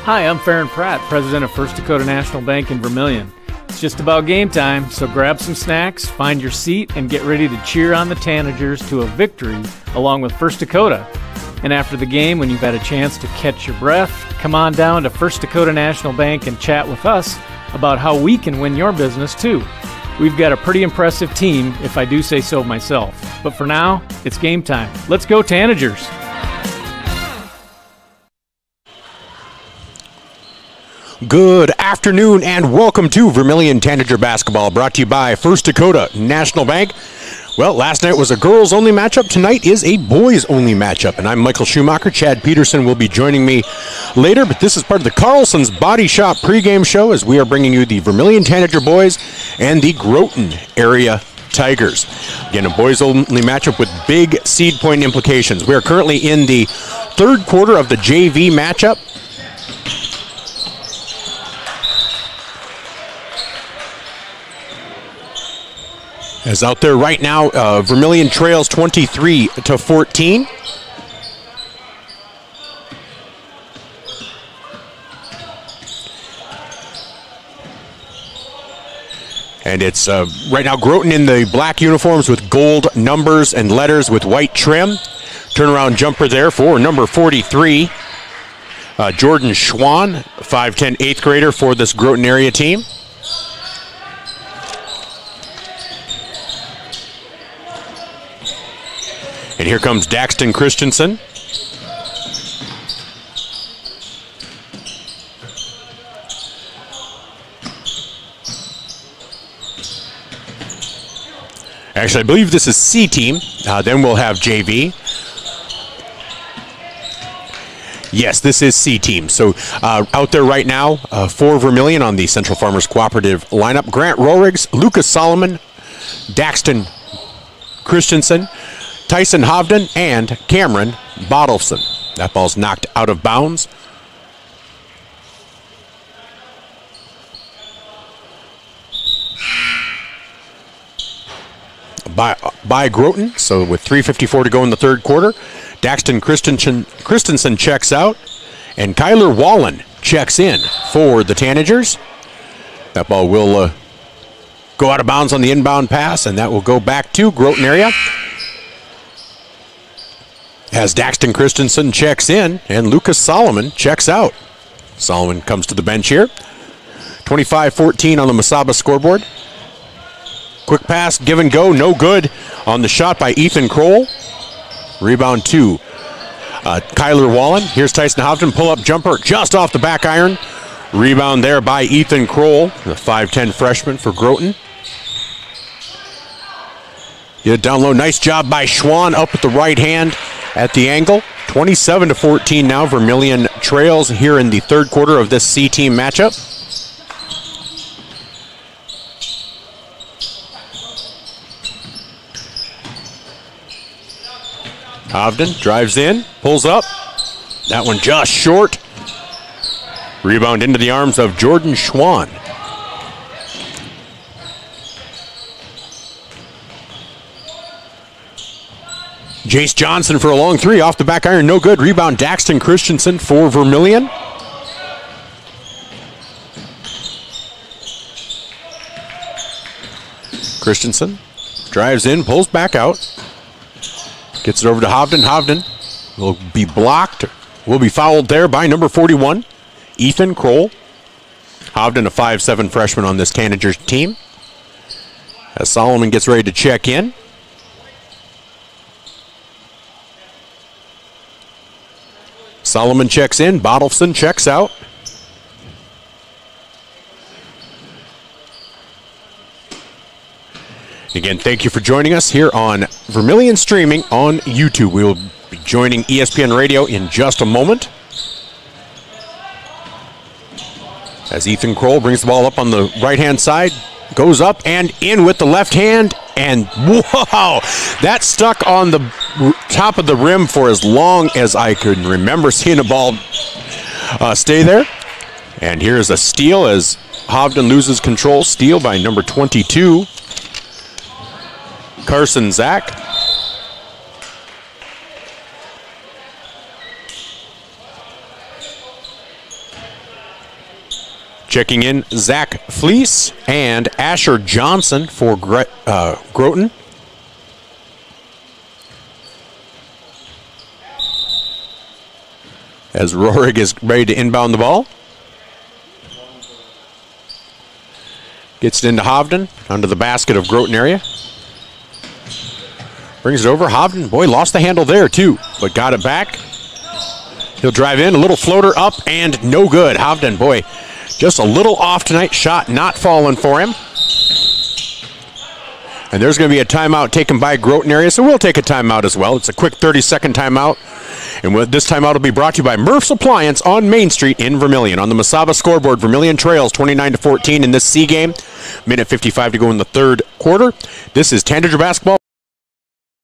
Hi, I'm Farron Pratt, president of First Dakota National Bank in Vermillion. It's just about game time, so grab some snacks, find your seat, and get ready to cheer on the Tanagers to a victory along with First Dakota. And after the game, when you've had a chance to catch your breath, come on down to First Dakota National Bank and chat with us about how we can win your business too. We've got a pretty impressive team, if I do say so myself. But for now, it's game time. Let's go Tanagers! Good afternoon and welcome to Vermillion Tanager Basketball, brought to you by First Dakota National Bank. Well, last night was a girls-only matchup. Tonight is a boys-only matchup, and I'm Michael Schumacher. Chad Peterson will be joining me later, but this is part of the Carlson's Body Shop pregame show as we are bringing you the Vermillion Tanager boys and the Groton area Tigers. Again, a boys-only matchup with big seed point implications. We are currently in the third quarter of the JV matchup. As out there right now, Vermillion trails 23-14. And it's right now Groton in the black uniforms with gold numbers and letters with white trim. Turnaround jumper there for number 43, Jordan Schwann, 5'10", 8th grader for this Groton area team. And here comes Daxton Christensen. Actually, I believe this is C team. Then we'll have JV. Yes, this is C team. So out there right now for Vermillion on the Central Farmers Cooperative lineup, Grant Rorigs, Lucas Solomon, Daxton Christensen, Tyson Hovden, and Cameron Bottleson. That ball's knocked out of bounds. By Groton, so with 3:54 to go in the third quarter, Daxton Christensen checks out, and Kyler Wallen checks in for the Tanagers. That ball will go out of bounds on the inbound pass, and that will go back to Groton area. As Daxton Christensen checks in and Lucas Solomon checks out. Solomon comes to the bench here. 25-14 on the Masaba scoreboard. Quick pass, give and go, no good on the shot by Ethan Kroll. Rebound to Kyler Wallen. Here's Tyson Hovden, pull-up jumper just off the back iron. Rebound there by Ethan Kroll, the 5'10 freshman for Groton. Get it down low, nice job by Schwann up with the right hand at the angle. 27-14 now. Vermillion trails here in the third quarter of this C team matchup. Hovden drives in, pulls up. That one just short. Rebound into the arms of Jordan Schwann. Jace Johnson for a long three off the back iron, no good. Rebound Daxton Christensen for Vermillion. Christensen drives in, pulls back out. Gets it over to Hovden. Hovden will be blocked, will be fouled there by number 41, Ethan Kroll. Hovden, a 5'7 freshman on this Tanagers team. As Solomon gets ready to check in. Solomon checks in, Bottleson checks out. Again, thank you for joining us here on Vermillion Streaming on YouTube. We will be joining ESPN Radio in just a moment. As Ethan Kroll brings the ball up on the right-hand side, goes up and in with the left hand, and wow, that stuck on the top of the rim for as long as I could remember seeing a ball stay there. And here's a steal as Hovden loses control. Steal by number 22, Carson Zach. Checking in, Zach Fleece and Asher Johnson for Groton. As Rohrig is ready to inbound the ball. Gets it into Hovden, under the basket of Groton area. Brings it over. Hovden, boy, lost the handle there too, but got it back. He'll drive in, a little floater up, and no good. Hovden, boy, just a little off tonight. Shot not falling for him. And there's going to be a timeout taken by Groton area, so we'll take a timeout as well. It's a quick 30-second timeout. And this timeout will be brought to you by Murph's Appliance on Main Street in Vermillion. On the Masaba scoreboard, Vermillion trails 29-14 in this C game. Minute 55 to go in the third quarter. This is Tanager basketball.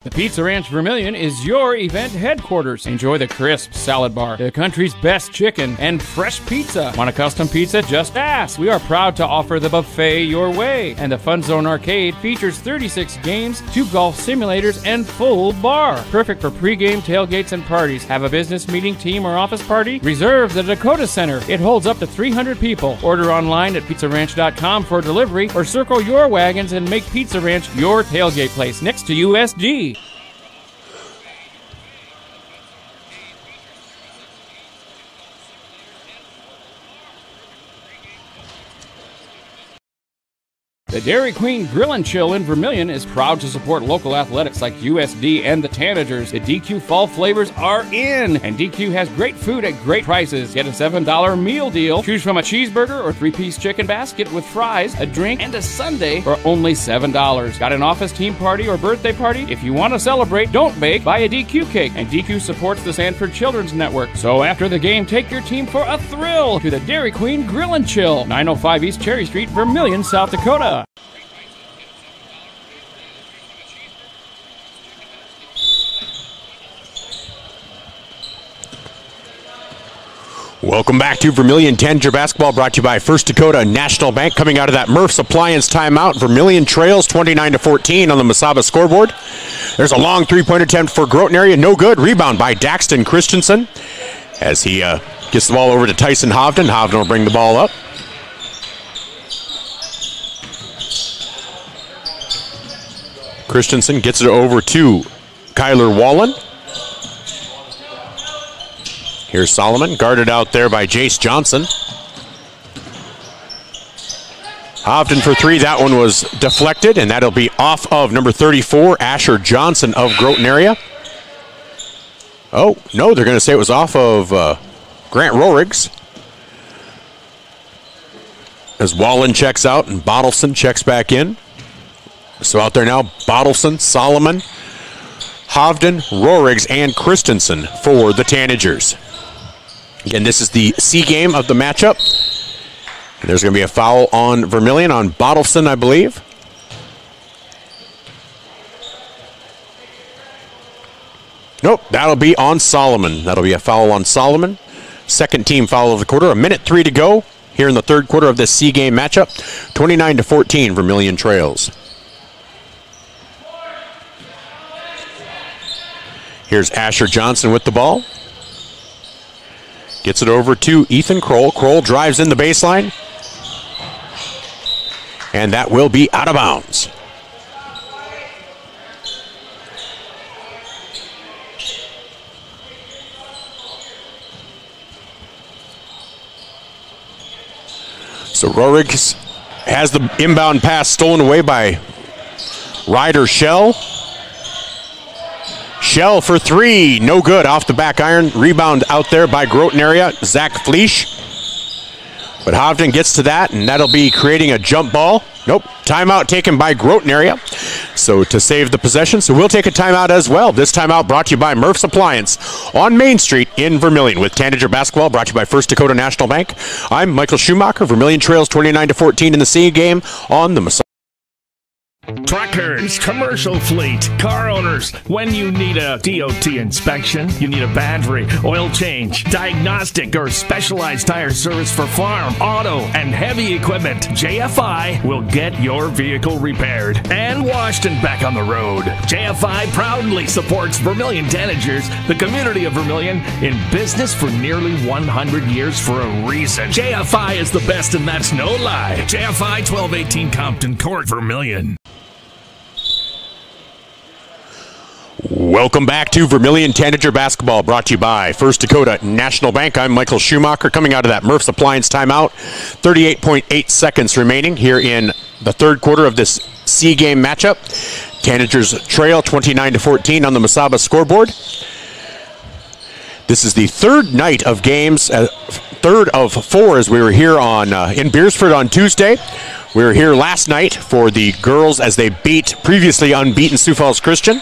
The Pizza Ranch Vermillion is your event headquarters. Enjoy the crisp salad bar, the country's best chicken, and fresh pizza. Want a custom pizza? Just ask. We are proud to offer the buffet your way. And the Fun Zone Arcade features 36 games, 2 golf simulators, and full bar. Perfect for pregame, tailgates, and parties. Have a business meeting, team, or office party? Reserve the Dakota Center. It holds up to 300 people. Order online at pizzaranch.com for delivery, or circle your wagons and make Pizza Ranch your tailgate place next to USG. The Dairy Queen Grill and Chill in Vermillion is proud to support local athletics like USD and the Tanagers. The DQ fall flavors are in, and DQ has great food at great prices. Get a $7 meal deal. Choose from a cheeseburger or 3-piece chicken basket with fries, a drink, and a sundae for only $7. Got an office team party or birthday party? If you want to celebrate, don't bake, buy a DQ cake. And DQ supports the Sanford Children's Network. So after the game, take your team for a thrill to the Dairy Queen Grill and Chill, 905 East Cherry Street, Vermillion, South Dakota. Welcome back to Vermillion Tanager basketball, brought to you by First Dakota National Bank. Coming out of that Murph's Appliance timeout, Vermillion trails 29-14 on the Masaba scoreboard. There's a long three-point attempt for Groton area, no good. Rebound by Daxton Christensen as he gets the ball over to Tyson Hovden. Hovden will bring the ball up. Christensen gets it over to Kyler Wallen. Here's Solomon, guarded out there by Jace Johnson. Hovden for three. That one was deflected, and that'll be off of number 34, Asher Johnson of Groton area. Oh, no, they're going to say it was off of Grant Rorig's. As Wallen checks out and Bottleson checks back in. So out there now, Bottleson, Solomon, Hovden, Rorig's, and Christensen for the Tanagers. Again, this is the C game of the matchup. There's going to be a foul on Vermillion, on Bottleson, I believe. Nope, that'll be on Solomon. That'll be a foul on Solomon. Second team foul of the quarter. 1:03 to go here in the third quarter of this C game matchup. 29-14, Vermillion trails. Here's Asher Johnson with the ball. Gets it over to Ethan Kroll. Kroll drives in the baseline. And that will be out of bounds. So Rorig has the inbound pass stolen away by Ryder Shell. Shell for three, no good, off the back iron. Rebound out there by Groton area, Zach Fleesch. But Hovden gets to that, and that'll be creating a jump ball. Nope, timeout taken by Groton area. So to save the possession, so we'll take a timeout as well. This timeout brought to you by Murph's Appliance on Main Street in Vermillion. With Tanager basketball brought to you by First Dakota National Bank. I'm Michael Schumacher. Vermillion trails 29-14 in the C game on the Masada. Truckers, commercial fleet, car owners. When you need a DOT inspection, you need a battery, oil change, diagnostic, or specialized tire service for farm, auto, and heavy equipment, JFI will get your vehicle repaired and washed and back on the road. JFI proudly supports Vermillion Tanagers, the community of Vermillion, in business for nearly 100 years for a reason. JFI is the best, and that's no lie. JFI 1218 Compton Court, Vermillion. Welcome back to Vermillion Tanager Basketball, brought to you by First Dakota National Bank. I'm Michael Schumacher, coming out of that Murph's Appliance timeout. 38.8 seconds remaining here in the third quarter of this C game matchup. Tanagers trail 29-14 on the Masaba scoreboard. This is the third night of games, third of four, as we were here on in Beersford on Tuesday. We were here last night for the girls as they beat previously unbeaten Sioux Falls Christian.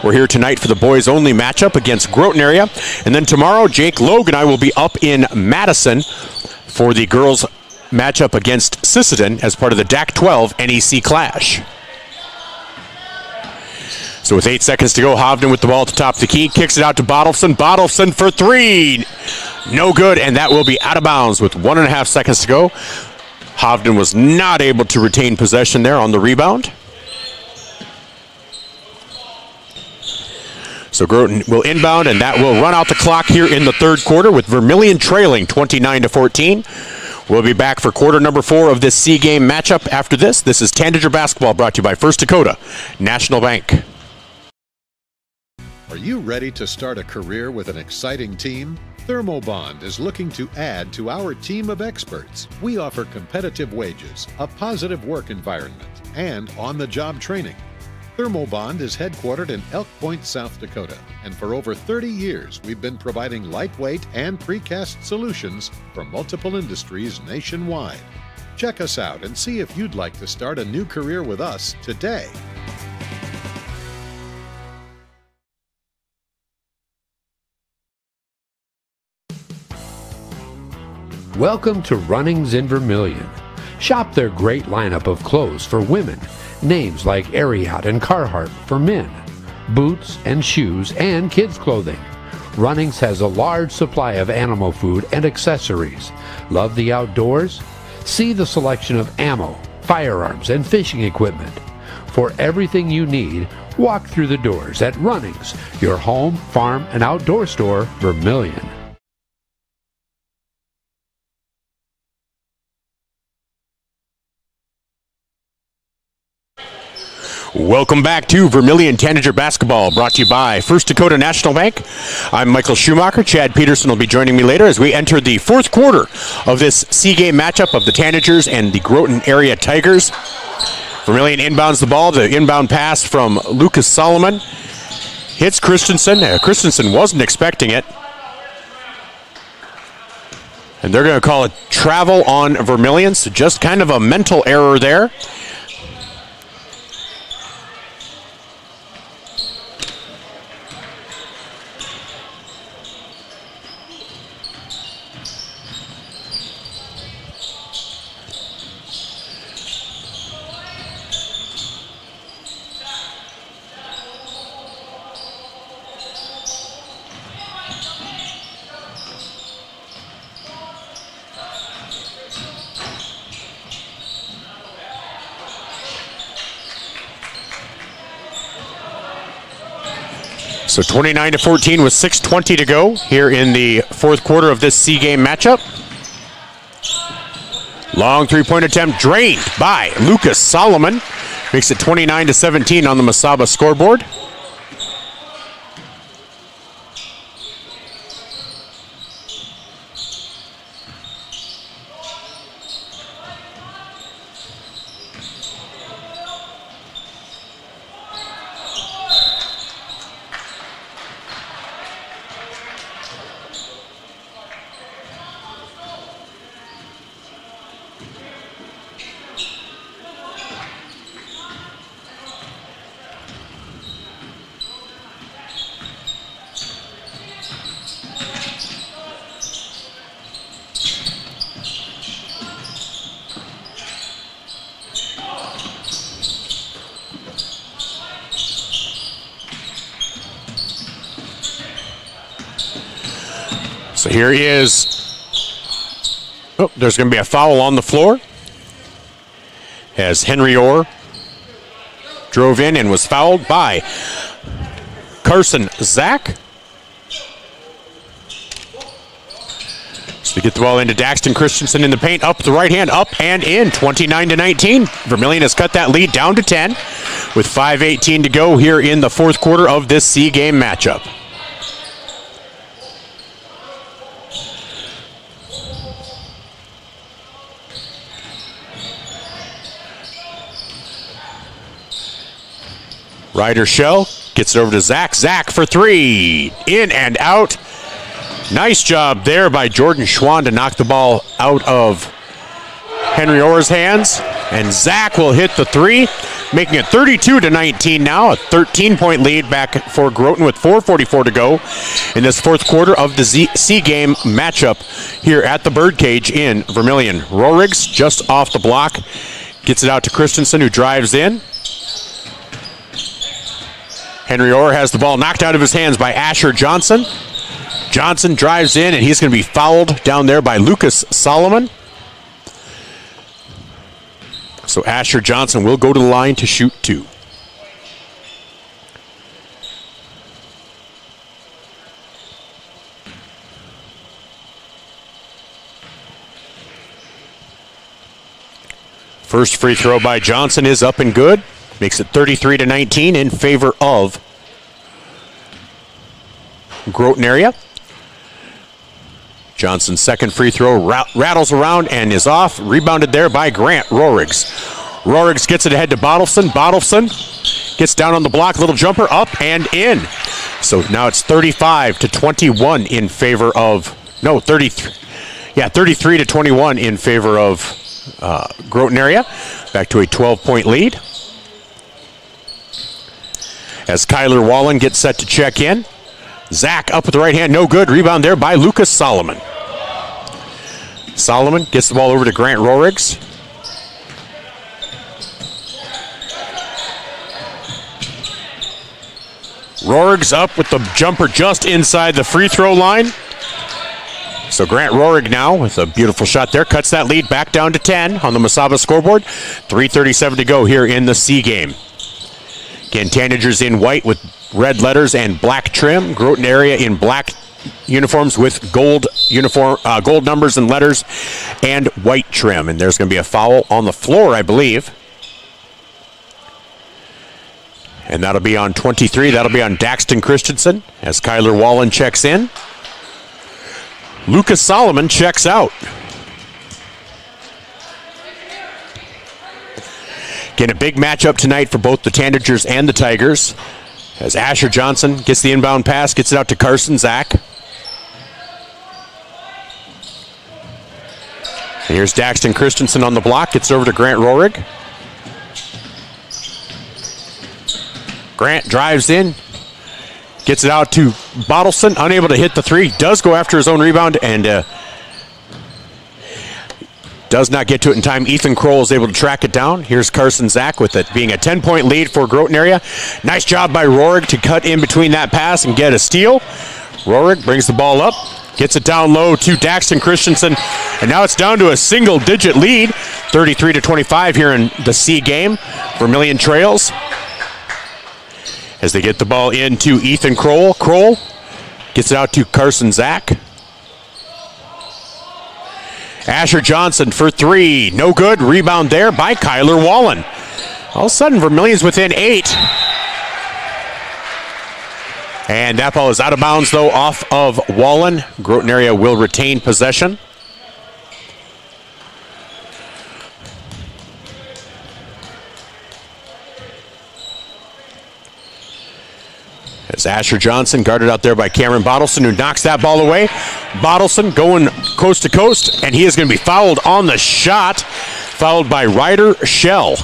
We're here tonight for the boys only matchup against Groton area. And then tomorrow, Jake Logue and I will be up in Madison for the girls matchup against Sisseton as part of the DAC 12 NEC Clash. So with 8 seconds to go, Hovden with the ball at the top of the key, kicks it out to Bottleson. Bottleson for three. No good, and that will be out of bounds with 1.5 seconds to go. Hovden was not able to retain possession there on the rebound. So Groton will inbound, and that will run out the clock here in the third quarter with Vermillion trailing 29-14. We'll be back for quarter number 4 of this C game matchup after this. This is Tanager Basketball, brought to you by First Dakota National Bank. Are you ready to start a career with an exciting team? Thermobond is looking to add to our team of experts. We offer competitive wages, a positive work environment, and on-the-job training. Thermobond is headquartered in Elk Point, South Dakota, and for over 30 years we've been providing lightweight and precast solutions for multiple industries nationwide. Check us out and see if you'd like to start a new career with us today. Welcome to Runnings in Vermillion. Shop their great lineup of clothes for women, names like Ariat and Carhartt for men, boots and shoes and kids clothing. Runnings has a large supply of animal food and accessories. Love the outdoors? See the selection of ammo, firearms, and fishing equipment. For everything you need, walk through the doors at Runnings, your home, farm, and outdoor store, Vermillion. Welcome back to Vermillion Tanager Basketball, brought to you by First Dakota National Bank. I'm Michael Schumacher. Chad Peterson will be joining me later as we enter the fourth quarter of this C game matchup of the Tanagers and the Groton area Tigers. Vermillion inbounds the ball. The inbound pass from Lucas Solomon hits Christensen. Christensen wasn't expecting it. And they're going to call it travel on Vermillion, so just kind of a mental error there. So 29-14 with 6:20 to go here in the fourth quarter of this C game matchup. Long three-point attempt drained by Lucas Solomon. Makes it 29-17 on the Masaba scoreboard. So here is, oh, there's going to be a foul on the floor as Henry Orr drove in and was fouled by Carson Zach. So we get the ball into Daxton Christensen in the paint, up the right hand, up and in, 29-19. Vermillion has cut that lead down to 10 with 5:18 to go here in the fourth quarter of this C game matchup. Ryder Shell gets it over to Zach. Zach for three. In and out. Nice job there by Jordan Schwann to knock the ball out of Henry Orr's hands. And Zach will hit the three, making it 32-19 now. A 13-point lead back for Groton with 4:44 to go in this fourth quarter of the C game matchup here at the Birdcage in Vermillion. Roriggs just off the block. Gets it out to Christensen, who drives in. Henry Orr has the ball knocked out of his hands by Asher Johnson. Johnson drives in, and he's going to be fouled down there by Lucas Solomon. So Asher Johnson will go to the line to shoot two. First free throw by Johnson is up and good. Makes it 33-19 in favor of Groton area. Johnson's second free throw rattles around and is off. Rebounded there by Grant Roriggs. Roriggs gets it ahead to Bottleson. Bottleson gets down on the block. Little jumper up and in. So now it's 35-21 in favor of, no, 33. Yeah, 33-21 in favor of Groton area. Back to a 12-point lead. As Kyler Wallen gets set to check in. Zach up with the right hand, no good. Rebound there by Lucas Solomon. Solomon gets the ball over to Grant Roriggs. Roriggs up with the jumper just inside the free throw line. So Grant Rorig now with a beautiful shot there. Cuts that lead back down to 10 on the Mesaba scoreboard. 3:37 to go here in the C game. Again, Tanagers in white with red letters and black trim. Groton area in black uniforms with gold numbers and letters and white trim. And there's going to be a foul on the floor, I believe. And that'll be on 23. That'll be on Daxton Christensen as Kyler Wallen checks in. Lucas Solomon checks out. Again, a big matchup tonight for both the Tanagers and the Tigers. As Asher Johnson gets the inbound pass, gets it out to Carson Zach. And here's Daxton Christensen on the block, gets it over to Grant Rorig. Grant drives in, gets it out to Bottleson, unable to hit the three, does go after his own rebound and does not get to it in time. Ethan Kroll is able to track it down. Here's Carson Zach with it being a 10-point lead for Groton area. Nice job by Rorig to cut in between that pass and get a steal. Rorig brings the ball up, gets it down low to Daxton Christensen, and now it's down to a single-digit lead, 33-25 here in the C game. Vermillion trails as they get the ball into Ethan Kroll. Kroll gets it out to Carson Zach. Asher Johnson for three. No good. Rebound there by Kyler Wallen. All of a sudden, Vermillion's within 8. And that ball is out of bounds, though, off of Wallen. Groton area will retain possession. As Asher Johnson guarded out there by Cameron Bottleson, who knocks that ball away. Bottleson going coast to coast, and he is going to be fouled on the shot. Fouled by Ryder Shell.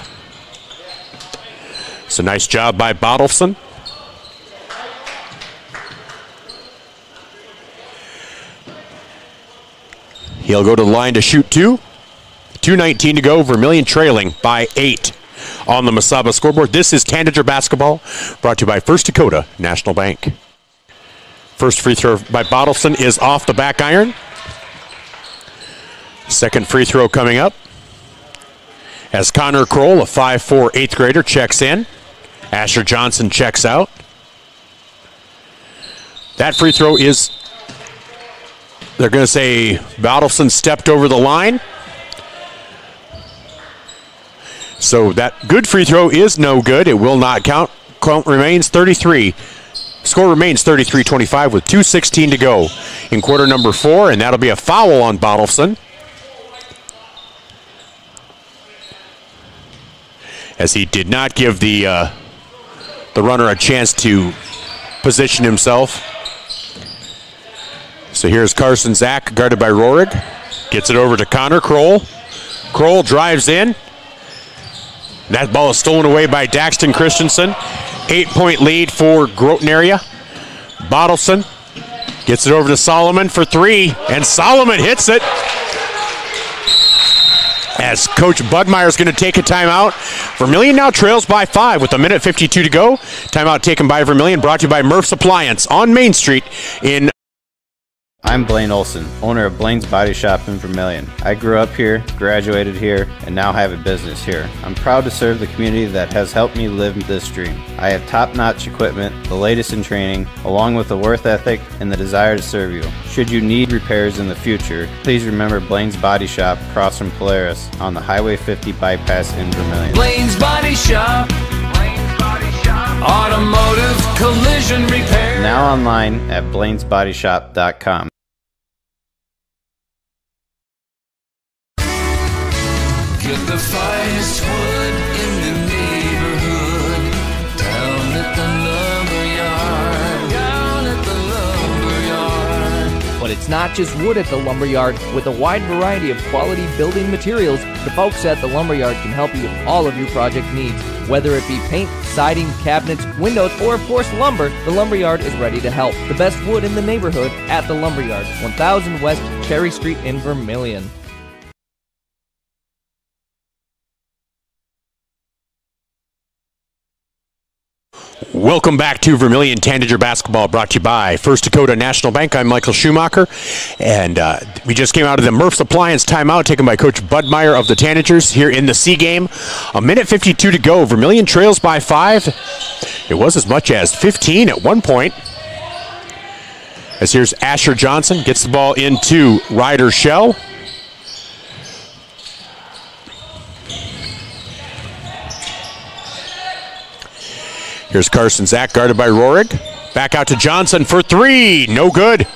So nice job by Bottleson. He'll go to the line to shoot two. 2:19 to go. Vermillion trailing by 8. On the Mesaba scoreboard, this is Tanager basketball, brought to you by First Dakota National Bank. First free throw by Bottleson is off the back iron. Second free throw coming up. As Connor Kroll, a 5'4", 8th grader, checks in. Asher Johnson checks out. That free throw is, they're going to say Bottleson stepped over the line. So that good free throw is no good. It will not count. Count remains 33. Score remains 33-25 with 2:16 to go in quarter number 4, and that'll be a foul on Bottleson, as he did not give the runner a chance to position himself. So here's Carson Zach, guarded by Rohrig. Gets it over to Connor Kroll. Kroll drives in. That ball is stolen away by Daxton Christensen. 8-point lead for Groton area. Bottleson gets it over to Solomon for 3, and Solomon hits it. As Coach Budmeyer is going to take a timeout. Vermillion now trails by 5 with 1:52 to go. Timeout taken by Vermillion, brought to you by Murph's Appliance on Main Street in... I'm Blaine Olson, owner of Blaine's Body Shop in Vermillion. I grew up here, graduated here, and now have a business here. I'm proud to serve the community that has helped me live this dream. I have top-notch equipment, the latest in training, along with a worth ethic and the desire to serve you. Should you need repairs in the future, please remember Blaine's Body Shop across from Polaris on the Highway 50 bypass in Vermillion. Blaine's Body Shop. Automotive collision repair. Now online at blainesbodyshop.com. Get the finest wood in the neighborhood. Down at the lumberyard. But it's not just wood at the lumberyard. With a wide variety of quality building materials, the folks at the lumberyard can help you with all of your project needs. Whether it be paint, siding, cabinets, windows, or of course lumber, the lumberyard is ready to help. The best wood in the neighborhood at the lumberyard, 1000 West Cherry Street in Vermillion. Welcome back to Vermillion Tanager Basketball, brought to you by First Dakota National Bank. I'm Michael Schumacher, and we just came out of the Murph's Appliance timeout taken by Coach Budmeyer of the Tanagers here in the C game. 1:52 to go. Vermillion trails by 5. It was as much as 15 at one point. As here's Asher Johnson, gets the ball into Ryder Shell. Here's Carson Zach, guarded by Rohrig. Back out to Johnson for 3. No good.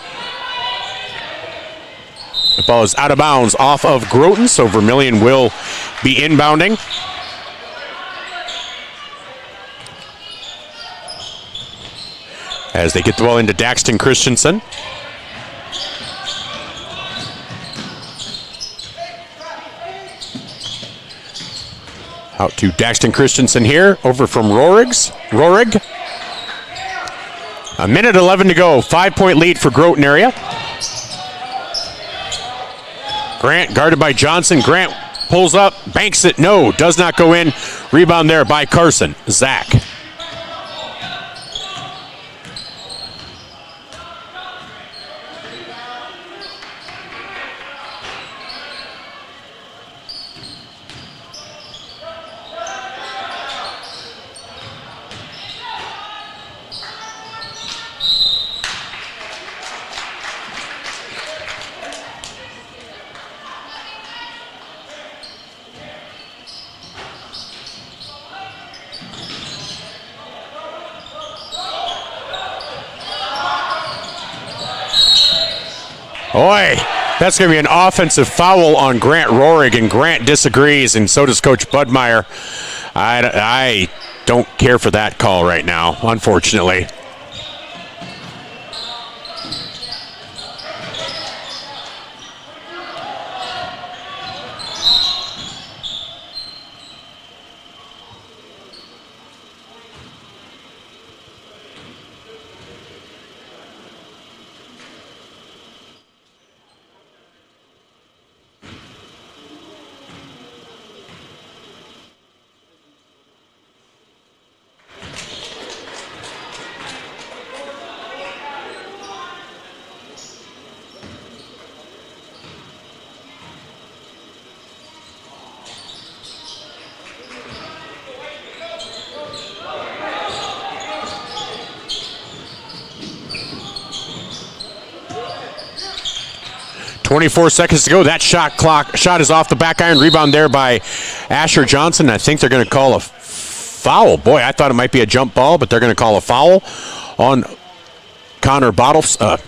The ball is out of bounds off of Groton, so Vermillion will be inbounding. As they get the ball into Daxton Christensen. Out to Daxton Christensen here, over from Rohrig. 1:11 to go. 5-point lead for Groton area. Grant guarded by Johnson. Grant pulls up, banks it. No, does not go in. Rebound there by Carson. Zach. Boy, that's going to be an offensive foul on Grant Rohrig, and Grant disagrees, and so does Coach Budmeyer. I don't care for that call right now, unfortunately. 24 seconds to go. That shot is off the back iron. Rebound there by Asher Johnson. I think they're going to call a foul. Boy, I thought it might be a jump ball, but they're going to call a foul on Cameron Bottleson.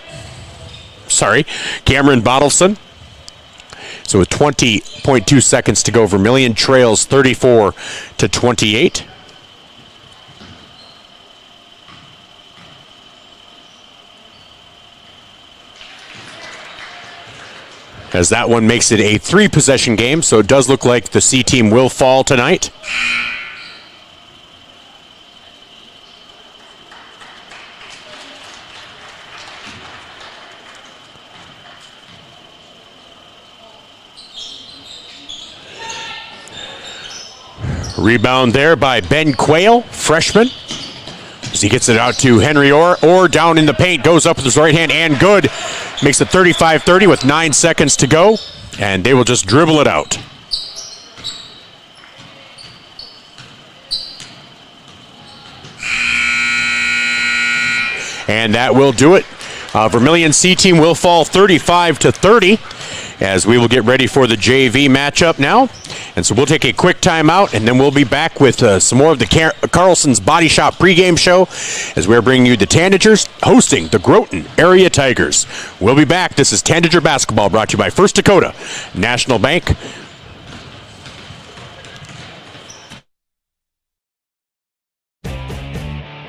So with 20.2 seconds to go, Vermillion trails 34-28. As that one makes it a 3-possession game, so it does look like the C team will fall tonight. Rebound there by Ben Quayle, freshman. As he gets it out to Henry Orr down in the paint, goes up with his right hand and good. Makes it 35-30 with 9 seconds to go, and they will just dribble it out. And that will do it. Vermillion C team will fall 35-30 as we will get ready for the JV matchup now. And so we'll take a quick timeout, and then we'll be back with some more of the Carlson's Body Shop pregame show as we're bringing you the Tanagers hosting the Groton Area Tigers. We'll be back. This is Tanager Basketball brought to you by First Dakota National Bank.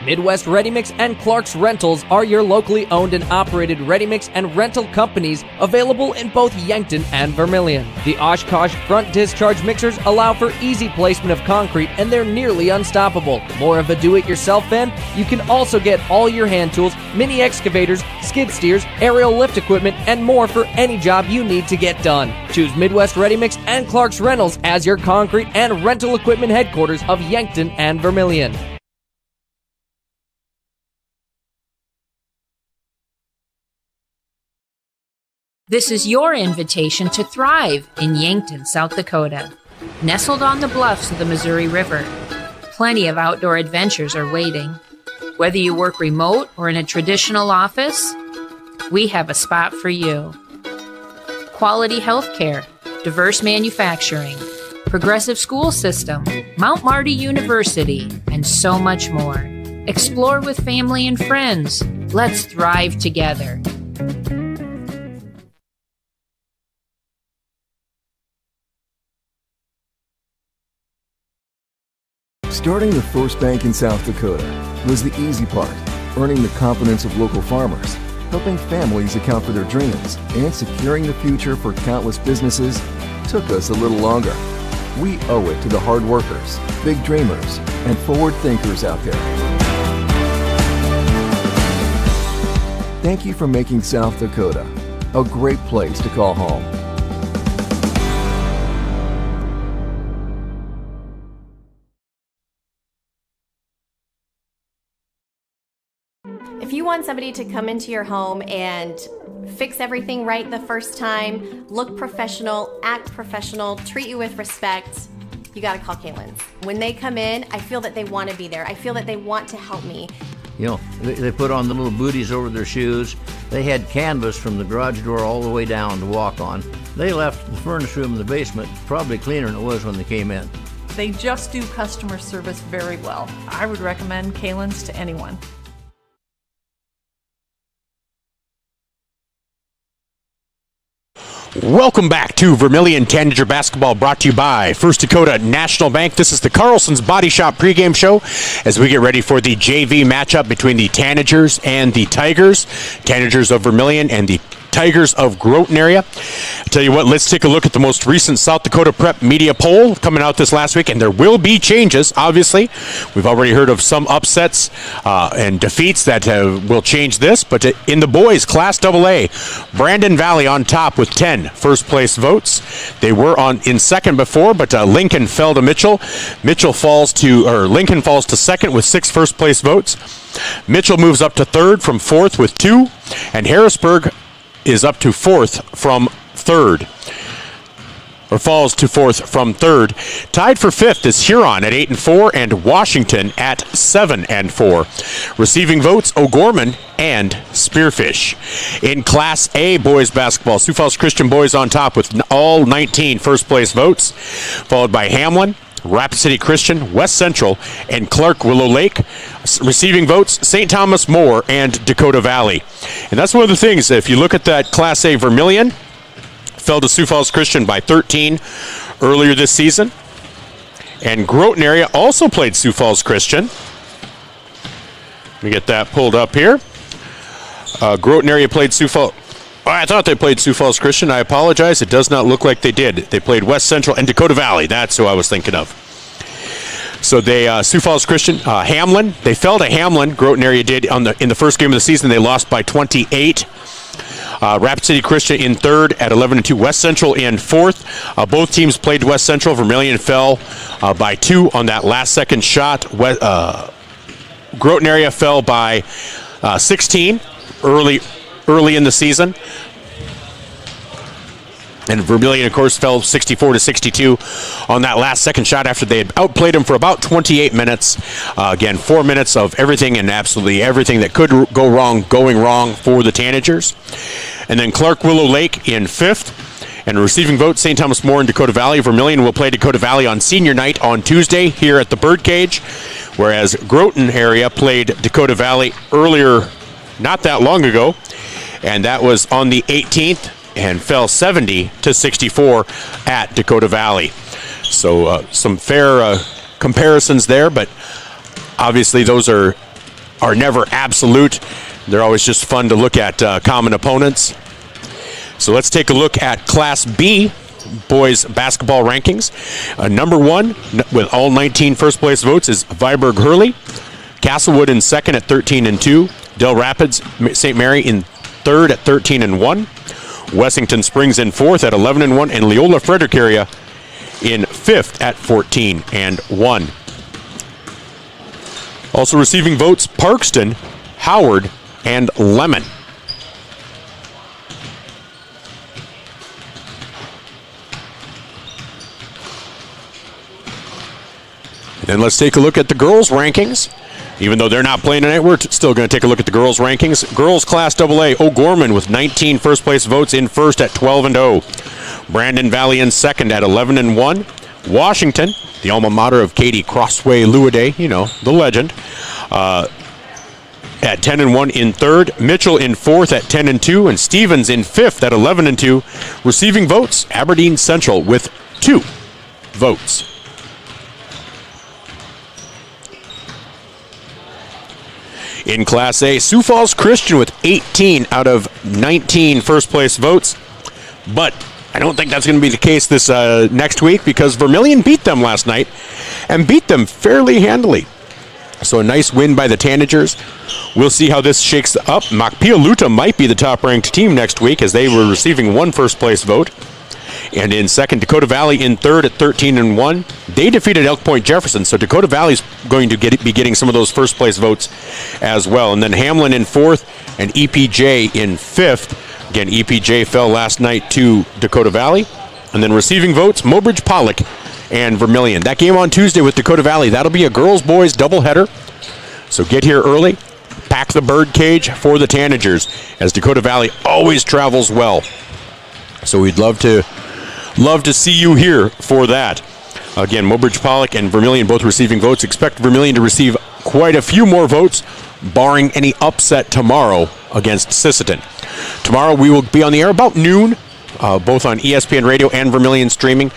Midwest Ready Mix and Clark's Rentals are your locally owned and operated ready mix and rental companies available in both Yankton and Vermillion. The Oshkosh front discharge mixers allow for easy placement of concrete, and they're nearly unstoppable. More of a do-it-yourself fan? You can also get all your hand tools, mini excavators, skid steers, aerial lift equipment, and more for any job you need to get done. Choose Midwest Ready Mix and Clark's Rentals as your concrete and rental equipment headquarters of Yankton and Vermillion. This is your invitation to thrive in Yankton, South Dakota. Nestled on the bluffs of the Missouri River, plenty of outdoor adventures are waiting. Whether you work remote or in a traditional office, we have a spot for you. Quality healthcare, diverse manufacturing, progressive school system, Mount Marty University, and so much more. Explore with family and friends. Let's thrive together. Starting the first bank in South Dakota was the easy part, earning the confidence of local farmers, helping families account for their dreams, and securing the future for countless businesses took us a little longer. We owe it to the hard workers, big dreamers, and forward thinkers out there. Thank you for making South Dakota a great place to call home. If you want somebody to come into your home and fix everything right the first time, look professional, act professional, treat you with respect, you gotta call Kaylin's. When they come in, I feel that they want to be there. I feel that they want to help me. You know, they put on the little booties over their shoes. They had canvas from the garage door all the way down to walk on. They left the furnace room in the basement probably cleaner than it was when they came in. They just do customer service very well. I would recommend Kaylin's to anyone. Welcome back to Vermillion Tanager Basketball brought to you by First Dakota National Bank. This is the Carlson's Body Shop pregame show as we get ready for the JV matchup between the Tanagers and the Tigers. Tanagers of Vermillion and the Tigers of Groton area. I tell you what, let's take a look at the most recent South Dakota Prep media poll coming out this last week, and there will be changes, obviously. We've already heard of some upsets and defeats that will change this, but in the boys, Class AA, Brandon Valley on top with 10 first-place votes. They were in second before, but Lincoln fell to Mitchell. Lincoln falls to second with 6 first-place votes. Mitchell moves up to third from fourth with 2, and Harrisburg is up to fourth from third. or falls to fourth from third. Tied for fifth is Huron at 8-4 and Washington at 7-4. Receiving votes, O'Gorman and Spearfish. In Class A boys basketball, Sioux Falls Christian boys on top with all 19 first place votes, followed by Hamlin, Rapid City Christian, West Central, and Clark Willow Lake. Receiving votes, St. Thomas More and Dakota Valley. And that's one of the things, if you look at that Class A, Vermillion fell to Sioux Falls Christian by 13 earlier this season. And Groton area also played Sioux Falls Christian. Let me get that pulled up here. Groton area played Sioux Falls. I thought they played Sioux Falls Christian. I apologize. It does not look like they did. They played West Central and Dakota Valley. That's who I was thinking of. So they Sioux Falls Christian, Hamlin. They fell to Hamlin. Groton area did in the first game of the season. They lost by 28. Rapid City Christian in third at 11-2. West Central in fourth. Both teams played West Central. Vermillion fell by 2 on that last second shot. Groton area fell by 16 early in the season. And Vermillion, of course, fell 64-62 on that last second shot after they had outplayed them for about 28 minutes. Again, 4 minutes of everything and absolutely everything that could go wrong going wrong for the Tanagers. And then Clark Willow Lake in fifth. And receiving votes, St. Thomas More and Dakota Valley. Vermillion will play Dakota Valley on senior night on Tuesday here at the Birdcage, whereas Groton area played Dakota Valley earlier, not that long ago, and that was on the 18th. And fell 70-64 at Dakota Valley. So some fair comparisons there, but obviously those are never absolute. They're always just fun to look at common opponents. So let's take a look at Class B boys basketball rankings. Number 1 with all 19 first place votes is Viborg Hurley. Castlewood in second at 13-2. Del Rapids St. Mary in third at 13-1. Wessington Springs in fourth at 11-1, and Leola Frederick area in fifth at 14-1. Also receiving votes, Parkston, Howard, and Lemon. And then let's take a look at the girls' rankings. Even though they're not playing tonight, we're still going to take a look at the girls' rankings. Girls Class AA, O'Gorman with 19 first-place votes in first at 12-0. Brandon Valley in second at 11-1. Washington, the alma mater of Katie Crossway Luaday, you know, the legend, at 10-1 in third. Mitchell in fourth at 10-2. And Stevens in fifth at 11-2. Receiving votes, Aberdeen Central with 2 votes. In Class A, Sioux Falls Christian with 18 out of 19 first-place votes. But I don't think that's going to be the case this next week because Vermillion beat them last night and beat them fairly handily. So a nice win by the Tanagers. We'll see how this shakes up. Makpialuta might be the top-ranked team next week as they were receiving 1 first-place vote. And in second, Dakota Valley in third at 13-1. They defeated Elk Point Jefferson, so Dakota Valley's going to be getting some of those first-place votes as well. And then Hamlin in fourth and EPJ in fifth. Again, EPJ fell last night to Dakota Valley. And then receiving votes, Mobridge Pollock and Vermillion. That game on Tuesday with Dakota Valley, that'll be a girls-boys doubleheader. So get here early. Pack the Birdcage for the Tanagers, as Dakota Valley always travels well. So we'd love to see you here for that. Again, Mobridge Pollock and Vermillion both receiving votes. Expect Vermillion to receive quite a few more votes, barring any upset tomorrow against Sisseton. Tomorrow we will be on the air about noon, both on ESPN Radio and Vermillion streaming,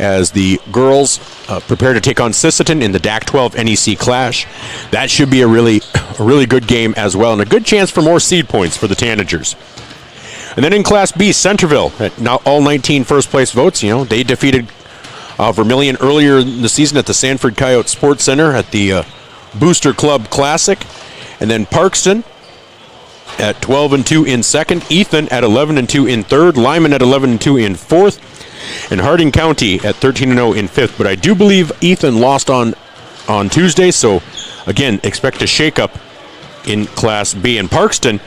as the girls prepare to take on Sisseton in the DAC 12 NEC Clash. That should be a really good game as well, and a good chance for more seed points for the Tanagers. And then in Class B, Centerville, at all 19 first-place votes. You know, they defeated Vermillion earlier in the season at the Sanford Coyote Sports Center at the Booster Club Classic. And then Parkston at 12-2 in second. Ethan at 11-2 in third. Lyman at 11-2 in fourth. And Harding County at 13-0 in fifth. But I do believe Ethan lost on Tuesday, so again, expect a shake-up in Class B. And Parkston,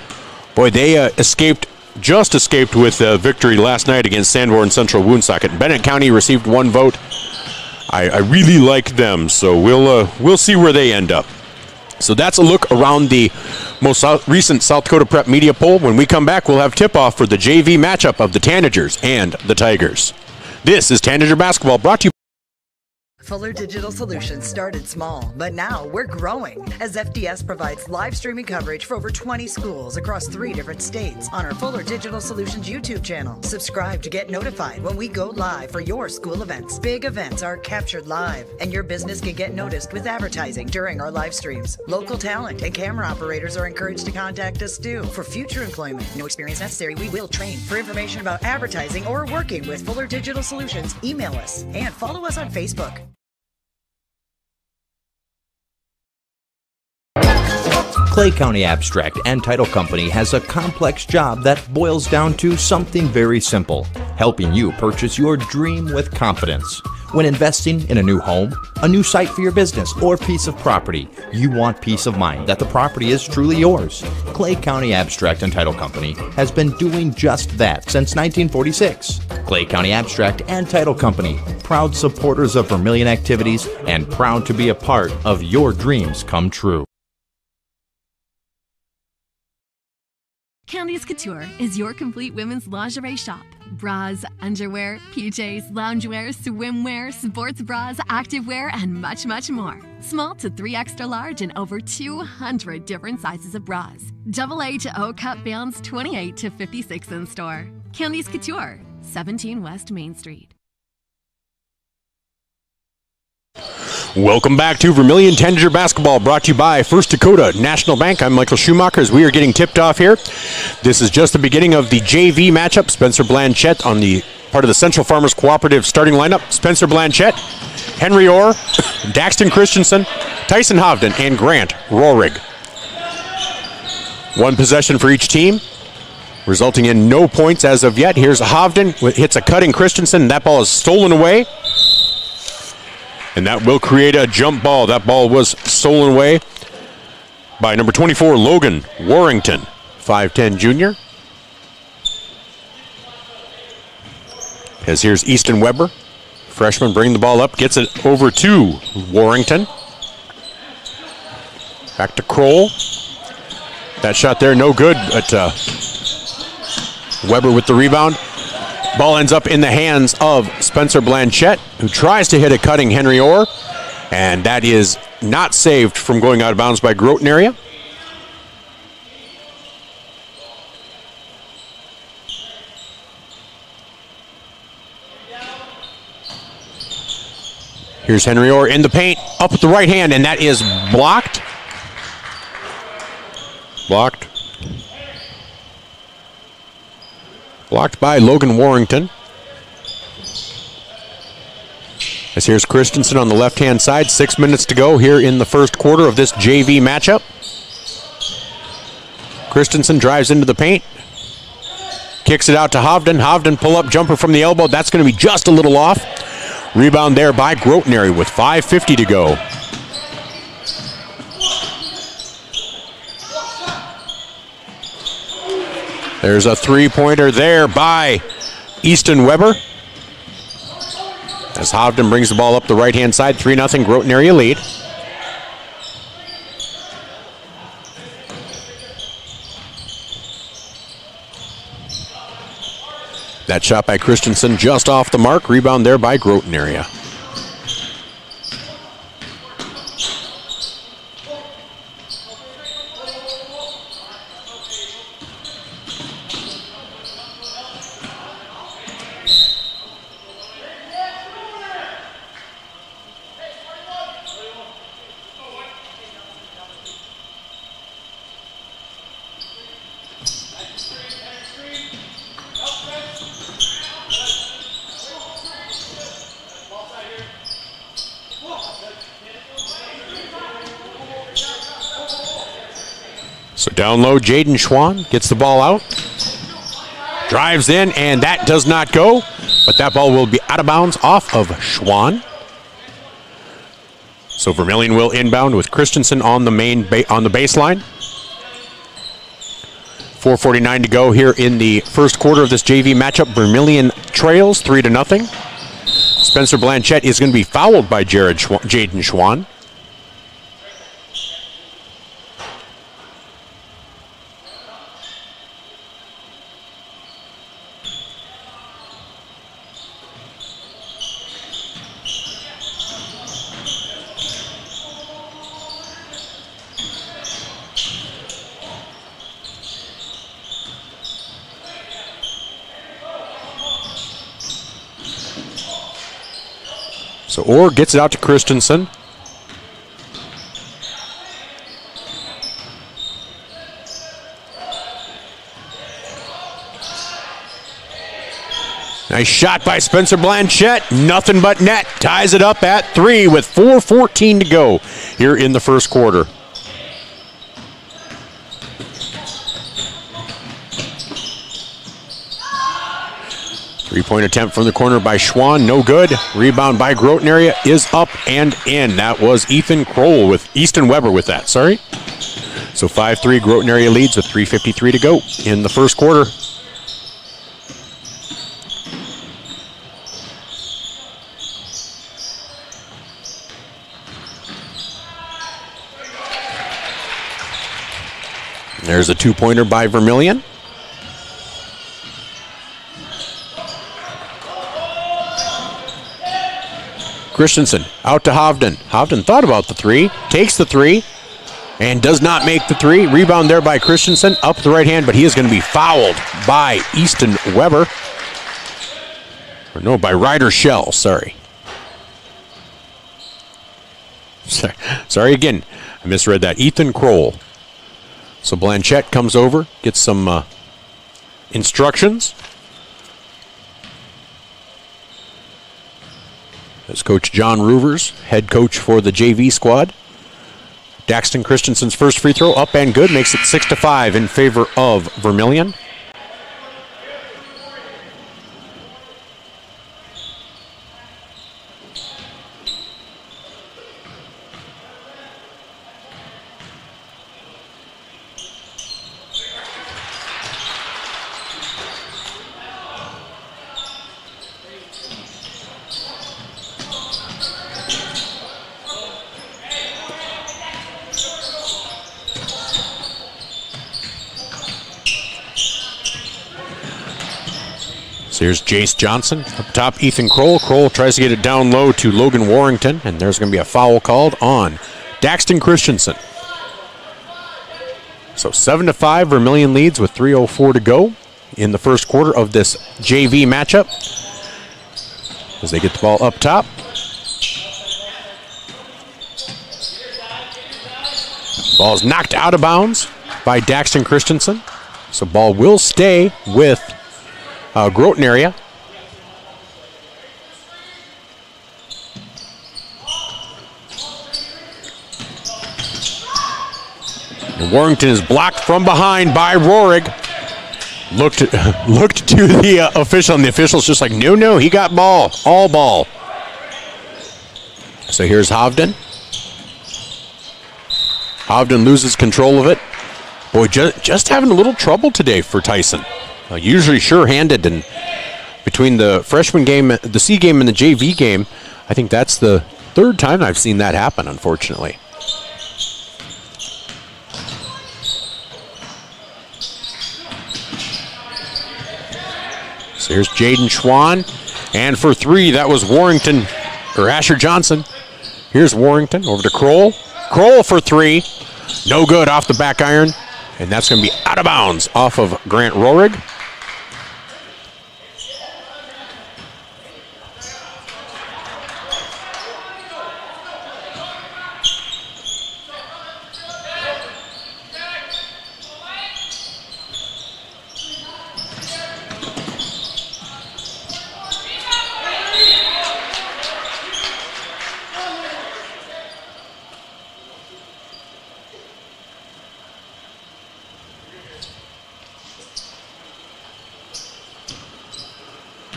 boy, they escaped just escaped with a victory last night against Sanborn Central Woonsocket. Bennett County received 1 vote. I really like them, so we'll see where they end up. So that's a look around the most recent South Dakota Prep Media Poll. When we come back, we'll have tip-off for the JV matchup of the Tanagers and the Tigers. This is Tanager Basketball, brought to you. Fuller Digital Solutions started small, but now we're growing as FDS provides live streaming coverage for over 20 schools across 3 different states on our Fuller Digital Solutions YouTube channel. Subscribe to get notified when we go live for your school events. Big events are captured live, and your business can get noticed with advertising during our live streams. Local talent and camera operators are encouraged to contact us too for future employment. No experience necessary. We will train. For information about advertising or working with Fuller Digital Solutions, email us and follow us on Facebook. Clay County Abstract and Title Company has a complex job that boils down to something very simple: helping you purchase your dream with confidence. When investing in a new home, a new site for your business, or piece of property, you want peace of mind that the property is truly yours. Clay County Abstract and Title Company has been doing just that since 1946. Clay County Abstract and Title Company, proud supporters of Vermillion activities and proud to be a part of your dreams come true. Candice Couture is your complete women's lingerie shop. Bras, underwear, PJs, loungewear, swimwear, sports bras, activewear, and much, much more. Small to 3 extra large and over 200 different sizes of bras. AA to O cup bands 28 to 56 in store. Candice Couture, 17 West Main Street. Welcome back to Vermillion Tanager Basketball, brought to you by First Dakota National Bank. I'm Michael Schumacher as we are getting tipped off here. This is just the beginning of the JV matchup. Spencer Blanchette on the part of the Central Farmers Cooperative starting lineup. Spencer Blanchette, Henry Orr, Daxton Christensen, Tyson Hovden, and Grant Rohrig. 1 possession for each team, resulting in no points as of yet. Here's Hovden, hits a cutting Christensen. That ball is stolen away. And that will create a jump ball. That ball was stolen away by number 24, Logan Warrington, 5'10 junior. As here's Easton Weber, freshman, bringing the ball up, gets it over to Warrington. Back to Kroll. That shot there, no good, but Weber with the rebound. Ball ends up in the hands of Spencer Blanchette, who tries to hit a cutting Henry Orr, and that is not saved from going out of bounds by Groton area. Here's Henry Orr in the paint, up with the right hand, and that is blocked. Blocked by Logan Warrington. As here's Christensen on the left-hand side. 6 minutes to go here in the first quarter of this JV matchup. Christensen drives into the paint. Kicks it out to Hovden. Hovden pull-up jumper from the elbow. That's going to be just a little off. Rebound there by Groton area with 5:50 to go. There's a three-pointer there by Easton Weber. As Hovden brings the ball up the right-hand side, 3-0 Groton area lead. That shot by Christensen just off the mark. Rebound there by Groton area. So down low, Jaden Schwann gets the ball out. Drives in, and that does not go. But that ball will be out of bounds off of Schwann. So Vermillion will inbound with Christensen on the on the baseline. 4:49 to go here in the first quarter of this JV matchup. Vermillion trails 3-0. Spencer Blanchette is going to be fouled by Jaden Schwann. So Orr gets it out to Christensen. Nice shot by Spencer Blanchette. Nothing but net. Ties it up at 3 with 4:14 to go here in the first quarter. Three-point attempt from the corner by Schwann, no good. Rebound by Groton area is up and in. That was Easton Weber with that, sorry. So 5-3 Groton area leads with 3:53 to go in the first quarter. There's a two-pointer by Vermillion. Christensen out to Hovden. Hovden thought about the three, takes the three, and does not make the three. Rebound there by Christensen, up the right hand, but he is going to be fouled by Easton Weber. Or no, by Ryder Shell, sorry. Sorry again, I misread that. Ethan Kroll. So Blanchette comes over, gets some instructions. That's Coach John Roovers, head coach for the JV squad. Daxton Christensen's first free throw up and good, makes it 6-5 in favor of Vermillion. So here's Jace Johnson. Up top, Ethan Kroll. Kroll tries to get it down low to Logan Warrington, and there's going to be a foul called on Daxton Christensen. So 7-5, Vermillion leads with 3:04 to go in the first quarter of this JV matchup. As they get the ball up top. Ball is knocked out of bounds by Daxton Christensen. So ball will stay with Groton area. And Warrington is blocked from behind by Rohrig. Looked to the official, and the official's just like, no, he got ball, all ball. So here's Hovden. Hovden loses control of it. Boy, just having a little trouble today for Tyson. Usually sure-handed, and between the freshman game, the C game, and the JV game, I think that's the third time I've seen that happen, unfortunately. So here's Jaden Schwann, and for three, that was Warrington, or Asher Johnson. Here's Warrington over to Kroll. Kroll for three, no good off the back iron, and that's going to be out of bounds off of Grant Rohrig.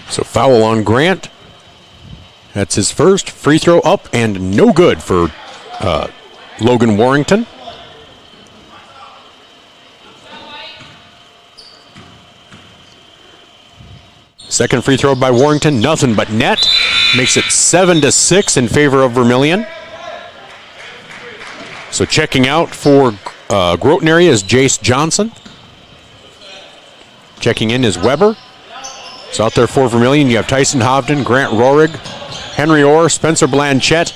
So foul on Grant. That's his first. Free throw up and no good for Logan Warrington. Second free throw by Warrington, nothing but net. Makes it 7-6 in favor of Vermillion. So checking out for Groton area is Jace Johnson. Checking in is Weber. So out there for Vermillion, you have Tyson Hovden, Grant Rohrig, Henry Orr, Spencer Blanchette,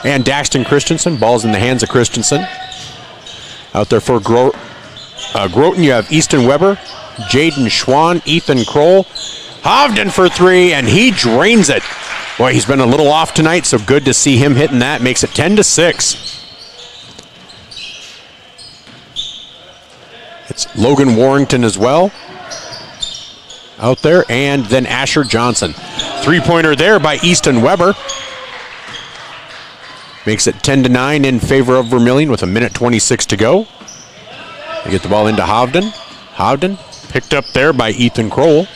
and Daxton Christensen. Ball's in the hands of Christensen. Out there for Groton, you have Easton Weber, Jaden Schwann, Ethan Kroll. Hovden for three, and he drains it. Boy, he's been a little off tonight, so good to see him hitting that. Makes it 10-6. It's Logan Warrington as well out there, and then Asher Johnson. Three-pointer there by Easton Weber. Makes it 10-9 in favor of Vermillion with 1:26 to go. They get the ball into Hovden. Hovden picked up there by Ethan Kroll.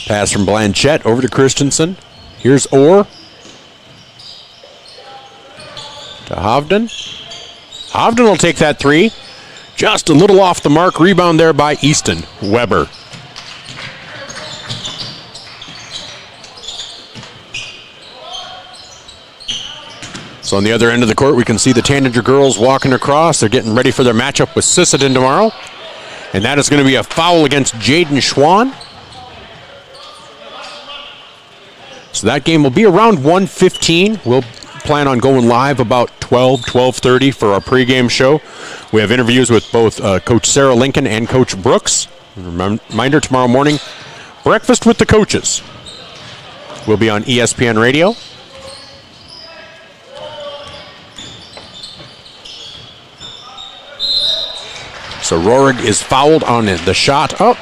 Pass from Blanchette over to Christensen. Here's Orr. To Hovden. Hovden will take that three. Just a little off the mark. Rebound there by Easton Weber. So on the other end of the court, we can see the Tanager girls walking across. They're getting ready for their matchup with Sisseton tomorrow. And that is going to be a foul against Jaden Schwann. So that game will be around 1:15. We'll plan on going live about 12:30 for our pregame show. We have interviews with both Coach Sarah Lincoln and Coach Brooks. Reminder, tomorrow morning, breakfast with the coaches will be on ESPN Radio. So Rohrig is fouled on the shot. Oh.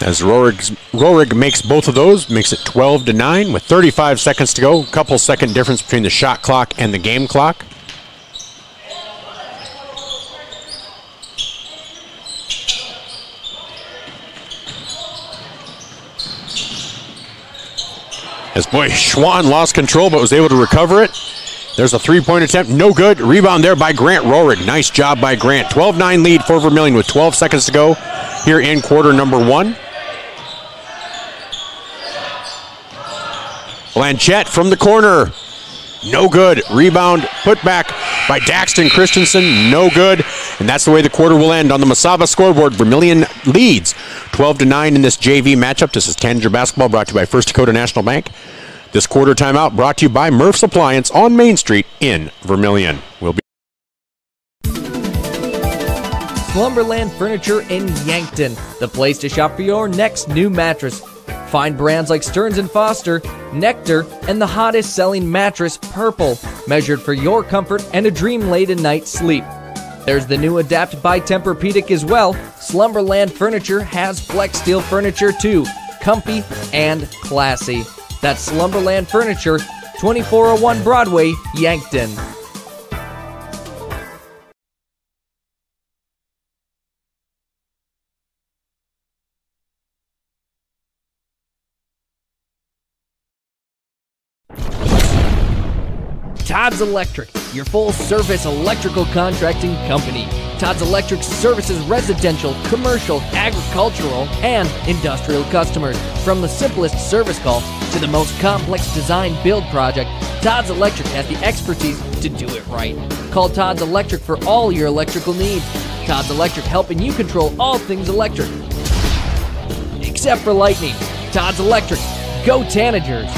As Rohrig makes both of those, makes it 12-9 with 35 seconds to go. Couple second difference between the shot clock and the game clock. As boy, Schwann lost control but was able to recover it. There's a three-point attempt, no good. Rebound there by Grant Rohrig. Nice job by Grant. 12-9 lead for Vermillion with 12 seconds to go here in quarter number one. Blanchette from the corner. No good. Rebound put back by Daxton Christensen. No good. And that's the way the quarter will end on the Masaba scoreboard. Vermillion leads 12-9 in this JV matchup. This is Tanager Basketball brought to you by First Dakota National Bank. This quarter timeout brought to you by Murph's Appliance on Main Street in Vermillion. We'll be Slumberland Furniture in Yankton, the place to shop for your next new mattress. Find brands like Stearns & Foster, Nectar, and the hottest selling mattress, Purple, measured for your comfort and a dream-laden night's sleep. There's the new Adapt by Tempur-Pedic as well. Slumberland Furniture has Flex Steel furniture too, comfy and classy. That's Slumberland Furniture, 2401 Broadway, Yankton. Todd's Electric, your full-service electrical contracting company. Todd's Electric services residential, commercial, agricultural, and industrial customers. From the simplest service call to the most complex design-build project, Todd's Electric has the expertise to do it right. Call Todd's Electric for all your electrical needs. Todd's Electric, helping you control all things electric. Except for lightning. Todd's Electric. Go Tanagers!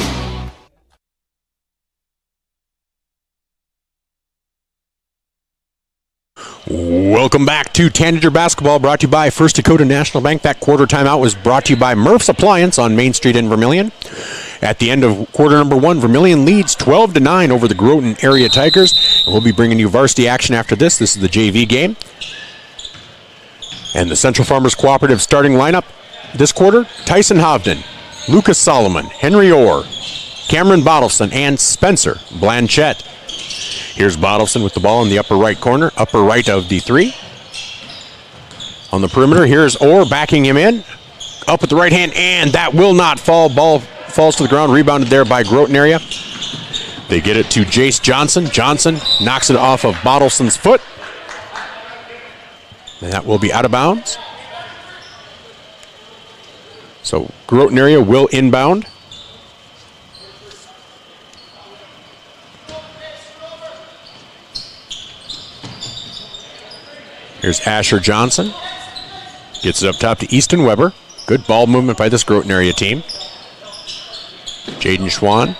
Welcome back to Tanager Basketball, brought to you by First Dakota National Bank. That quarter timeout was brought to you by Murph's Appliance on Main Street in Vermillion. At the end of quarter number 1, Vermillion leads 12-9 over the Groton area Tigers. And we'll be bringing you varsity action after this. This is the JV game. And the Central Farmers Cooperative starting lineup this quarter: Tyson Hovden, Lucas Solomon, Henry Orr, Cameron Bottleson, and Spencer Blanchette. Here's Bottleson with the ball in the upper right corner, upper right of the 3. On the perimeter, here's Orr backing him in. Up with the right hand, and that will not fall. Ball falls to the ground, rebounded there by Groton area. They get it to Jace Johnson. Johnson knocks it off of Bottleson's foot. And that will be out of bounds. So Groton area will inbound. Here's Asher Johnson. Gets it up top to Easton Weber. Good ball movement by this Groton area team. Jaden Schwann.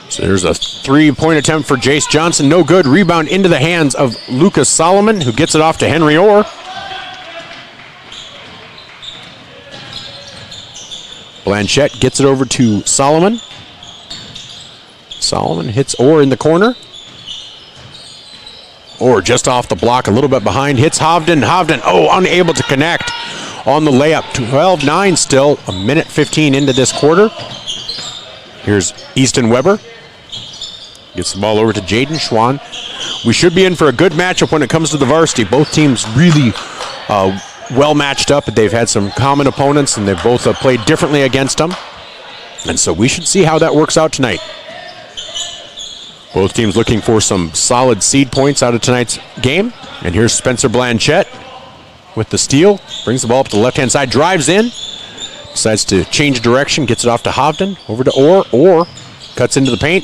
So there's a three-point attempt for Jace Johnson. No good. Rebound into the hands of Lucas Solomon, who gets it off to Henry Orr. Blanchette gets it over to Solomon. Solomon hits Orr in the corner. Orr just off the block, a little bit behind. Hits Hovden. Hovden, unable to connect on the layup. 12-9 still, a minute 15 into this quarter. Here's Easton Weber. Gets the ball over to Jaden Schwann. We should be in for a good matchup when it comes to the varsity. Both teams really well matched up. They've had some common opponents, and they've both played differently against them. And so we should see how that works out tonight. Both teams looking for some solid seed points out of tonight's game. And here's Spencer Blanchette with the steal. Brings the ball up to the left-hand side, drives in. Decides to change direction, gets it off to Hovden. Over to Orr. Orr cuts into the paint.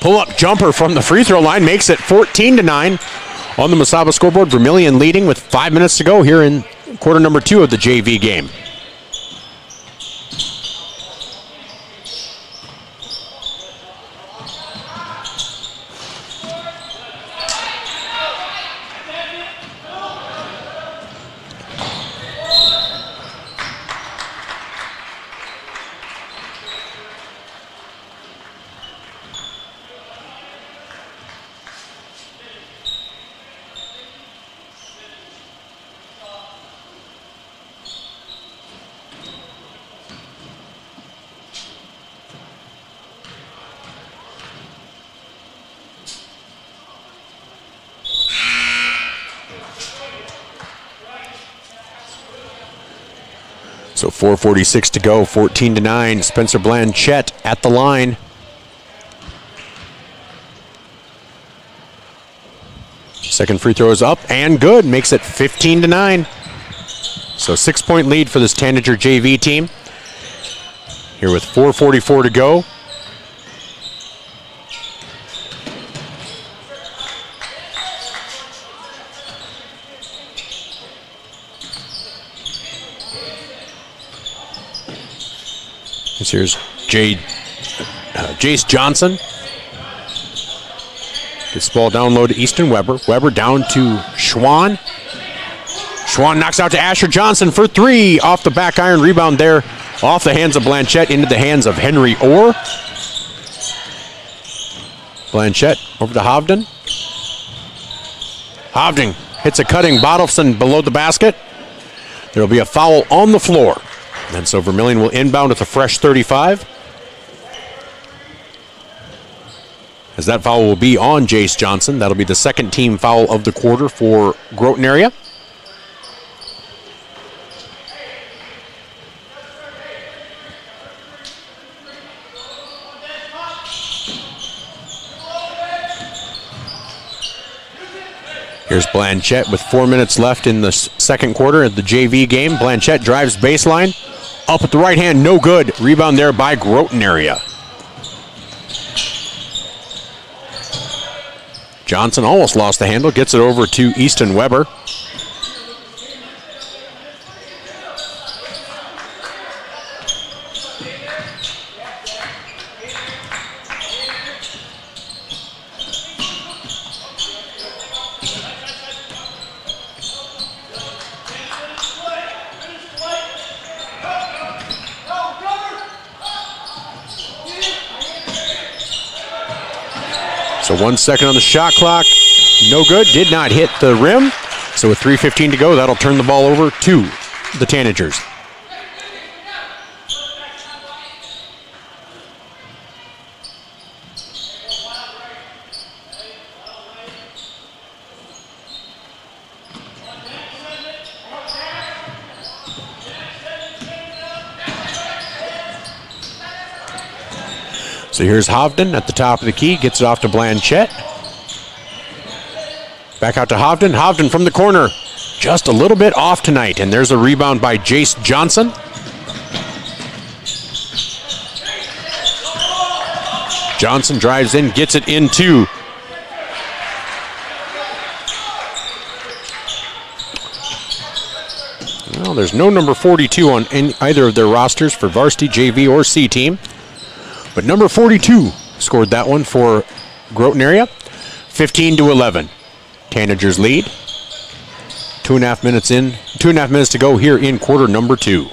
Pull-up jumper from the free throw line makes it 14-9 on the Mesaba scoreboard. Vermillion leading with 5 minutes to go here in quarter number 2 of the JV game. So 4:46 to go, 14-9. Spencer Blanchette at the line. Second free throw is up and good, makes it 15-9. So 6-point lead for this Tanager JV team. Here with 4:44 to go. Here's Jace Johnson. Gets the ball down low to Easton Weber. Weber down to Schwann. Schwann knocks out to Asher Johnson for 3. Off the back iron, rebound there. Off the hands of Blanchette into the hands of Henry Orr. Blanchette over to Hovden. Hovden hits a cutting Bottleson below the basket. There will be a foul on the floor. And so Vermillion will inbound with a fresh 35. As that foul will be on Jace Johnson. That'll be the second team foul of the quarter for Groton area. Here's Blanchette with 4 minutes left in the second quarter of the JV game. Blanchette drives baseline. Up with the right hand, no good. Rebound there by Groton area. Johnson almost lost the handle, gets it over to Easton Weber. So 1 second on the shot clock. No good. Did not hit the rim. So with 3:15 to go, that'll turn the ball over to the Tanagers. So here's Hovden at the top of the key, gets it off to Blanchette. Back out to Hovden. Hovden from the corner, just a little bit off tonight, and there's a rebound by Jace Johnson. Johnson drives in, gets it into well, there's no number 42 on either of their rosters for varsity, JV, or C team. But number 42 scored that one for Groton area. 15-11. Tanagers lead. 2.5 minutes in. 2.5 minutes to go here in quarter number 2.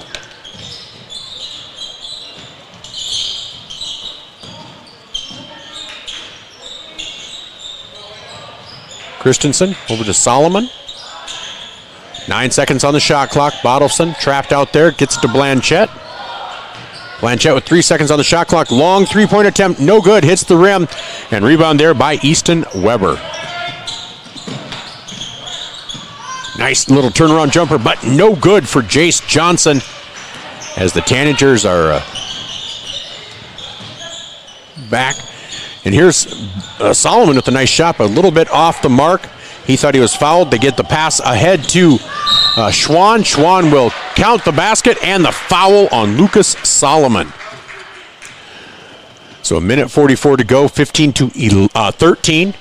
Christensen over to Solomon. 9 seconds on the shot clock. Bottleson trapped out there. Gets it to Blanchette. Blanchette with 3 seconds on the shot clock. Long three-point attempt. No good. Hits the rim. And rebound there by Easton Weber. Nice little turnaround jumper, but no good for Jace Johnson as the Tanagers are back. And here's Solomon with a nice shot, but a little bit off the mark. He thought he was fouled. They get the pass ahead to Schwann. Schwann will count the basket and the foul on Lucas Solomon. So 1:44 to go, 15-13.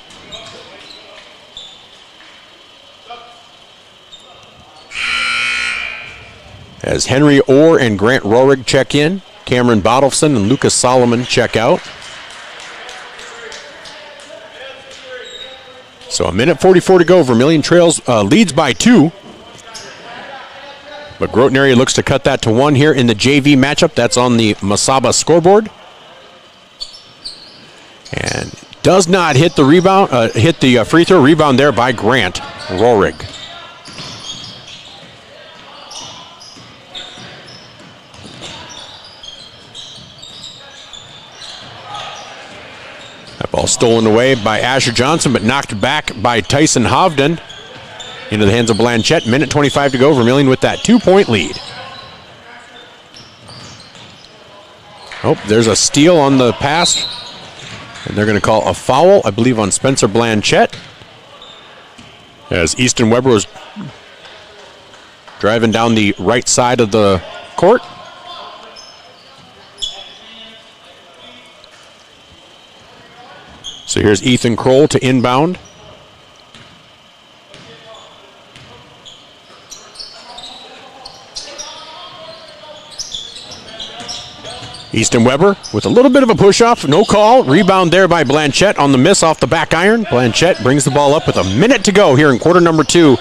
As Henry Orr and Grant Rohrig check in, Cameron Bottleson and Lucas Solomon check out. So 1:44 to go. Vermillion trails leads by 2. But Groton area looks to cut that to 1 here in the JV matchup. That's on the Masaba scoreboard. And does not hit the rebound, hit the free throw. Rebound there by Grant Rohrig. That ball stolen away by Asher Johnson, but knocked back by Tyson Hovden into the hands of Blanchette. 1:25 to go. Vermillion with that 2-point lead. Oh, there's a steal on the pass. And they're going to call a foul, I believe, on Spencer Blanchette. As Easton Weber was driving down the right side of the court. So here's Ethan Kroll to inbound. Easton Weber with a little bit of a push-off, no call. Rebound there by Blanchette on the miss off the back iron. Blanchette brings the ball up with 1 minute to go here in quarter number 2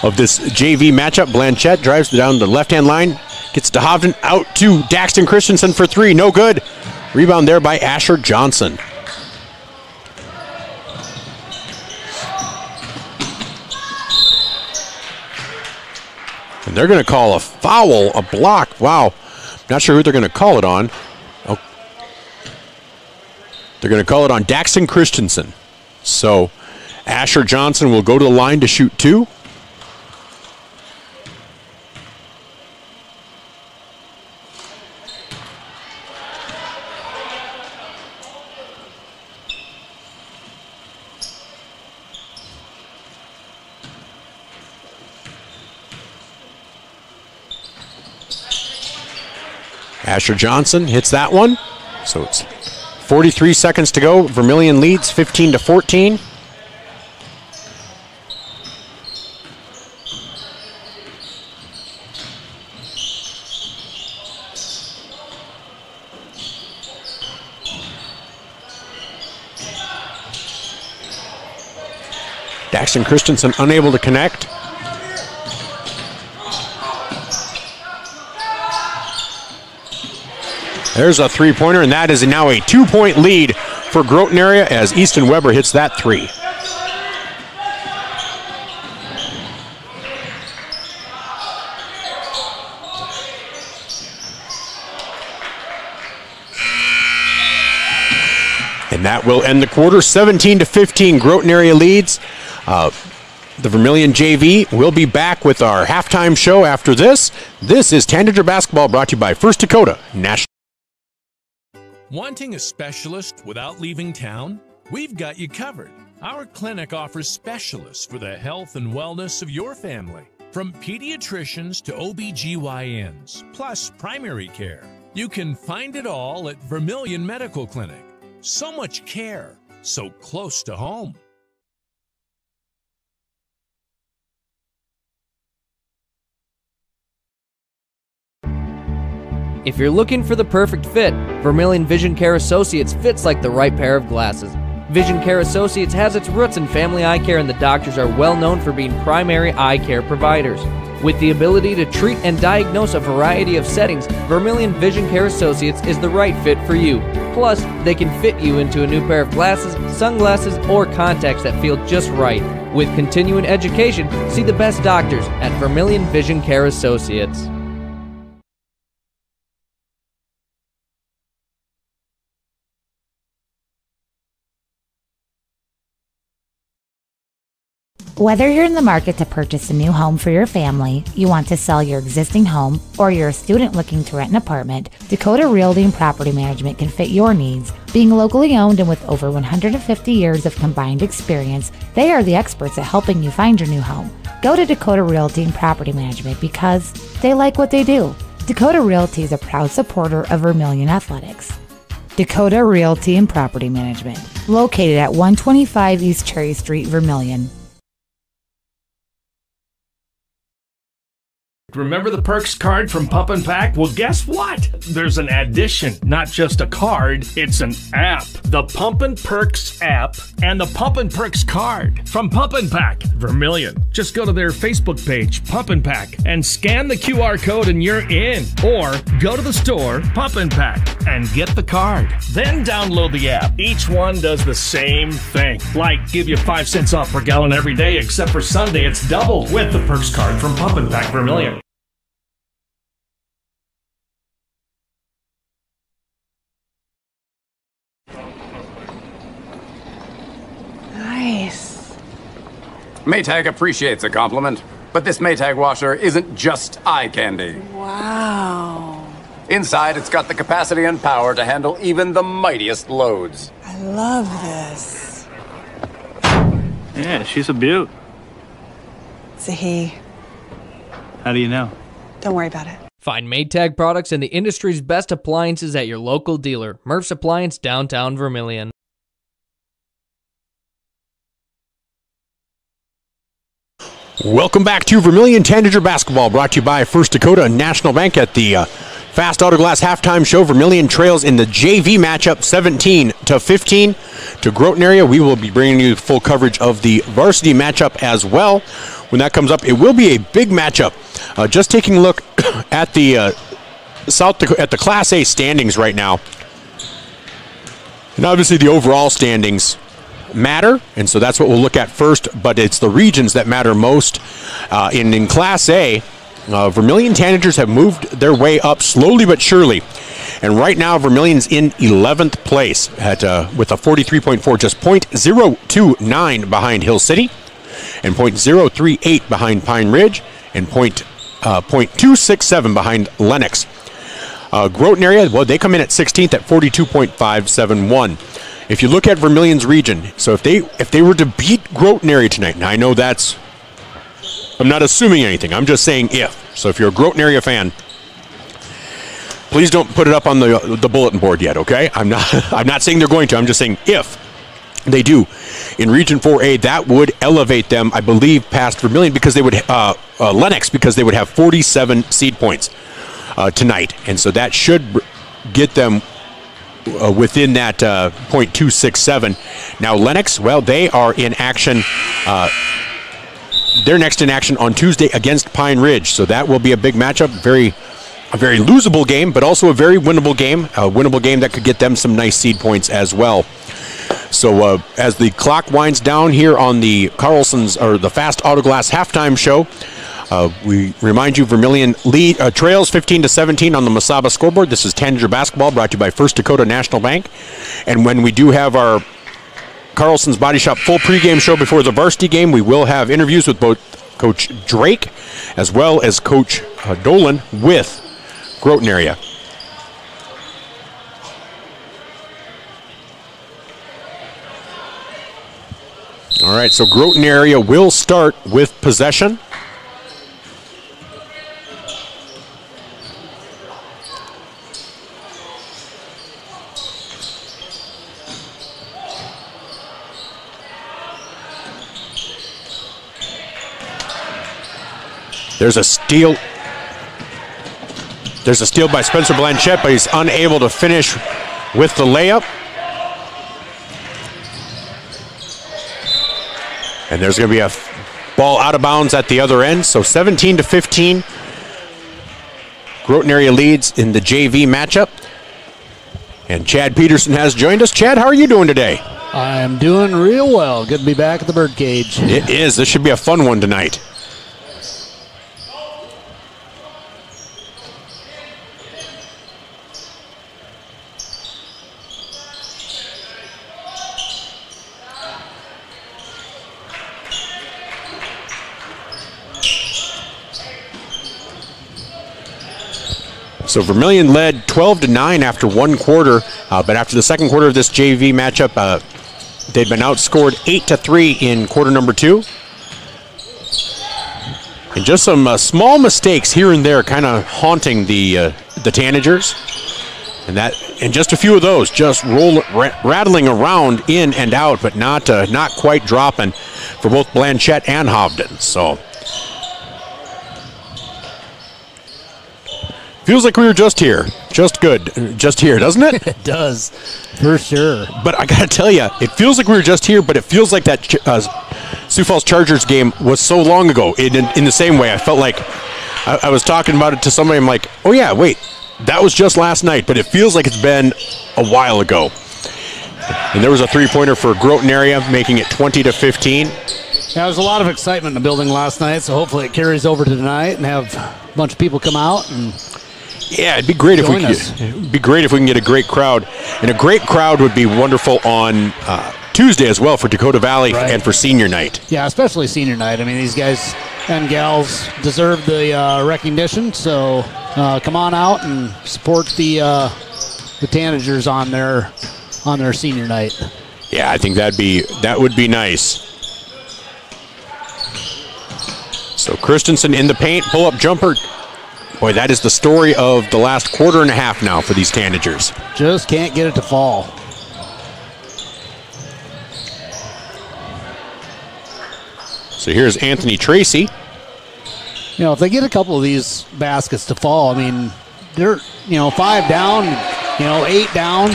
of this JV matchup. Blanchette drives down the left-hand line, gets to Hovden, out to Daxton Christensen for 3, no good. Rebound there by Asher Johnson. And they're going to call a foul, a block. Wow. Not sure who they're going to call it on. Oh. They're going to call it on Daxton Christensen. So Asher Johnson will go to the line to shoot 2. Asher Johnson hits that one. So it's 43 seconds to go. Vermillion leads 15-14. Daxton Christensen unable to connect. There's a three-pointer, and that is now a 2-point lead for Groton area as Easton Weber hits that 3. And that will end the quarter. 17-15, Groton area leads. The Vermillion JV will be back with our halftime show after this. This is Tanager Basketball, brought to you by First Dakota National. Wanting a specialist without leaving town? We've got you covered. Our clinic offers specialists for the health and wellness of your family. From pediatricians to OBGYNs, plus primary care. You can find it all at Vermillion Medical Clinic. So much care, so close to home. If you're looking for the perfect fit, Vermillion Vision Care Associates fits like the right pair of glasses. Vision Care Associates has its roots in family eye care, and the doctors are well known for being primary eye care providers. With the ability to treat and diagnose a variety of settings, Vermillion Vision Care Associates is the right fit for you. Plus, they can fit you into a new pair of glasses, sunglasses, or contacts that feel just right. With continuing education, see the best doctors at Vermillion Vision Care Associates. Whether you're in the market to purchase a new home for your family, you want to sell your existing home, or you're a student looking to rent an apartment, Dakota Realty and Property Management can fit your needs. Being locally owned and with over 150 years of combined experience, they are the experts at helping you find your new home. Go to Dakota Realty and Property Management because they like what they do. Dakota Realty is a proud supporter of Vermillion Athletics. Dakota Realty and Property Management, located at 125 East Cherry Street, Vermillion. Remember the Perks card from Pump and Pack? Well, guess what? There's an addition, not just a card, it's an app. The Pump and Perks app and the Pump and Perks card from Pump and Pack, Vermillion. Just go to their Facebook page, Pump and Pack, and scan the QR code and you're in. Or go to the store, Pump and Pack, and get the card. Then download the app. Each one does the same thing. Like give you 5 cents off per gallon every day, except for Sunday, it's doubled with the Perks card from Pump and Pack, Vermillion. Nice. Maytag appreciates a compliment, but this Maytag washer isn't just eye candy. Wow. Inside, it's got the capacity and power to handle even the mightiest loads. I love this. Yeah, she's a beaut. It's a he. How do you know? Don't worry about it. Find Maytag products and the industry's best appliances at your local dealer. Murph's Appliance, downtown Vermillion. Welcome back to Vermillion Tanager Basketball, brought to you by First Dakota National Bank at the Fast Autoglass halftime show. Vermillion trails in the JV matchup 17-15 to Groton area. We will be bringing you full coverage of the varsity matchup as well. When that comes up, it will be a big matchup. Just taking a look at the at the Class A standings right now, and obviously the overall standings matter, and so that's what we'll look at first, but it's the regions that matter most. In Class A, Vermillion Tanagers have moved their way up slowly but surely, and right now Vermillion's in 11th place at with a 43.4, just .029 behind Hill City, and .038 behind Pine Ridge, and .267 behind Lennox. Groton area, well, they come in at 16th at 42.571. If you look at Vermillion's region, so if they were to beat Groton area tonight, and I know that's, I'm not assuming anything, I'm just saying if. So if you're a Groton area fan, please don't put it up on the bulletin board yet, okay? I'm not saying they're going to, I'm just saying if they do in Region 4A, that would elevate them, I believe, past Vermillion, because they would Lennox, because they would have 47 seed points tonight, and so that should get them within that .267. Now Lennox, well, they are in action. They're next in action on Tuesday against Pine Ridge, so that will be a big matchup. A very losable game, but also a very winnable game. A winnable game that could get them some nice seed points as well. So as the clock winds down here on the Carlson's or the Fast Autoglass halftime show, we remind you Vermillion trails 15-17 on the Masaba scoreboard. This is Tanager basketball brought to you by First Dakota National Bank. And when we do have our Carlson's Body Shop full pregame show before the varsity game, we will have interviews with both Coach Drake as well as Coach Dolan with Groton area. All right, so Groton area will start with possession. There's a steal. There's a steal by Spencer Blanchette, but he's unable to finish with the layup. And there's going to be a ball out of bounds at the other end. So 17-15. Groton area leads in the JV matchup. And Chad Peterson has joined us. Chad, how are you doing today? I am doing real well. Good to be back at the Birdcage. It is. This should be a fun one tonight. So Vermillion led 12-9 after one quarter, but after the second quarter of this JV matchup, they'd been outscored 8-3 in quarter number 2. And just some small mistakes here and there kind of haunting the Tanagers. And just a few of those just rattling around in and out, but not quite dropping for both Blanchette and Hovden. So feels like we were just here. Just here, doesn't it? It does, for sure. But I got to tell you, it feels like we were just here, but it feels like that Sioux Falls Chargers game was so long ago. In the same way, I felt like I was talking about it to somebody. I'm like, oh yeah, wait, that was just last night, but it feels like it's been a while ago. And there was a three-pointer for Groton area, making it 20-15. Yeah, there was a lot of excitement in the building last night, so hopefully it carries over to tonight and have a bunch of people come out and yeah, it'd be great if we can get a great crowd, and a great crowd would be wonderful on Tuesday as well for Dakota Valley and for senior night. Yeah, especially senior night. I mean, these guys and gals deserve the recognition. So come on out and support the Tanagers on their senior night. Yeah, I think that would be nice. So Christensen in the paint, pull-up jumper. Boy, that is the story of the last quarter and a half now for these Tanagers. Just can't get it to fall. So here's Anthony Tracy. You know, if they get a couple of these baskets to fall, I mean, they're 5 down, 8 down.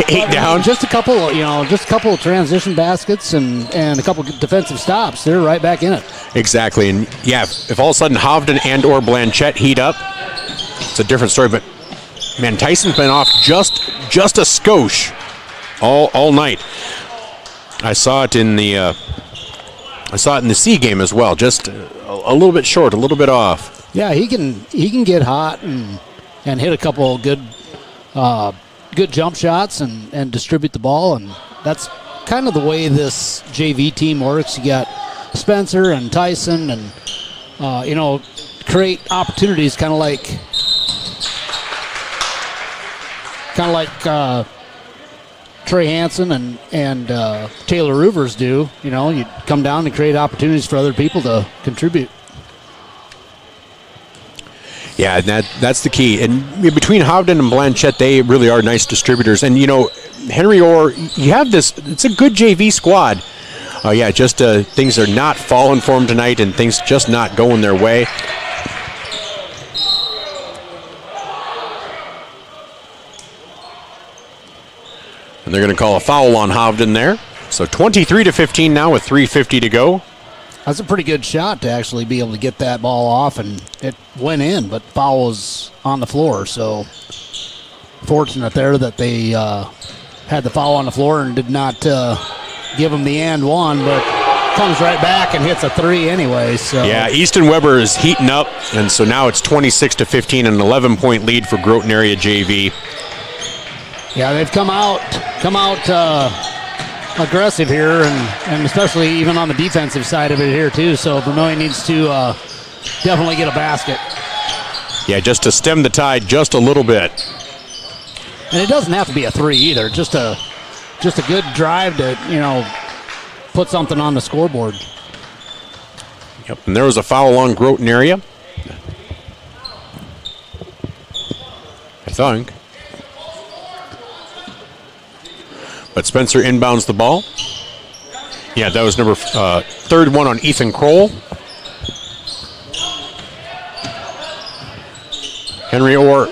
8 down. Just a couple of transition baskets and a couple of defensive stops. They're right back in it. Exactly, and yeah, if all of a sudden Hovden and or Blanchette heat up, it's a different story. But man, Tyson's been off just a skosh all night. I saw it in the C game as well. Just a little bit short, a little bit off. Yeah, he can get hot and hit a couple of good jump shots and distribute the ball, and that's kind of the way this JV team works. You got Spencer and Tyson and create opportunities kind of like Trey Hansen and Taylor Roovers do. You come down and create opportunities for other people to contribute. Yeah, and that's the key. And between Hovden and Blanchette, they really are nice distributors. And Henry Orr, you have this. It's a good JV squad. Just things are not falling for them tonight, and things just not going their way. And they're going to call a foul on Hovden there. So 23-15 now with 3:50 to go. That's a pretty good shot to actually be able to get that ball off, and it went in, but foul was on the floor. So fortunate there that they had the foul on the floor and did not give him the and one, but comes right back and hits a three anyway. So yeah, Easton Weber is heating up, and so now it's 26-15, an 11-point lead for Groton area JV. Yeah, they've come out aggressive here, and especially even on the defensive side of it here too. So Vermillion needs to definitely get a basket. Yeah, just to stem the tide just a little bit. And it doesn't have to be a three either. Just a good drive to, put something on the scoreboard. Yep, and there was a foul along Groton area, I think. But Spencer inbounds the ball. Yeah, that was number third one on Ethan Kroll. Henry Orr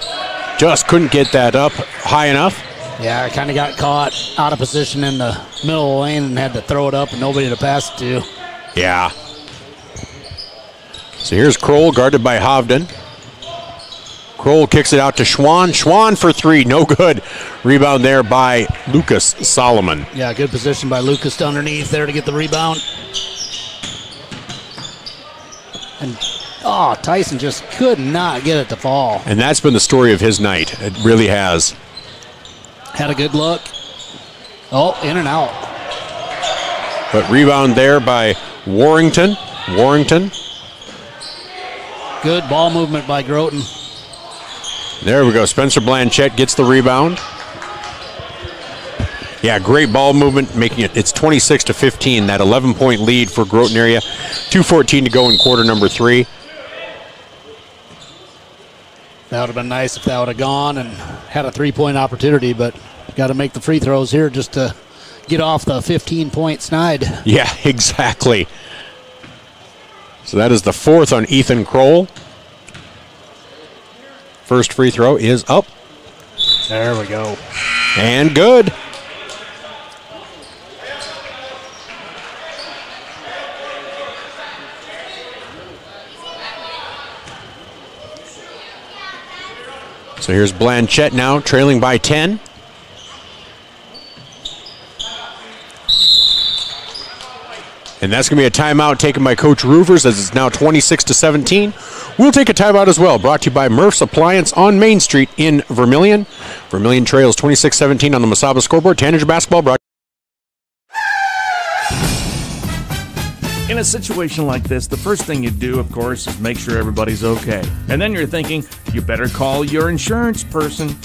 just couldn't get that up high enough. Yeah, I kind of got caught out of position in the middle of the lane and had to throw it up and nobody to pass it to. Yeah. So here's Kroll guarded by Hovden. Kroll kicks it out to Schwann. Schwann for three, no good. Rebound there by Lucas Solomon. Yeah, good position by Lucas underneath there to get the rebound. And Tyson just could not get it to fall. And that's been the story of his night. It really has. Had a good look. Oh, in and out. But rebound there by Warrington. Good ball movement by Groton. There we go. Spencer Blanchette gets the rebound. Yeah, great ball movement, making it's 26-15, that 11-point lead for Groton area. 2:14 to go in quarter number 3. That would have been nice if that would have gone and had a three-point opportunity, but got to make the free throws here just to get off the 15-point snide. Yeah, exactly. So that is the fourth on Ethan Kroll. First free throw is up. There we go. And good. So here's Blanchette now, trailing by 10. And that's going to be a timeout taken by Coach Roovers as it's now 26-17. We'll take a timeout as well, brought to you by Murph's Appliance on Main Street in Vermillion. Vermillion trails 26-17 on the Masaba scoreboard. Tanager basketball brought. In a situation like this, the first thing you do, of course, is make sure everybody's okay. And then you're thinking, you better call your insurance person.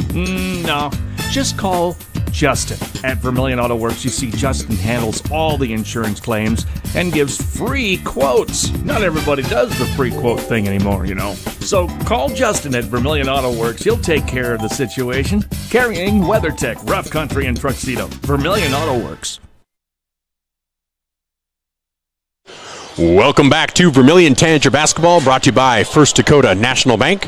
No, just call Justin. At Vermillion Auto Works, you see Justin handles all the insurance claims and gives free quotes. Not everybody does the free quote thing anymore, you know. So call Justin at Vermillion Auto Works. He'll take care of the situation. Carrying WeatherTech, Rough Country, and Tuxedo. Vermillion Auto Works. Welcome back to Vermillion Tanager basketball, brought to you by First Dakota National Bank.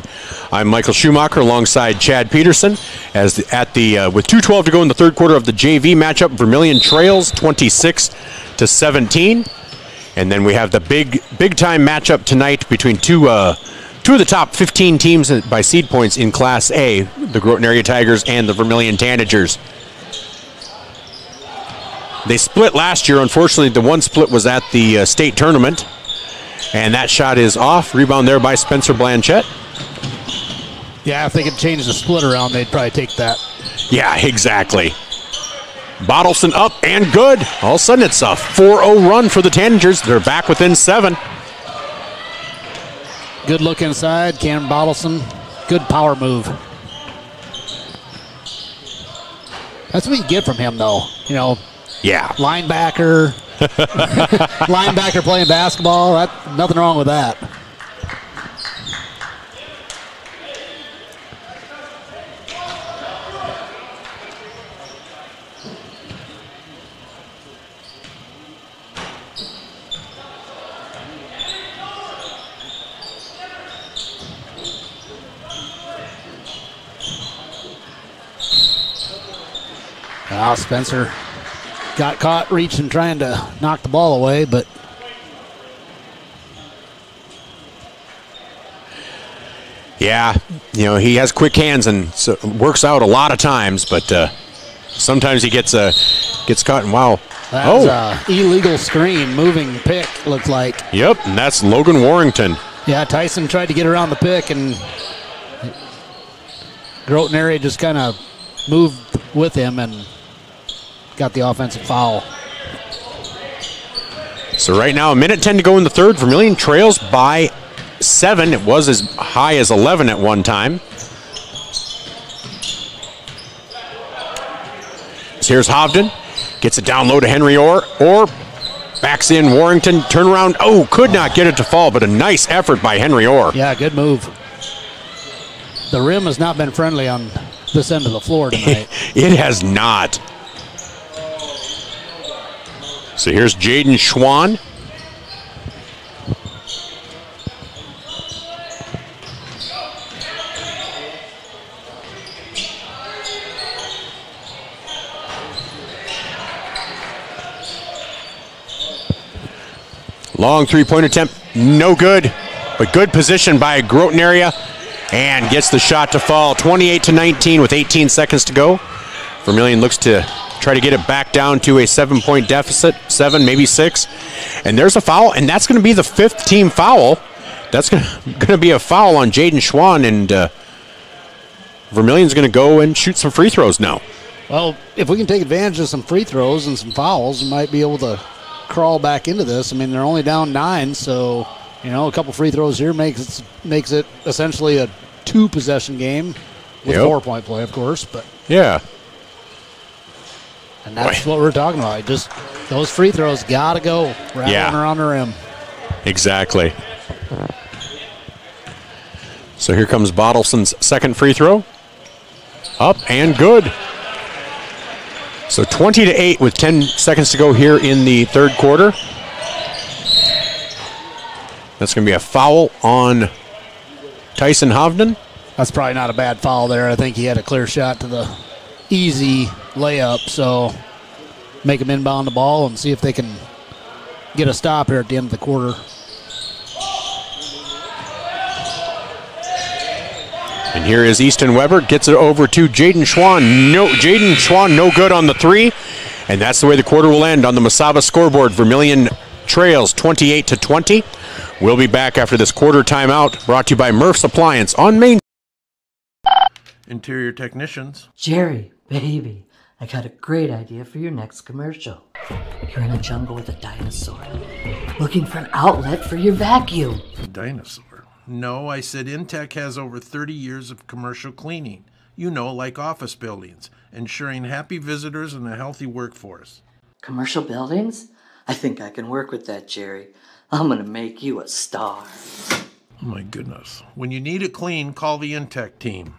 I'm Michael Schumacher alongside Chad Peterson. With 2:12 to go in the third quarter of the JV matchup, Vermillion trails 26-17, and then we have the big time matchup tonight between two of the top 15 teams by seed points in Class A, the Groton Area Tigers and the Vermillion Tanagers. They split last year. Unfortunately, the one split was at the state tournament. And that shot is off. Rebound there by Spencer Blanchette. Yeah, if they could change the split around, they'd probably take that. Yeah, exactly. Bottleson up and good. All of a sudden, it's a 4-0 run for the Tanagers. They're back within 7. Good look inside. Cam Bottleson. Good power move. That's what you get from him, though. You know, yeah, linebacker playing basketball. Nothing wrong with that. Now Spencer got caught reaching, trying to knock the ball away, but yeah, you know, he has quick hands and so works out a lot of times, but Sometimes he gets caught, and wow. That's an illegal screen, moving pick, looked like. Yep, and that's Logan Warrington. Yeah, Tyson tried to get around the pick, and Groton area just kind of moved with him and got the offensive foul. So right now, 1:10 to go in the third. Vermillion trails by 7. It was as high as 11 at one time. So here's Hovden. Gets it down low to Henry Orr. Orr backs in Warrington. Turnaround. Oh, could not get it to fall, but a nice effort by Henry Orr. Yeah, good move. The rim has not been friendly on this end of the floor tonight. It has not. So here's Jaden Schwann. Long three-point attempt, no good, but good position by Groton area, and gets the shot to fall. 28-19 with 18 seconds to go. Vermillion looks to try to get it back down to a 7-point deficit, 7, maybe 6. And there's a foul, and that's going to be the 5th team foul. That's going to be a foul on Jaden Schwann, and Vermillion's going to go and shoot some free throws now. Well, if we can take advantage of some free throws and some fouls, we might be able to crawl back into this. I mean, they're only down 9, so a couple free throws here makes it essentially a 2-possession game with 4-point play, of course. But yeah, and that's what we're talking about. Just those free throws gotta go rattling around the rim. Exactly. So here comes Bottleson's second free throw. Up and good. So 20-8 with 10 seconds to go here in the third quarter. That's going to be a foul on Tyson Hovden. That's probably not a bad foul there. I think he had a clear shot to the easy layup. So make him inbound the ball and see if they can get a stop here at the end of the quarter. And here is Easton Weber, gets it over to Jaden Schwann. Jaden Schwann, no good on the 3. And that's the way the quarter will end on the Mesaba scoreboard. Vermillion trails 28-20. We'll be back after this quarter timeout, brought to you by Murph's Appliance on Main. Interior technicians. Jerry, baby, I got a great idea for your next commercial. You're in a jungle with a dinosaur, looking for an outlet for your vacuum. A dinosaur? No, I said Intech has over 30 years of commercial cleaning. Like office buildings, ensuring happy visitors and a healthy workforce. Commercial buildings? I think I can work with that, Jerry. I'm gonna make you a star. Oh my goodness. When you need it clean, call the Intech team.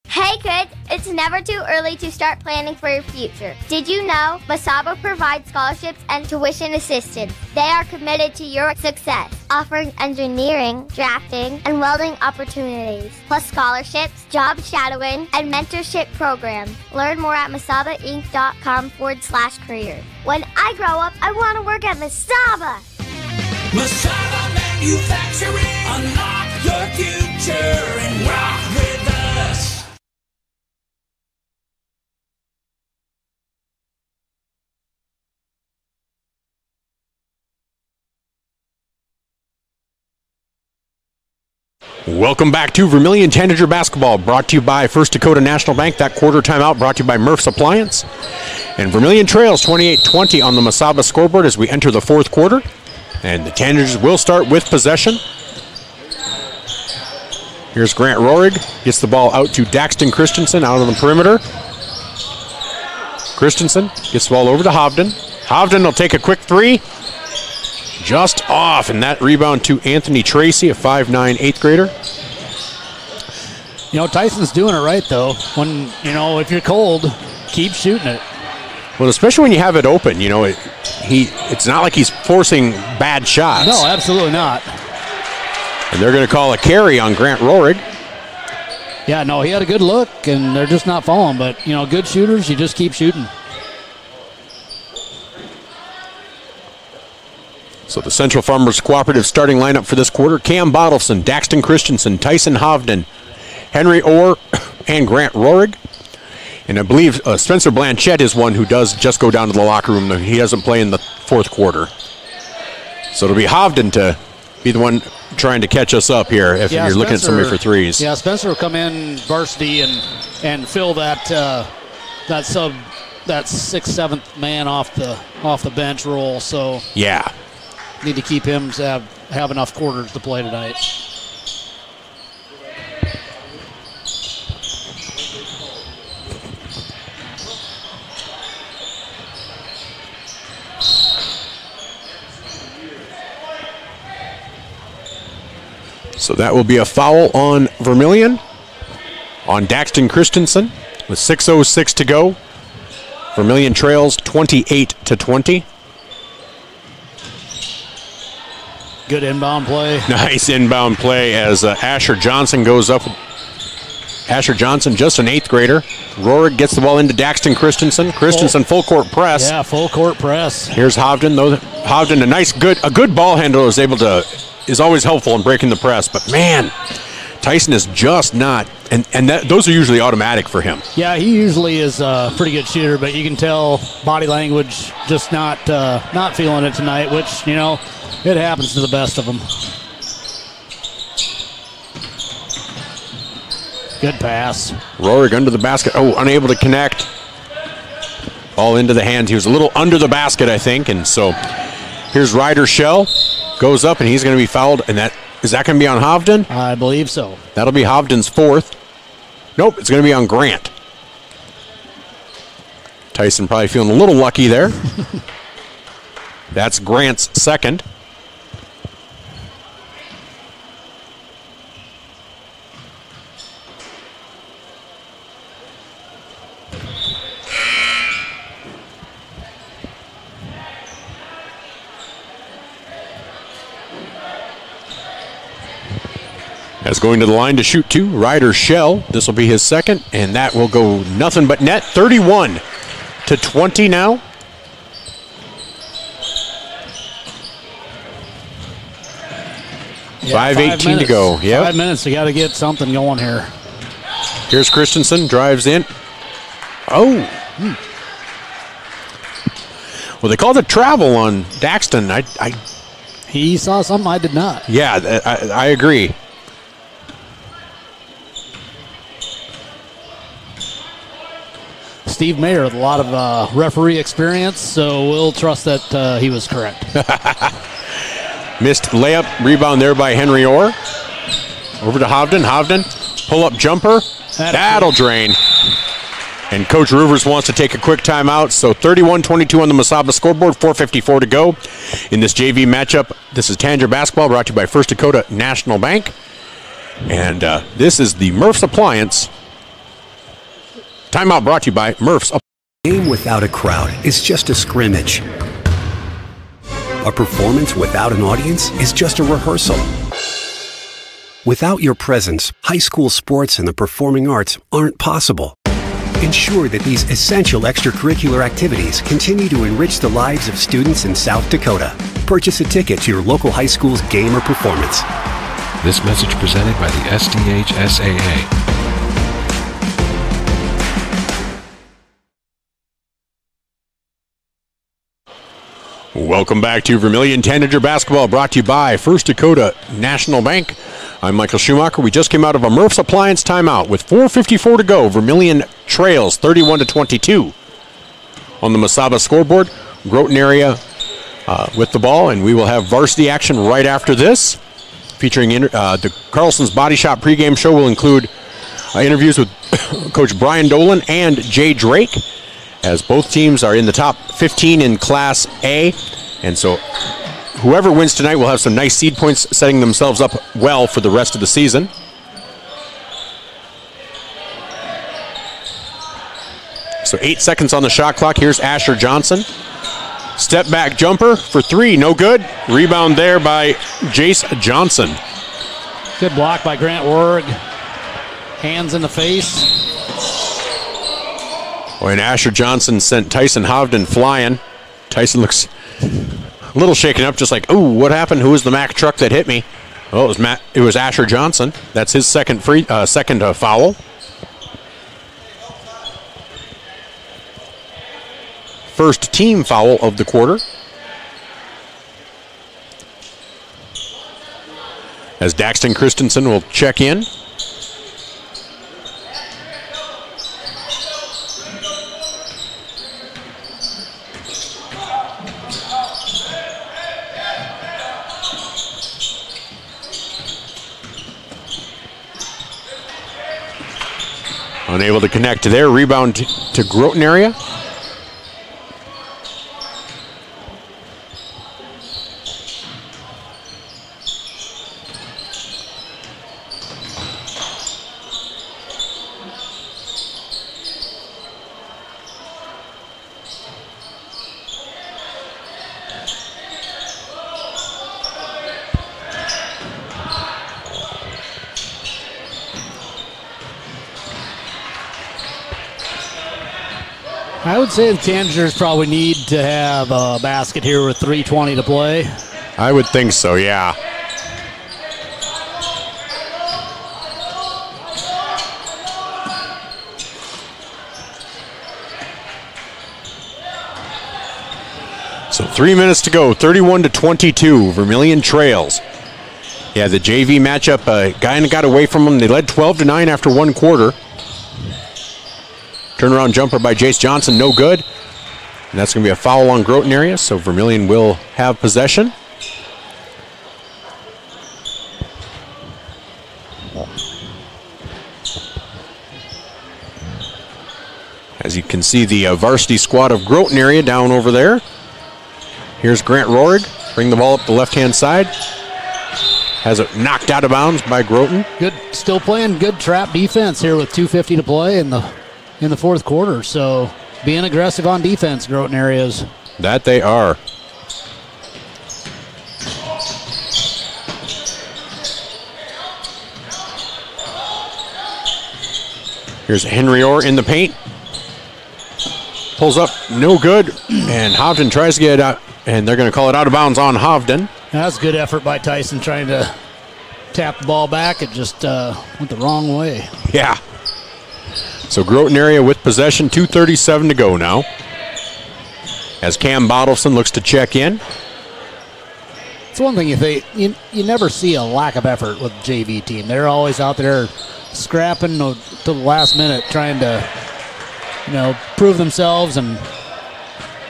Hey kids, it's never too early to start planning for your future. Did you know Mesaba provides scholarships and tuition assistance? They are committed to your success, offering engineering, drafting, and welding opportunities, plus scholarships, job shadowing, and mentorship programs. Learn more at MesabaInc.com/career. When I grow up, I want to work at Mesaba. Mesaba Manufacturing. Unlock your future and rock with us. Welcome back to Vermillion Tanager Basketball, brought to you by First Dakota National Bank. That quarter timeout brought to you by Murph's Appliance. And Vermillion trails 28-20 on the Mesaba scoreboard as we enter the fourth quarter. And the Tanagers will start with possession. Here's Grant Rohrig, gets the ball out to Daxton Christensen out on the perimeter. Christensen gets the ball over to Hovden. Hovden will take a quick 3. Just off, and that rebound to Anthony Tracy, a 5'9" 8th grader. Tyson's doing it right, though. When, if you're cold, keep shooting it. Well, especially when you have it open, it's not like he's forcing bad shots. No, absolutely not. And they're going to call a carry on Grant Rohrig. Yeah, no, he had a good look, and they're just not falling. But, good shooters, you just keep shooting. So the Central Farmers Cooperative starting lineup for this quarter: Cam Bottleson, Daxton Christensen, Tyson Hovden, Henry Orr, and Grant Rohrig. And I believe Spencer Blanchett is one who does just go down to the locker room. He doesn't play in the fourth quarter. So it'll be Hovden to be the one trying to catch us up here if you're looking at somebody for threes. Yeah, Spencer will come in varsity and fill that that 6th, 7th man off the bench role. So yeah, need to keep him to have enough quarters to play tonight. So that will be a foul on Vermillion, on Daxton Christensen, with 6:06 to go. Vermillion trails 28-20. Good inbound play. Nice inbound play as Asher Johnson goes up. Asher Johnson, just an 8th grader. Rohrig gets the ball into Daxton Christensen. Christensen full court press. Yeah, full court press. Here's Hovden, though. Hovden, a good ball handler, is always helpful in breaking the press. But man, Tyson is just not, and those are usually automatic for him. Yeah, he usually is a pretty good shooter, but you can tell body language just not feeling it tonight, which, it happens to the best of them. Good pass. Rohrig under the basket. Oh, unable to connect. Ball into the hands. He was a little under the basket, I think, and so here's Ryder Shell. Goes up, and he's going to be fouled, and is that going to be on Hovden? I believe so. That'll be Hovden's 4th. Nope, it's going to be on Grant. Tyson probably feeling a little lucky there. That's Grant's 2nd. As going to the line to shoot 2, Ryder Shell. This will be his 2nd, and that will go nothing but net. 31-20 now. Yeah, 5:18 to go. Yep. 5 minutes. You got to get something going here. Here's Christensen, drives in. Oh. Well, they called it travel on Daxton. He saw something I did not. Yeah, I agree. Steve Mayer with a lot of referee experience, so we'll trust that he was correct. Missed layup, rebound there by Henry Orr. Over to Hovden. Hovden, pull-up jumper. That'll drain. And Coach Rivers wants to take a quick timeout, so 31-22 on the Mesaba scoreboard, 4:54 to go in this JV matchup. This is Tanager Basketball, brought to you by First Dakota National Bank. And this is the Murph's Appliance. Timeout brought to you by Murph's. A game without a crowd is just a scrimmage. A performance without an audience is just a rehearsal. Without your presence, high school sports and the performing arts aren't possible. Ensure that these essential extracurricular activities continue to enrich the lives of students in South Dakota. Purchase a ticket to your local high school's game or performance. This message presented by the SDHSAA. Welcome back to Vermillion Tanager Basketball, brought to you by First Dakota National Bank. I'm Michael Schumacher. We just came out of a Murph's Appliance timeout with 4:54 to go. Vermillion trails 31-22 on the Mesaba scoreboard. Groton area with the ball, and we will have varsity action right after this. Featuring the Carlson's Body Shop pregame show will include interviews with Coach Brian Dolan and Jay Drake, as both teams are in the top 15 in Class A. And so whoever wins tonight will have some nice seed points, setting themselves up well for the rest of the season. So 8 seconds on the shot clock. Here's Asher Johnson. Step back jumper for 3, no good. Rebound there by Jace Johnson. Good block by Grant Rohrig. Hands in the face. And Asher Johnson sent Tyson Hovden flying. Tyson looks a little shaken up, just like, ooh, what happened? Who was the Mack truck that hit me? Well, it was Asher Johnson. That's his second foul. first team foul of the quarter. As Daxton Christensen will check in. Unable to connect to there. Rebound to Groton area. I would say the Tanagers probably need to have a basket here with 3:20 to play. I would think so, yeah. So 3 minutes to go, 31-22. Vermillion trails. Yeah, the JV matchup, kind of got away from them. They led 12-9 after one quarter. Turnaround jumper by Jace Johnson, no good. And that's going to be a foul on Groton area, so Vermillion will have possession. As you can see, the varsity squad of Groton area down over there. Here's Grant Rohrig, bring the ball up the left-hand side. Has it knocked out of bounds by Groton. Good, still playing good trap defense here with 2:50 to play in the fourth quarter. So being aggressive on defense, Groton areas. That they are. Here's Henry Orr in the paint. Pulls up, no good. And Hovden tries to get it out, and they're going to call it out of bounds on Hovden. That's good effort by Tyson trying to tap the ball back. It just went the wrong way. Yeah. So Groton area with possession, 2:37 to go now. As Cam Bottleson looks to check in. It's one thing you never see a lack of effort with the JV team. They're always out there scrapping to the last minute, trying to, prove themselves and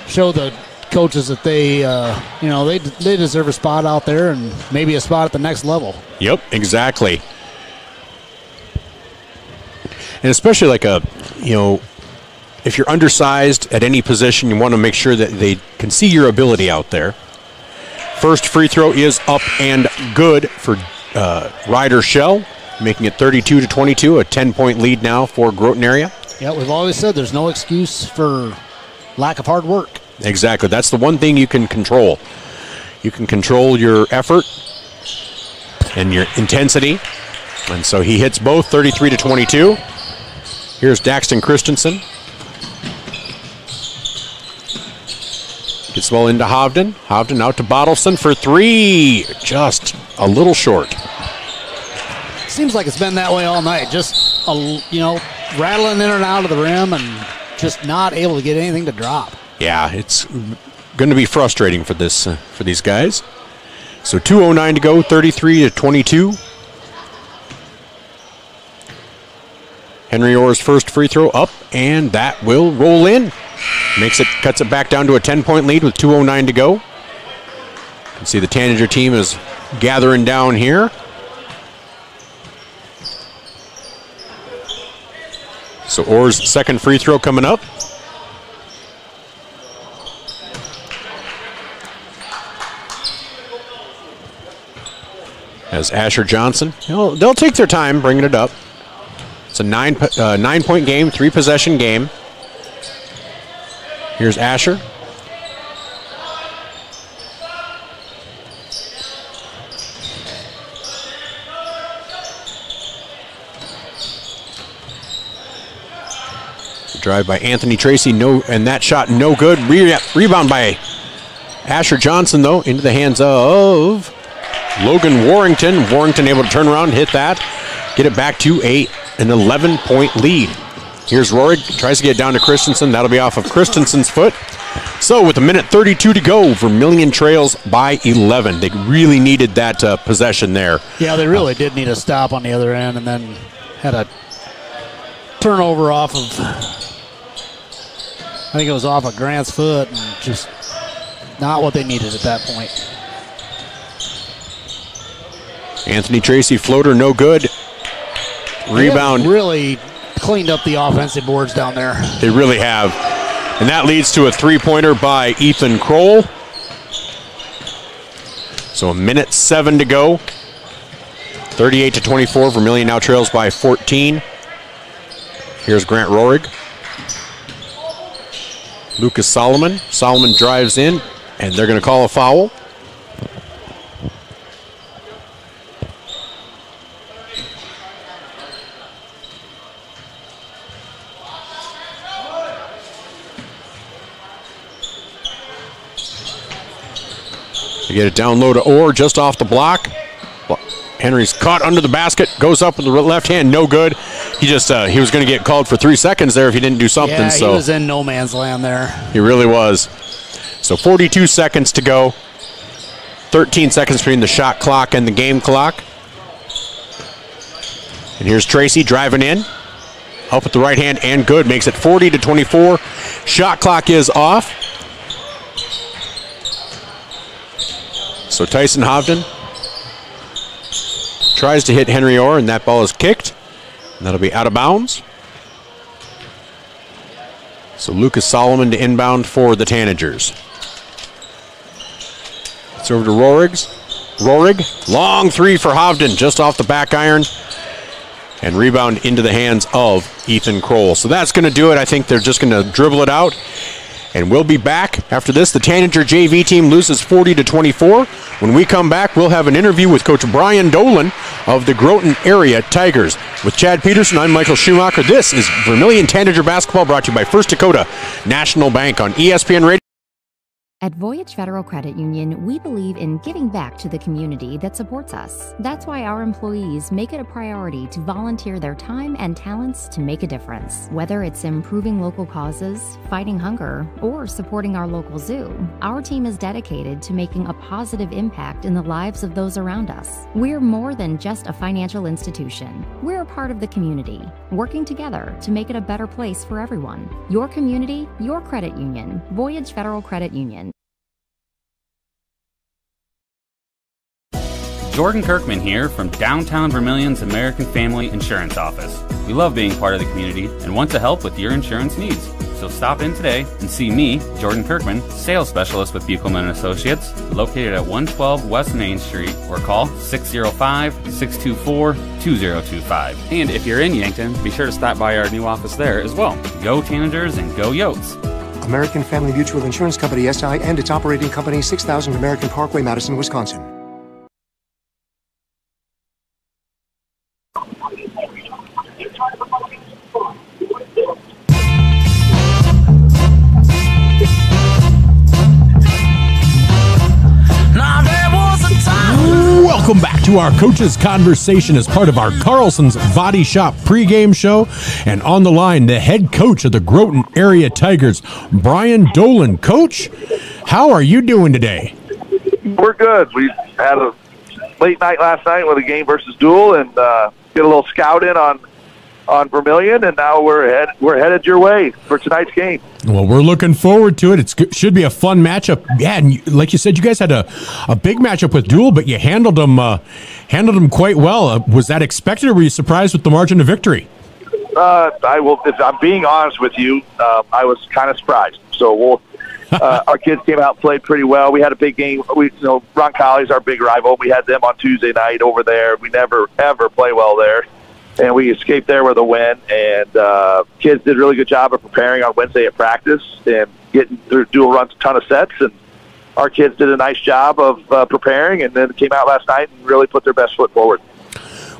show the coaches that they deserve a spot out there and maybe a spot at the next level. Yep, exactly. And especially if you're undersized at any position, you want to make sure that they can see your ability out there. First free throw is up and good for Ryder Shell, making it 32-22, a 10-point lead now for Groton area. Yeah, we've always said there's no excuse for lack of hard work. Exactly. That's the one thing you can control. You can control your effort and your intensity. And so he hits both, 33-22. Here's Daxton Christensen. Gets well into Hovden. Hovden out to Bottleson for three. Just a little short. Seems like it's been that way all night. Just, rattling in and out of the rim and just not able to get anything to drop. Yeah, it's going to be frustrating for these guys. So 2:09 to go, 33-22. Henry Orr's first free throw up, and that will roll in. Cuts it back down to a 10-point lead with 2:09 to go. You can see the Tanager team is gathering down here. So Orr's second free throw coming up. As Asher Johnson, they'll take their time bringing it up. It's a 9-point game, 3-possession game. Here's Asher. Drive by Anthony Tracy, and that shot no good. Rebound by Asher Johnson, though, into the hands of Logan Warrington. Warrington able to turn around, hit that, get it back to an 11-point lead. Here's Rohrig, tries to get it down to Christensen. That'll be off of Christensen's foot. So with 1:32 to go, Vermillion trails by 11. They really needed that possession there. Yeah, they really did need a stop on the other end, and then had a turnover off of, I think it was off of Grant's foot, and just not what they needed at that point. Anthony Tracy floater, no good. Rebound. They really cleaned up the offensive boards down there. They really have. And that leads to a three-pointer by Ethan Kroll. So 1:07 to go. 38-24. Vermillion now trails by 14. Here's Grant Rohrig. Lucas Solomon. Solomon drives in, and they're going to call a foul. They get it down low to Orr, just off the block. Henry's caught under the basket, goes up with the left hand, no good. He just he was going to get called for 3 seconds there if he didn't do something. Yeah, he was in no man's land there. He really was. So 42 seconds to go. 13 seconds between the shot clock and the game clock. And here's Tracy driving in. Up with the right hand and good. Makes it 40-24. Shot clock is off. So Tyson Hovden tries to hit Henry Orr, and that ball is kicked. And that'll be out of bounds. So Lucas Solomon to inbound for the Tanagers. It's over to Rohrig. Long three for Hovden, just off the back iron. And rebound into the hands of Ethan Kroll. So that's going to do it. I think they're just going to dribble it out. And we'll be back after this. The Tanager JV team loses 40-24. When we come back, we'll have an interview with Coach Brian Dolan of the Groton Area Tigers. With Chad Peterson, I'm Michael Schumacher. This is Vermillion Tanager Basketball, brought to you by First Dakota National Bank on ESPN Radio. At Voyage Federal Credit Union, we believe in giving back to the community that supports us. That's why our employees make it a priority to volunteer their time and talents to make a difference. Whether it's improving local causes, fighting hunger, or supporting our local zoo, our team is dedicated to making a positive impact in the lives of those around us. We're more than just a financial institution. We're a part of the community, working together to make it a better place for everyone. Your community, your credit union. Voyage Federal Credit Union. Jordan Kirkman here from downtown Vermillion's American Family Insurance Office. We love being part of the community and want to help with your insurance needs. So stop in today and see me, Jordan Kirkman, sales specialist with Buchelman & Associates, located at 112 West Main Street, or call 605-624-2025. And if you're in Yankton, be sure to stop by our new office there as well. Go Tanagers and go Yotes. American Family Mutual Insurance Company, SI, and its operating company, 6000 American Parkway, Madison, Wisconsin. Welcome back to our Coach's Conversation as part of our Carlson's Body Shop pregame show. And on the line, the head coach of the Groton Area Tigers, Brian Dolan. Coach, how are you doing today? We're good. We had a late night last night with a game versus Dual and did a little scout in on Vermillion, and now we're headed your way for tonight's game. Well, we're looking forward to it. It should be a fun matchup. Yeah, and like you said, you guys had a big matchup with Dual, but you handled them quite well. Was that expected, or were you surprised with the margin of victory? If I'm being honest with you, I was kind of surprised. So our kids came out and played pretty well. We had a big game. Roncalli's our big rival. We had them on Tuesday night over there. We never ever play well there. And we escaped there with a win, and kids did a really good job of preparing on Wednesday at practice and getting through Dual runs a ton of sets, and our kids did a nice job of preparing, and then came out last night and really put their best foot forward.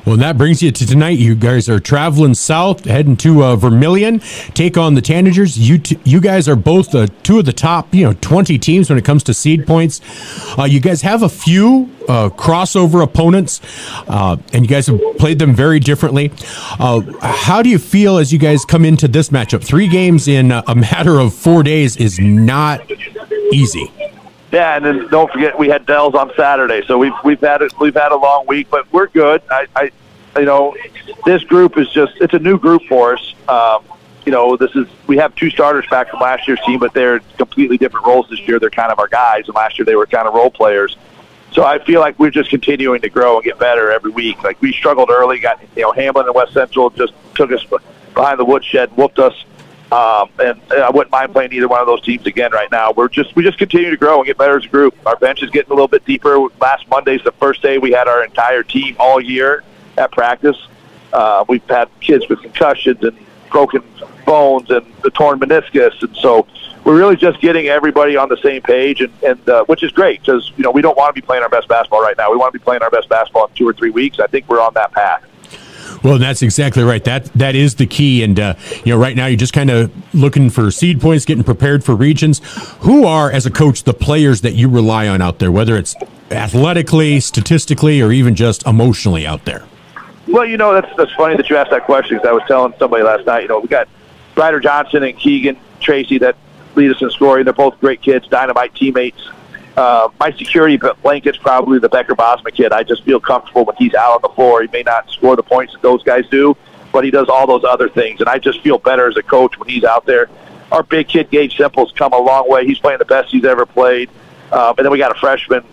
Well, and that brings you to tonight. You guys are traveling south, heading to Vermillion, take on the Tanagers. You guys are both two of the top 20 teams when it comes to seed points. You guys have a few crossover opponents, and you guys have played them very differently. How do you feel as you guys come into this matchup? 3 games in a matter of 4 days is not easy. Yeah, and then don't forget we had Dells on Saturday, so we've had a long week, but we're good. This group is it's a new group for us. We have 2 starters back from last year's team, but they're completely different roles this year. They're kind of our guys, and last year they were kind of role players. So I feel like we're just continuing to grow and get better every week. Like we struggled early, got Hamlin and West Central just took us behind the woodshed, whooped us. And I wouldn't mind playing either one of those teams again right now. We just continue to grow and get better as a group. Our bench is getting a little bit deeper. Last Monday's the first day we had our entire team all year at practice. We've had kids with concussions and broken bones and the torn meniscus, and so we're really just getting everybody on the same page, and which is great because we don't want to be playing our best basketball right now. We want to be playing our best basketball in 2 or 3 weeks. I think we're on that path. Well, that's exactly right. That is the key. And, right now you're just kind of looking for seed points, getting prepared for regions. Who are, as a coach, the players that you rely on out there, whether it's athletically, statistically, or even just emotionally out there? Well, that's funny that you asked that question because I was telling somebody last night, we got Ryder Johnson and Keegan Tracy that lead us in scoring. They're both great kids, dynamite teammates. My security blanket's probably the Becker Bosma kid. I just feel comfortable when he's out on the floor. He may not score the points that those guys do, but he does all those other things, and I just feel better as a coach when he's out there. Our big kid, Gage Simple's come a long way. He's playing the best he's ever played. And then we got a freshman,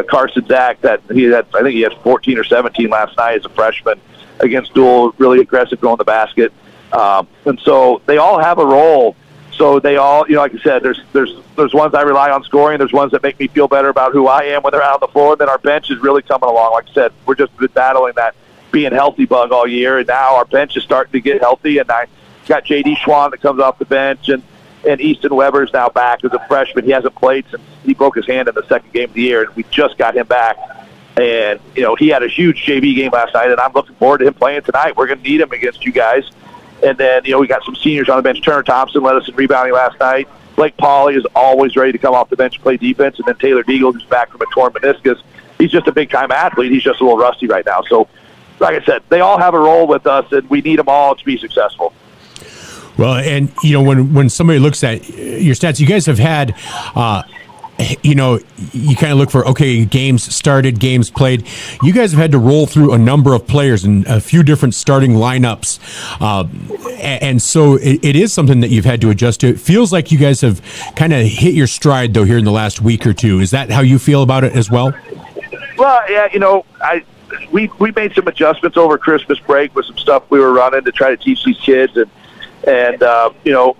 Carson Zach, I think he had 14 or 17 last night as a freshman against Dual, really aggressive going to the basket. And so they all have a role. So they all, like I said, there's ones I rely on scoring. There's ones that make me feel better about who I am when they're out on the floor. And then our bench is really coming along. Like I said, we're just been battling that being healthy bug all year. And now our bench is starting to get healthy. And I got J.D. Schwann that comes off the bench. And Easton Weber's now back as a freshman. He hasn't played since he broke his hand in the second game of the year. And we just got him back. And, he had a huge JV game last night. And I'm looking forward to him playing tonight. We're going to need him against you guys. And then, we got some seniors on the bench. Turner Thompson led us in rebounding last night. Blake Pauley is always ready to come off the bench and play defense. And then Taylor Deagle, who's back from a torn meniscus. He's just a big-time athlete. He's just a little rusty right now. So, like I said, they all have a role with us, and we need them all to be successful. Well, and, when somebody looks at your stats, you guys have had you kind of look for, okay, games started, games played. You guys have had to roll through a number of players and a few different starting lineups. And so it is something that you've had to adjust to. It feels like you guys have kind of hit your stride, though, here in the last week or two. Is that how you feel about it as well? Well, yeah, we made some adjustments over Christmas break with some stuff we were running to try to teach these kids. And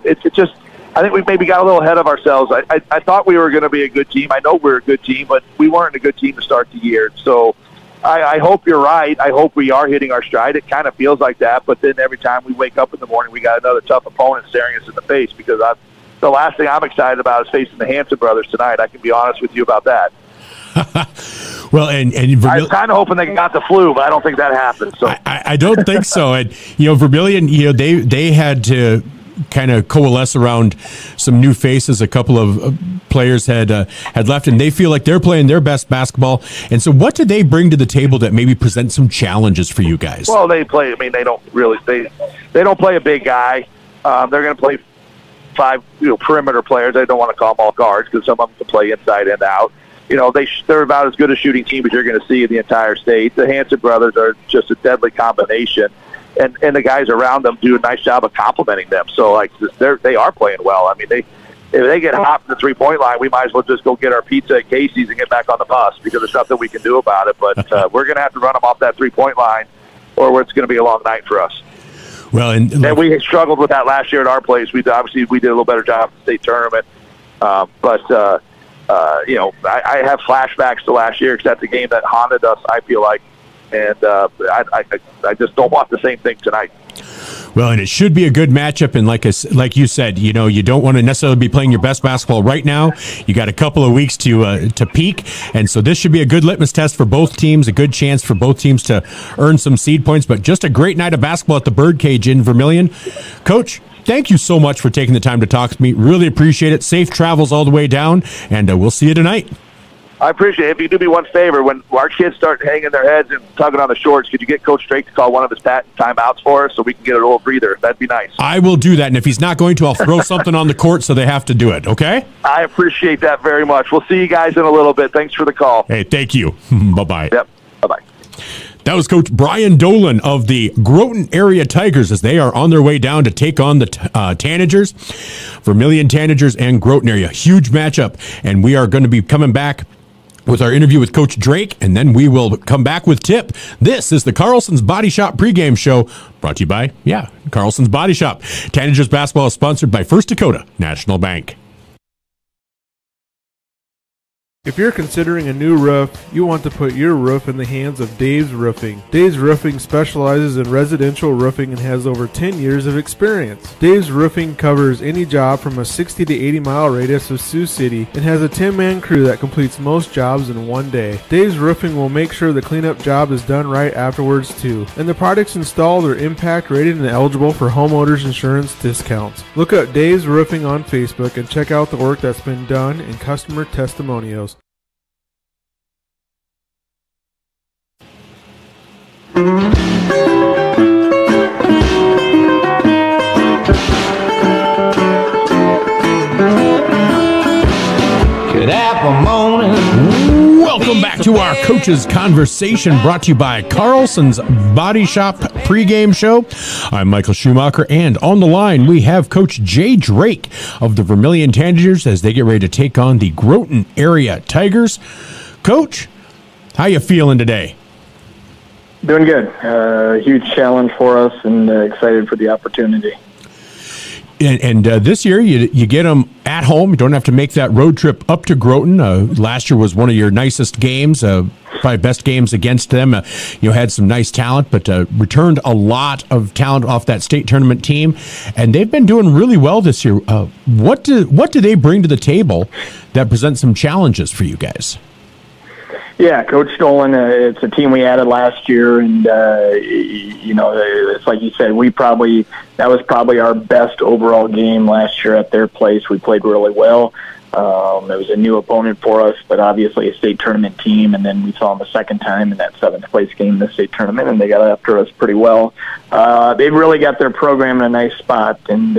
it's just, I think we maybe got a little ahead of ourselves. I thought we were going to be a good team. I know we're a good team, but we weren't a good team to start the year. So I hope you're right. I hope we are hitting our stride. It kind of feels like that, but then every time we wake up in the morning, we got another tough opponent staring us in the face because the last thing I'm excited about is facing the Hanson brothers tonight. I can be honest with you about that. Well, and I was kind of hoping they got the flu, but I don't think that happened. So I don't think so. And Vermillion, they had to kind of coalesce around some new faces. A couple of players had left, and they feel like they're playing their best basketball. And so, what do they bring to the table that maybe present some challenges for you guys? Well, they play. I mean, they don't don't play a big guy. They're going to play 5 perimeter players. I don't want to call them all guards because some of them can play inside and out. They're about as good a shooting team as you're going to see in the entire state. The Hanson brothers are just a deadly combination, and the guys around them do a nice job of complimenting them. So, they are playing well. I mean, if they get hot from the three-point line, we might as well just go get our pizza at Casey's and get back on the bus because there's nothing we can do about it. But we're going to have to run them off that three-point line, or it's going to be a long night for us. Well, and we struggled with that last year at our place. We did a little better job at the state tournament, I have flashbacks to last year because that's a game that haunted us, I feel like, and I just don't want the same thing tonight. Well, and it should be a good matchup, and like you said, you don't want to necessarily be playing your best basketball right now. You got a couple of weeks to peak, and so this should be a good litmus test for both teams, a good chance for both teams to earn some seed points, but just a great night of basketball at the Birdcage in Vermillion. Coach, thank you so much for taking the time to talk to me. Really appreciate it. Safe travels all the way down, and we'll see you tonight. I appreciate it. If you do me one favor, when our kids start hanging their heads and tugging on the shorts, could you get Coach Drake to call one of his timeouts for us so we can get a little breather? That'd be nice. I will do that, and if he's not going to, I'll throw something on the court so they have to do it, okay? I appreciate that very much. We'll see you guys in a little bit. Thanks for the call. Hey, thank you. Bye-bye. Yep, bye-bye. That was Coach Brian Dolan of the Groton Area Tigers as they are on their way down to take on the Tanagers. Vermillion Tanagers and Groton Area. Huge matchup, and we are going to be coming back with our interview with Coach Drake, and then we will come back with Tip. This is the Carlson's Body Shop pregame show, brought to you by, Carlson's Body Shop. Tanagers basketball is sponsored by First Dakota National Bank. If you're considering a new roof, you want to put your roof in the hands of Dave's Roofing. Dave's Roofing specializes in residential roofing and has over 10 years of experience. Dave's Roofing covers any job from a 60 to 80 mile radius of Sioux City and has a 10-man crew that completes most jobs in one day. Dave's Roofing will make sure the cleanup job is done right afterwards too. And the products installed are impact rated and eligible for homeowners insurance discounts. Look up Dave's Roofing on Facebook and check out the work that's been done and customer testimonials. Good apple morning. Welcome back to our Coach's Conversation, brought to you by Carlson's Body Shop pregame show. I'm Michael Schumacher, and on the line we have Coach Jay Drake of the Vermillion Tanagers as they get ready to take on the Groton Area Tigers. Coach, how you feeling today? Doing good. Huge challenge for us, and excited for the opportunity. And this year, you get them at home. You don't have to make that road trip up to Groton. Last year was one of your nicest games, probably best games against them. You had some nice talent, but returned a lot of talent off that state tournament team. And they've been doing really well this year. What do they bring to the table that presents some challenges for you guys? Yeah, Coach Dolan, it's a team we added last year, and it's like you said, that was probably our best overall game last year at their place. We played really well. It was a new opponent for us, but obviously a state tournament team, and then we saw them a second time in that 7th place game in the state tournament, and they got after us pretty well. They've really got their program in a nice spot, and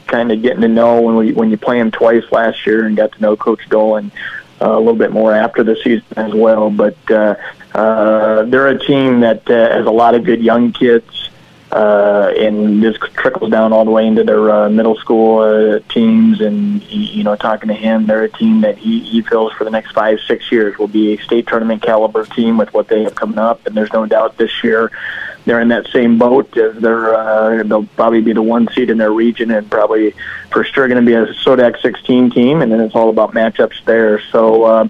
kind of getting to know when you play them twice last year and got to know Coach Dolan a little bit more after the season as well. But they're a team that has a lot of good young kids, and this trickles down all the way into their middle school teams. And, talking to him, they're a team that he feels for the next 5-6 years will be a state tournament caliber team with what they have coming up. And there's no doubt this year they're in that same boat as they'll probably be the 1 seed in their region, and probably for sure going to be a SODAC 16 team, and then it's all about matchups there. So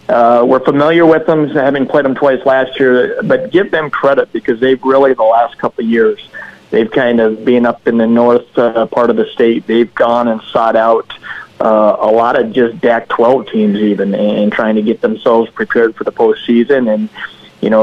we're familiar with them, having played them twice last year, but give them credit because they've really, the last couple of years, they've kind of been up in the north part of the state. They've gone and sought out a lot of just DAC 12 teams even, and trying to get themselves prepared for the postseason. And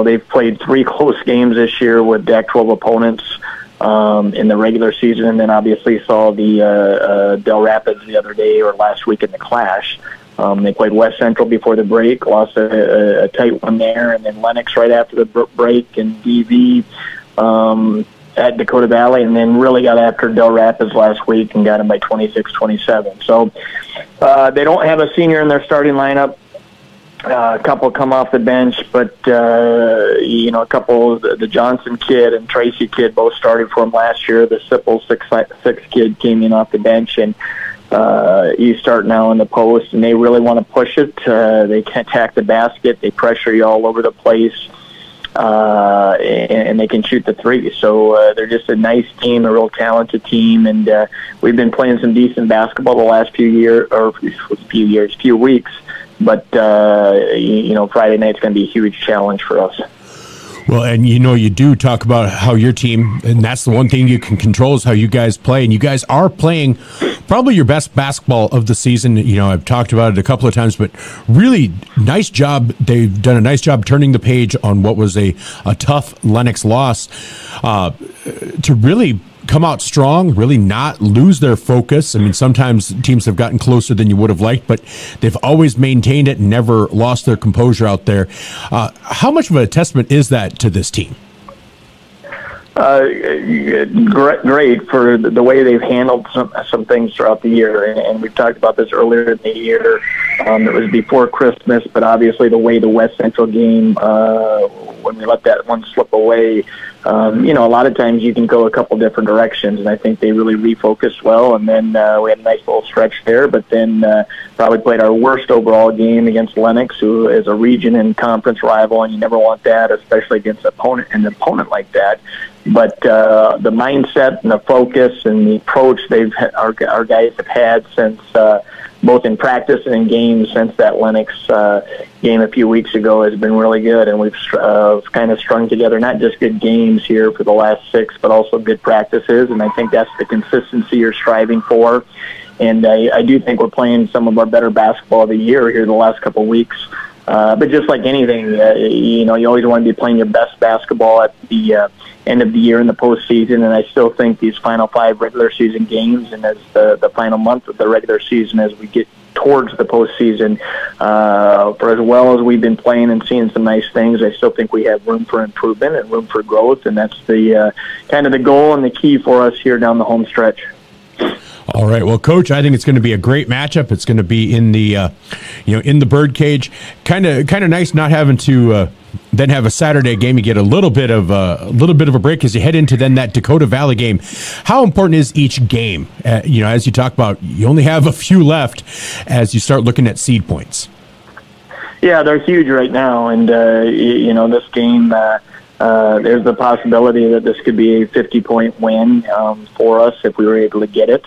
they've played 3 close games this year with DAC 12 opponents in the regular season, and then obviously saw the Del Rapids the other day or last week in the Clash. They played West Central before the break, lost a tight one there, and then Lennox right after the break, and DV at Dakota Valley, and then really got after Del Rapids last week and got them by 26-27. So they don't have a senior in their starting lineup. A couple come off the bench, but a couple, the Johnson kid and Tracy kid both started for him last year. The Sipple 6'6" kid came in off the bench, and he's starting now in the post, and they really want to push it. They can attack the basket. They pressure you all over the place, and they can shoot the three. So they're just a nice team, a real talented team, and we've been playing some decent basketball the last few weeks. But Friday night's going to be a huge challenge for us. Well, and you do talk about how your team, and that's the one thing you can control is how you guys play, and you guys are playing probably your best basketball of the season. I've talked about it a couple of times, but really nice job. They've done a nice job turning the page on what was a tough Lennox loss to really come out strong, really not lose their focus. I mean, sometimes teams have gotten closer than you would have liked, but they've always maintained it and never lost their composure out there. How much of a testament is that to this team? Great for the way they've handled some things throughout the year, and we've talked about this earlier in the year. It was before Christmas, but obviously the way the West Central game, when we let that one slip away, a lot of times you can go a couple different directions, and I think they really refocused well, and then we had a nice little stretch there, but then probably played our worst overall game against Lennox, who is a region and conference rival, and you never want that, especially against an opponent like that. But the mindset and the focus and the approach our guys have had since both in practice and in games since that Lennox game a few weeks ago has been really good, and we've kind of strung together not just good games here for the last 6, but also good practices, and I think that's the consistency you're striving for. And I do think we're playing some of our better basketball of the year here the last couple of weeks. But just like anything, you always want to be playing your best basketball at the end of the year in the postseason, and I still think these final 5 regular season games and as the final month of the regular season as we get towards the postseason, for as well as we've been playing and seeing some nice things, I still think we have room for improvement and room for growth, and that's the kind of the goal and the key for us here down the home stretch. All right, well, Coach, I think it's going to be a great matchup. It's going to be in the, in the Birdcage. Kind of nice not having to then have a Saturday game. You get a little bit of a break as you head into then that Dakota Valley game. How important is each game? As you talk about, you only have a few left as you start looking at seed points. Yeah, they're huge right now, and this game. There's the possibility that this could be a 50-point win for us if we were able to get it.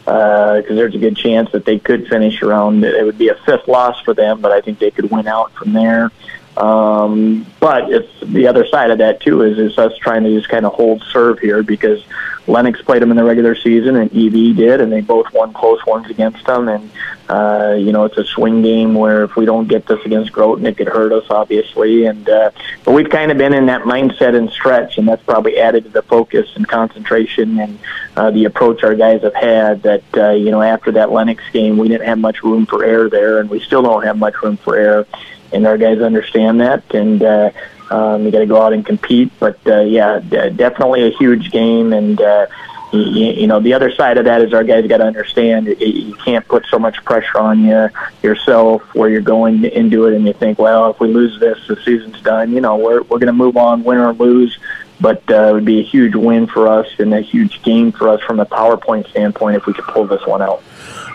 Because there's a good chance that they could finish around. It would be a 5th loss for them, but I think they could win out from there. But it's the other side of that too is us trying to just kind of hold serve here, because Lennox played them in the regular season and EV did, and they both won close ones against them. And it's a swing game where if we don't get this against Groton, it could hurt us, obviously. And but we've kind of been in that mindset and stretch, and that's probably added to the focus and concentration and the approach our guys have had. That after that Lennox game, we didn't have much room for error there, and we still don't have much room for error. And our guys understand that, and we got to go out and compete. But definitely a huge game. And the other side of that is our guys got to understand you can't put so much pressure on yourself where you're going into it and you think, well, if we lose this, the season's done. We're going to move on, win or lose. But it would be a huge win for us and a huge game for us from a PowerPoint standpoint if we could pull this one out.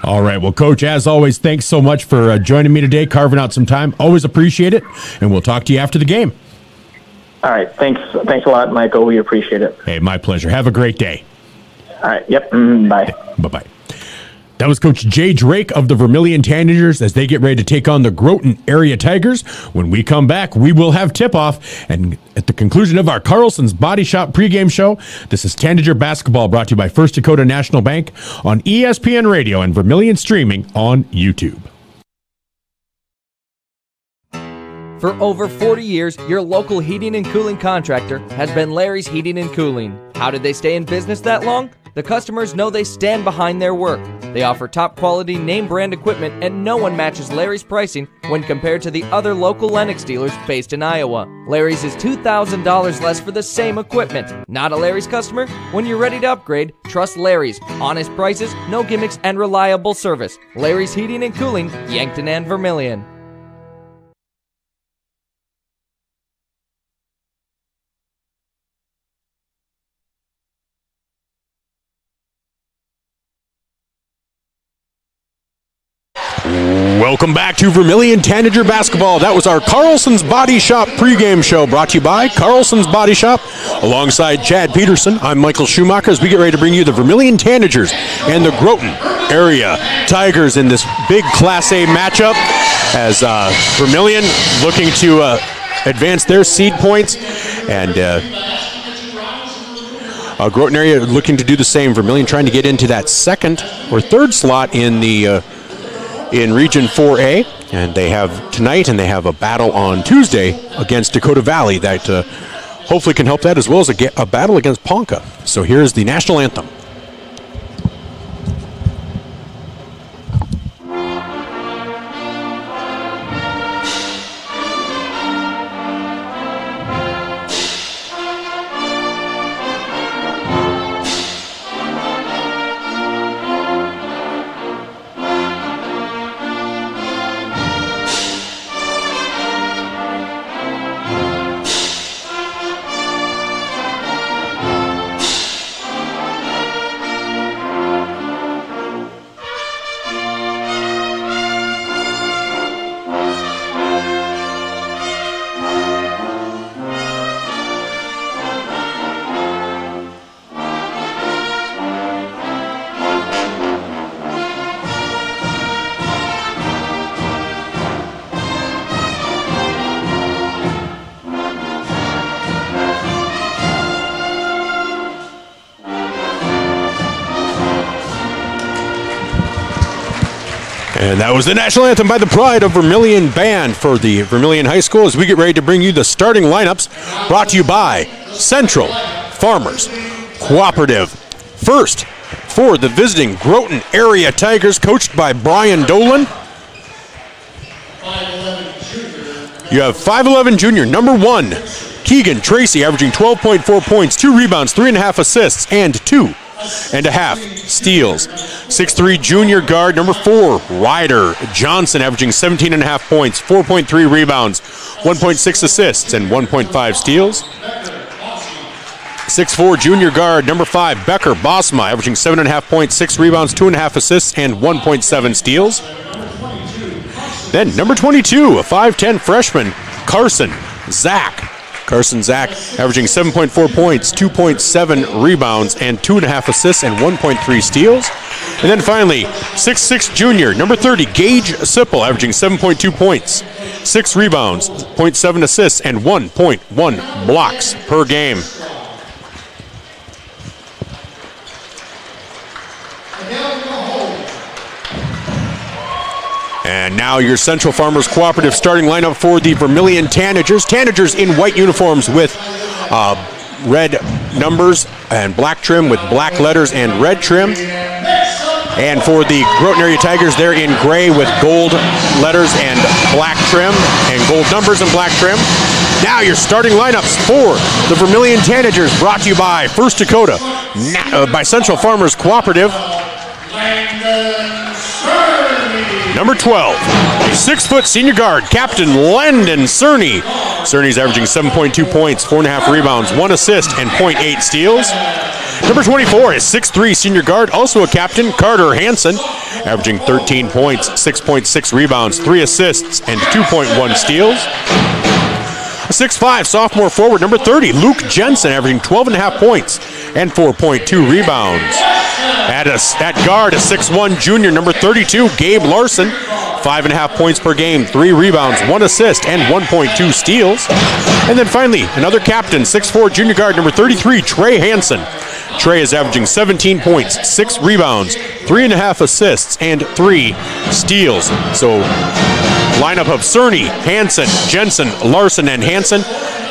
All right. Well, Coach, as always, thanks so much for joining me today, carving out some time. Always appreciate it, and we'll talk to you after the game. All right. Thanks a lot, Michael. We appreciate it. Hey, my pleasure. Have a great day. All right. Yep. Bye. Bye-bye. That was Coach Jay Drake of the Vermillion Tanagers as they get ready to take on the Groton Area Tigers. When we come back, we will have tip-off. And at the conclusion of our Carlson's Body Shop pregame show, this is Tanager Basketball brought to you by First Dakota National Bank on ESPN Radio and Vermillion streaming on YouTube. For over 40 years, your local heating and cooling contractor has been Larry's Heating and Cooling. How did they stay in business that long? The customers know they stand behind their work. They offer top-quality name-brand equipment, and no one matches Larry's pricing when compared to the other local Lennox dealers based in Iowa. Larry's is $2,000 less for the same equipment. Not a Larry's customer? When you're ready to upgrade, trust Larry's. Honest prices, no gimmicks, and reliable service. Larry's Heating and Cooling, Yankton and Vermillion. Welcome back to Vermillion Tanager Basketball. That was our Carlson's Body Shop pregame show brought to you by Carlson's Body Shop. Alongside Chad Peterson, I'm Michael Schumacher as we get ready to bring you the Vermillion Tanagers and the Groton Area Tigers in this big Class A matchup as Vermillion looking to advance their seed points. And Groton area looking to do the same. Vermillion trying to get into that second or third slot in the in Region 4A. And they have tonight, and they have a battle on Tuesday against Dakota Valley that hopefully can help that, as well as a battle against Ponca. So here's the national anthem. And that was the national anthem by the Pride of Vermillion Band for the Vermillion High School, as we get ready to bring you the starting lineups, brought to you by Central Farmers Cooperative. First, for the visiting Groton area Tigers, coached by Brian Dolan, you have 5'11" junior, number 1, Keegan Tracy, averaging 12.4 points, 2 rebounds, 3.5 assists, and 2.5 steals. 6'3" junior guard, number 4, Ryder Johnson, averaging 17.5 points, 4.3 rebounds, 1.6 assists, and 1.5 steals. 6'4" junior guard, number 5, Becker Bosma, averaging 7.5 points, 6 rebounds, 2.5 assists, and 1.7 steals. Then number 22, a 5'10" freshman, Carson Zach, averaging 7.4 points, 2.7 rebounds, and 2.5 assists, and 1.3 steals. And then finally, 6'6" junior, number 30, Gage Sipple, averaging 7.2 points, 6 rebounds, 0.7 assists, and 1.1 blocks per game. And now your Central Farmers Cooperative starting lineup for the Vermillion Tanagers. Tanagers in white uniforms with red numbers and black trim with black letters and red trim. And for the Groton area Tigers, they're in gray with gold letters and black trim, and gold numbers and black trim. Now your starting lineups for the Vermillion Tanagers, brought to you by First Dakota, by Central Farmers Cooperative. Number 12, 6-foot senior guard, Captain Landon Cerny. Cerny's averaging 7.2 points, 4.5 rebounds, 1 assist, and 0.8 steals. Number 24 is 6'3" senior guard, also a captain, Carter Hansen, averaging 13 points, 6.6 rebounds, 3 assists, and 2.1 steals. A 6'5" sophomore forward, number 30, Luke Jensen, averaging 12.5 points and 4.2 rebounds. At guard, a 6'1" junior, number 32, Gabe Larson, 5.5 points per game, 3 rebounds, 1 assist, and 1.2 steals. And then finally, another captain, 6'4" junior guard, number 33, Trey Hansen. Trey is averaging 17 points, 6 rebounds, 3.5 assists, and 3 steals. So, lineup of Cerny, Hansen, Jensen, Larson, and Hansen.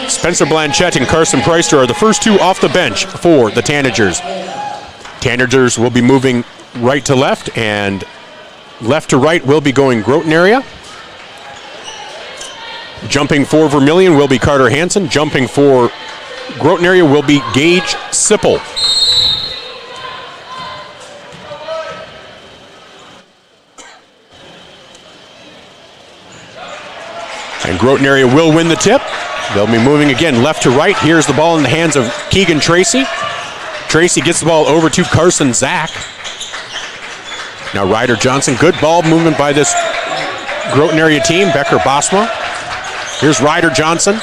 Spencer Blanchett and Carson Preister are the first 2 off the bench for the Tanagers. Tanagers will be moving right to left, and left to right will be going Groton area. Jumping for Vermillion will be Carter Hansen. Jumping for Groton area will be Gage Sipple. And Groton area will win the tip. They'll be moving again left to right. Here's the ball in the hands of Keegan Tracy. Tracy gets the ball over to Carson Zach. Now Ryder Johnson, good ball movement by this Groton area team. Becker Bosma. Here's Ryder Johnson.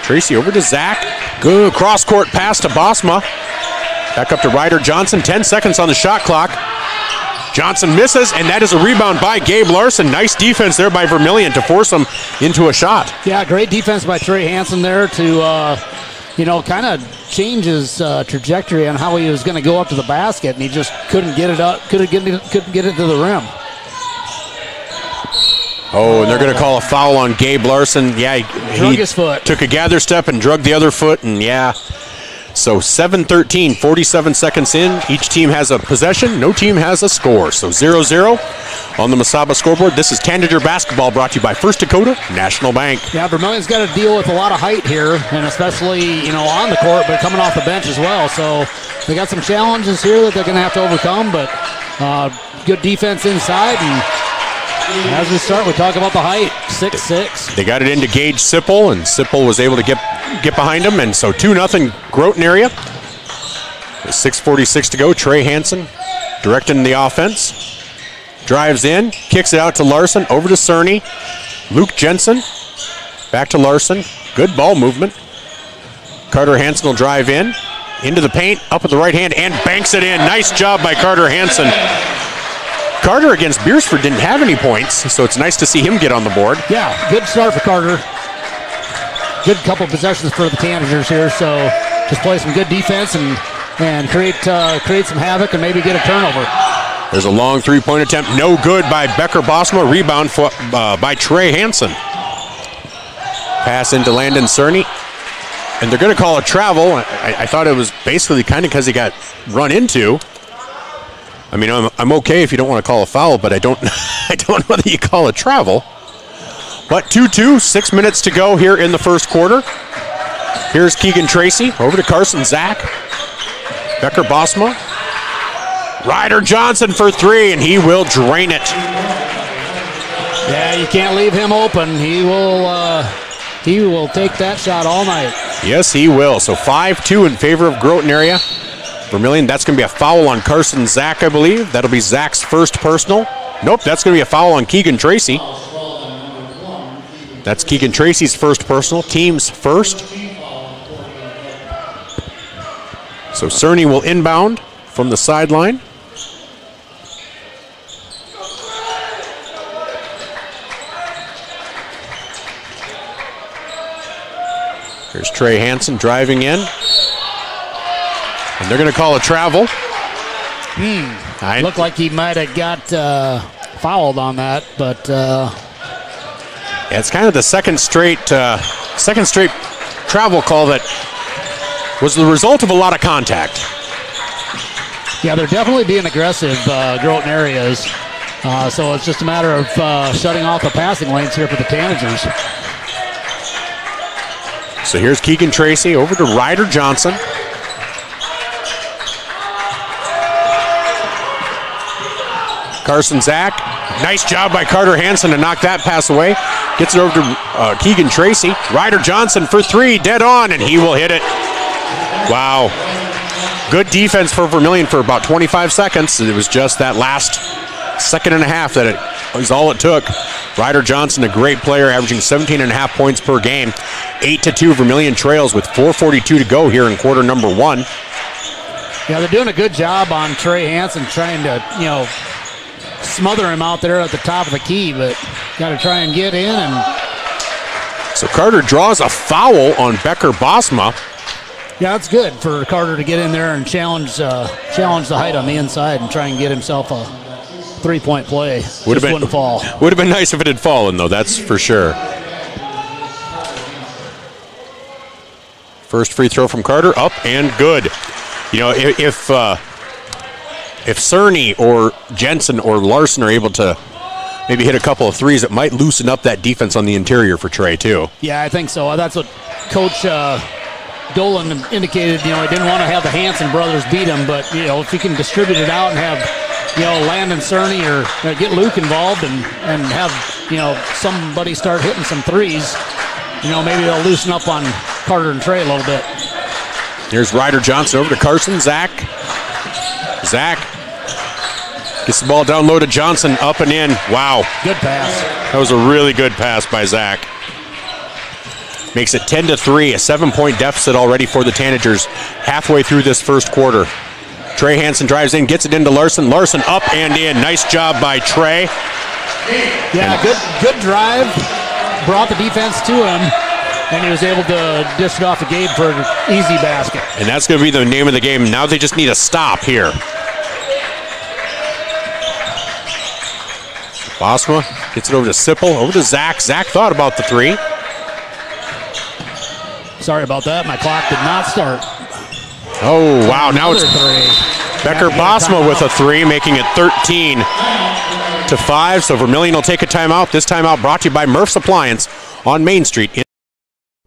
Tracy over to Zach. Good cross-court pass to Bosma. Back up to Ryder Johnson. 10 seconds on the shot clock. Johnson misses, and that is a rebound by Gabe Larson. Nice defense there by Vermillion to force him into a shot. Yeah, great defense by Trey Hansen there to, kind of change his trajectory on how he was going to go up to the basket, and he just couldn't get it up, couldn't get it to the rim. Oh, and they're going to call a foul on Gabe Larson. Yeah, drug his foot. Took a gather step and drug the other foot, and yeah. So 7-13, 47 seconds in. Each team has a possession. No team has a score. So 0-0 on the Mesaba scoreboard. This is Tanager basketball brought to you by First Dakota National Bank. Yeah, Vermillion's got to deal with a lot of height here, and especially, on the court, but coming off the bench as well. So they got some challenges here that they're going to have to overcome, but good defense inside. And as we start, we talk about the height, 6'6". They got it into Gage Sipple, and Sipple was able to get behind him, and so 2-0 Groton area. With 6:46 to go, Trey Hansen directing the offense. Drives in, kicks it out to Larson, over to Cerny. Luke Jensen, back to Larson. Good ball movement. Carter Hansen will drive in, into the paint, up with the right hand, and banks it in. Nice job by Carter Hansen. Carter against Beersford didn't have any points, so it's nice to see him get on the board. Yeah, good start for Carter. Good couple possessions for the Tanagers here, so just play some good defense and create some havoc and maybe get a turnover. There's a long three-point attempt, no good by Becker Bosma. Rebound by Trey Hansen. Pass into Landon Cerny, and they're going to call a travel. I thought it was basically kind of because he got run into. I mean, I'm okay if you don't want to call a foul, but I don't know whether you call a travel. But 2-2, 6 minutes to go here in the first quarter. Here's Keegan Tracy over to Carson Zach. Becker Bosma. Ryder Johnson for three, and he will drain it. Yeah, you can't leave him open. He will take that shot all night. Yes, he will. So 5-2 in favor of Groton area. Vermillion, that's going to be a foul on Carson Zach, I believe. That'll be Zach's first personal. Nope, that's going to be a foul on Keegan Tracy. That's Keegan Tracy's first personal, team's first. So Cerny will inbound from the sideline. Here's Trey Hansen driving in. And they're going to call a travel. Looked like he might have got fouled on that, but yeah, it's kind of the second straight travel call that was the result of a lot of contact. Yeah, they're definitely being aggressive, Groton areas. So it's just a matter of shutting off the passing lanes here for the Tanagers. So here's Keegan Tracy over to Ryder Johnson. Carson Zach, nice job by Carter Hansen to knock that pass away. Gets it over to Keegan Tracy. Ryder Johnson for three, dead on, and he will hit it. Wow. Good defense for Vermillion for about 25 seconds. It was just that last second and a half that it was all it took. Ryder Johnson, a great player, averaging 17.5 points per game. 8-2, Vermillion trails with 4:42 to go here in quarter number one. Yeah, they're doing a good job on Trey Hansen trying to, smother him out there at the top of the key, but got to try and get in. And so Carter draws a foul on Becker Bosma. Yeah, that's good for Carter to get in there and challenge the height on the inside and try and get himself a three-point play. Wouldn't fall. Would have been nice if it had fallen, though. That's for sure. First free throw from Carter, up and good. If Cerny or Jensen or Larson are able to maybe hit a couple of threes, it might loosen up that defense on the interior for Trey, too. Yeah, I think so. That's what Coach Dolan indicated. He didn't want to have the Hansen brothers beat him, but, if he can distribute it out and have, Landon Cerny or get Luke involved and have, somebody start hitting some threes, maybe they'll loosen up on Carter and Trey a little bit. Here's Ryder Johnson over to Carson. Zach gets the ball down low to Johnson, up and in. Wow. Good pass. That was a really good pass by Zach. Makes it 10-3, a 7-point deficit already for the Tanagers halfway through this first quarter. Trey Hansen drives in, gets it into Larson. Larson up and in. Nice job by Trey. Yeah, good drive. Brought the defense to him, and he was able to dish it off to Gabe for an easy basket. And that's going to be the name of the game. Now they just need a stop here. Bosma gets it over to Sipple, over to Zach. Zach thought about the three. Sorry about that. My clock did not start. Oh, wow. Now it's Becker Bosma with a three, making it 13-5. So Vermillion will take a timeout. This timeout brought to you by Murph's Appliance on Main Street.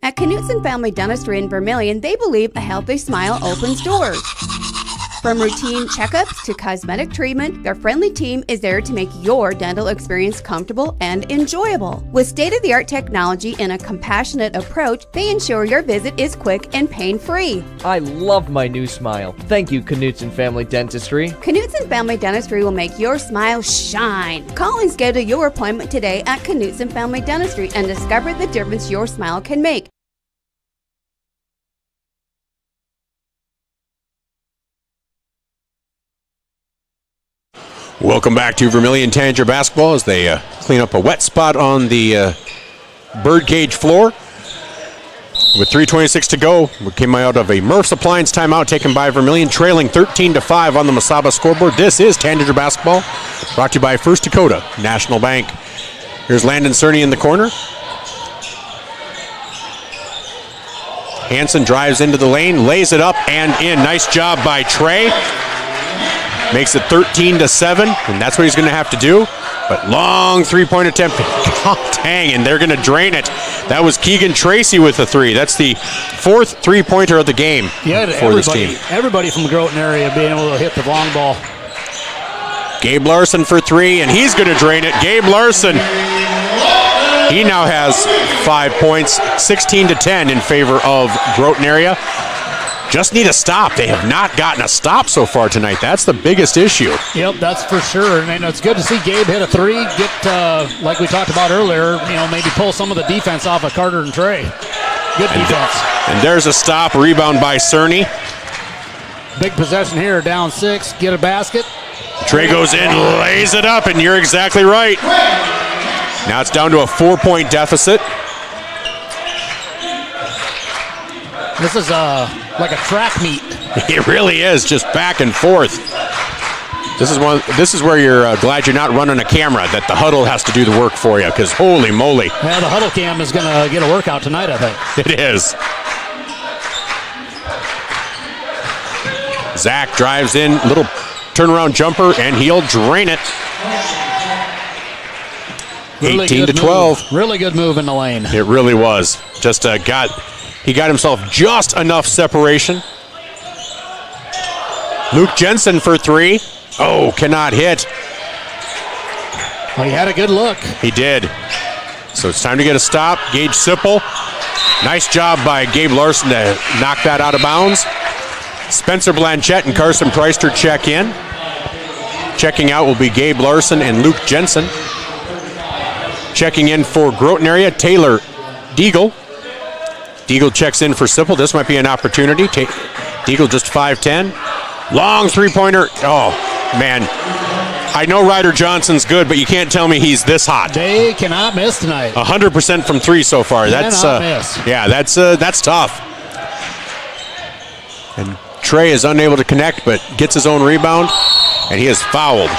At Knutson Family Dentistry in Vermillion, they believe a healthy smile opens doors. From routine checkups to cosmetic treatment, their friendly team is there to make your dental experience comfortable and enjoyable. With state-of-the-art technology and a compassionate approach, they ensure your visit is quick and pain-free. I love my new smile. Thank you, Knutson Family Dentistry. Knutson Family Dentistry will make your smile shine. Call and schedule your appointment today at Knutson Family Dentistry and discover the difference your smile can make. Welcome back to Vermillion Tanager basketball as they clean up a wet spot on the Birdcage floor. With 3:26 to go, we came out of a Murph's Appliance timeout taken by Vermillion, trailing 13-5 on the Masaba scoreboard. This is Tanager basketball, brought to you by First Dakota National Bank. Here's Landon Cerny in the corner. Hansen drives into the lane, lays it up and in. Nice job by Trey. Makes it 13-7, and that's what he's going to have to do. But long three-point attempt. Dang, and they're going to drain it. That was Keegan Tracy with a three. That's the fourth three-pointer of the game for this team. Everybody from the Groton area being able to hit the long ball. Gabe Larson for three, and he's going to drain it. Gabe Larson, he now has 5 points, 16-10 in favor of Groton area. Just need a stop. They have not gotten a stop so far tonight. That's the biggest issue. Yep, that's for sure. And it's good to see Gabe hit a three, get, like we talked about earlier, maybe pull some of the defense off of Carter and Trey. Good defense. And there's a stop, rebound by Cerny. Big possession here, down 6, get a basket. Trey goes in, lays it up, and you're exactly right. Now it's down to a 4-point deficit. This is like a track meet. It really is, just back and forth. This is where you're glad you're not running a camera, that the huddle has to do the work for you, because holy moly. Yeah, the huddle cam is going to get a workout tonight, I think. It is. Zach drives in, little turnaround jumper, and he'll drain it. 18-12. Really good move in the lane. It really was. Just he got himself just enough separation. Luke Jensen for three. Oh, cannot hit. Well, he had a good look. He did. So it's time to get a stop. Gage Sipple. Nice job by Gabe Larson to knock that out of bounds. Spencer Blanchette and Carson Preister check in. Checking out will be Gabe Larson and Luke Jensen. Checking in for Groton area, Taylor Deagle. Deagle checks in for Sipple. This might be an opportunity. Deagle just 5'10". Long three-pointer. Oh, man. I know Ryder Johnson's good, but you can't tell me he's this hot. They cannot miss tonight. 100% from three so far. That's miss. Yeah, that's tough. And Trey is unable to connect, but gets his own rebound, and he is fouled.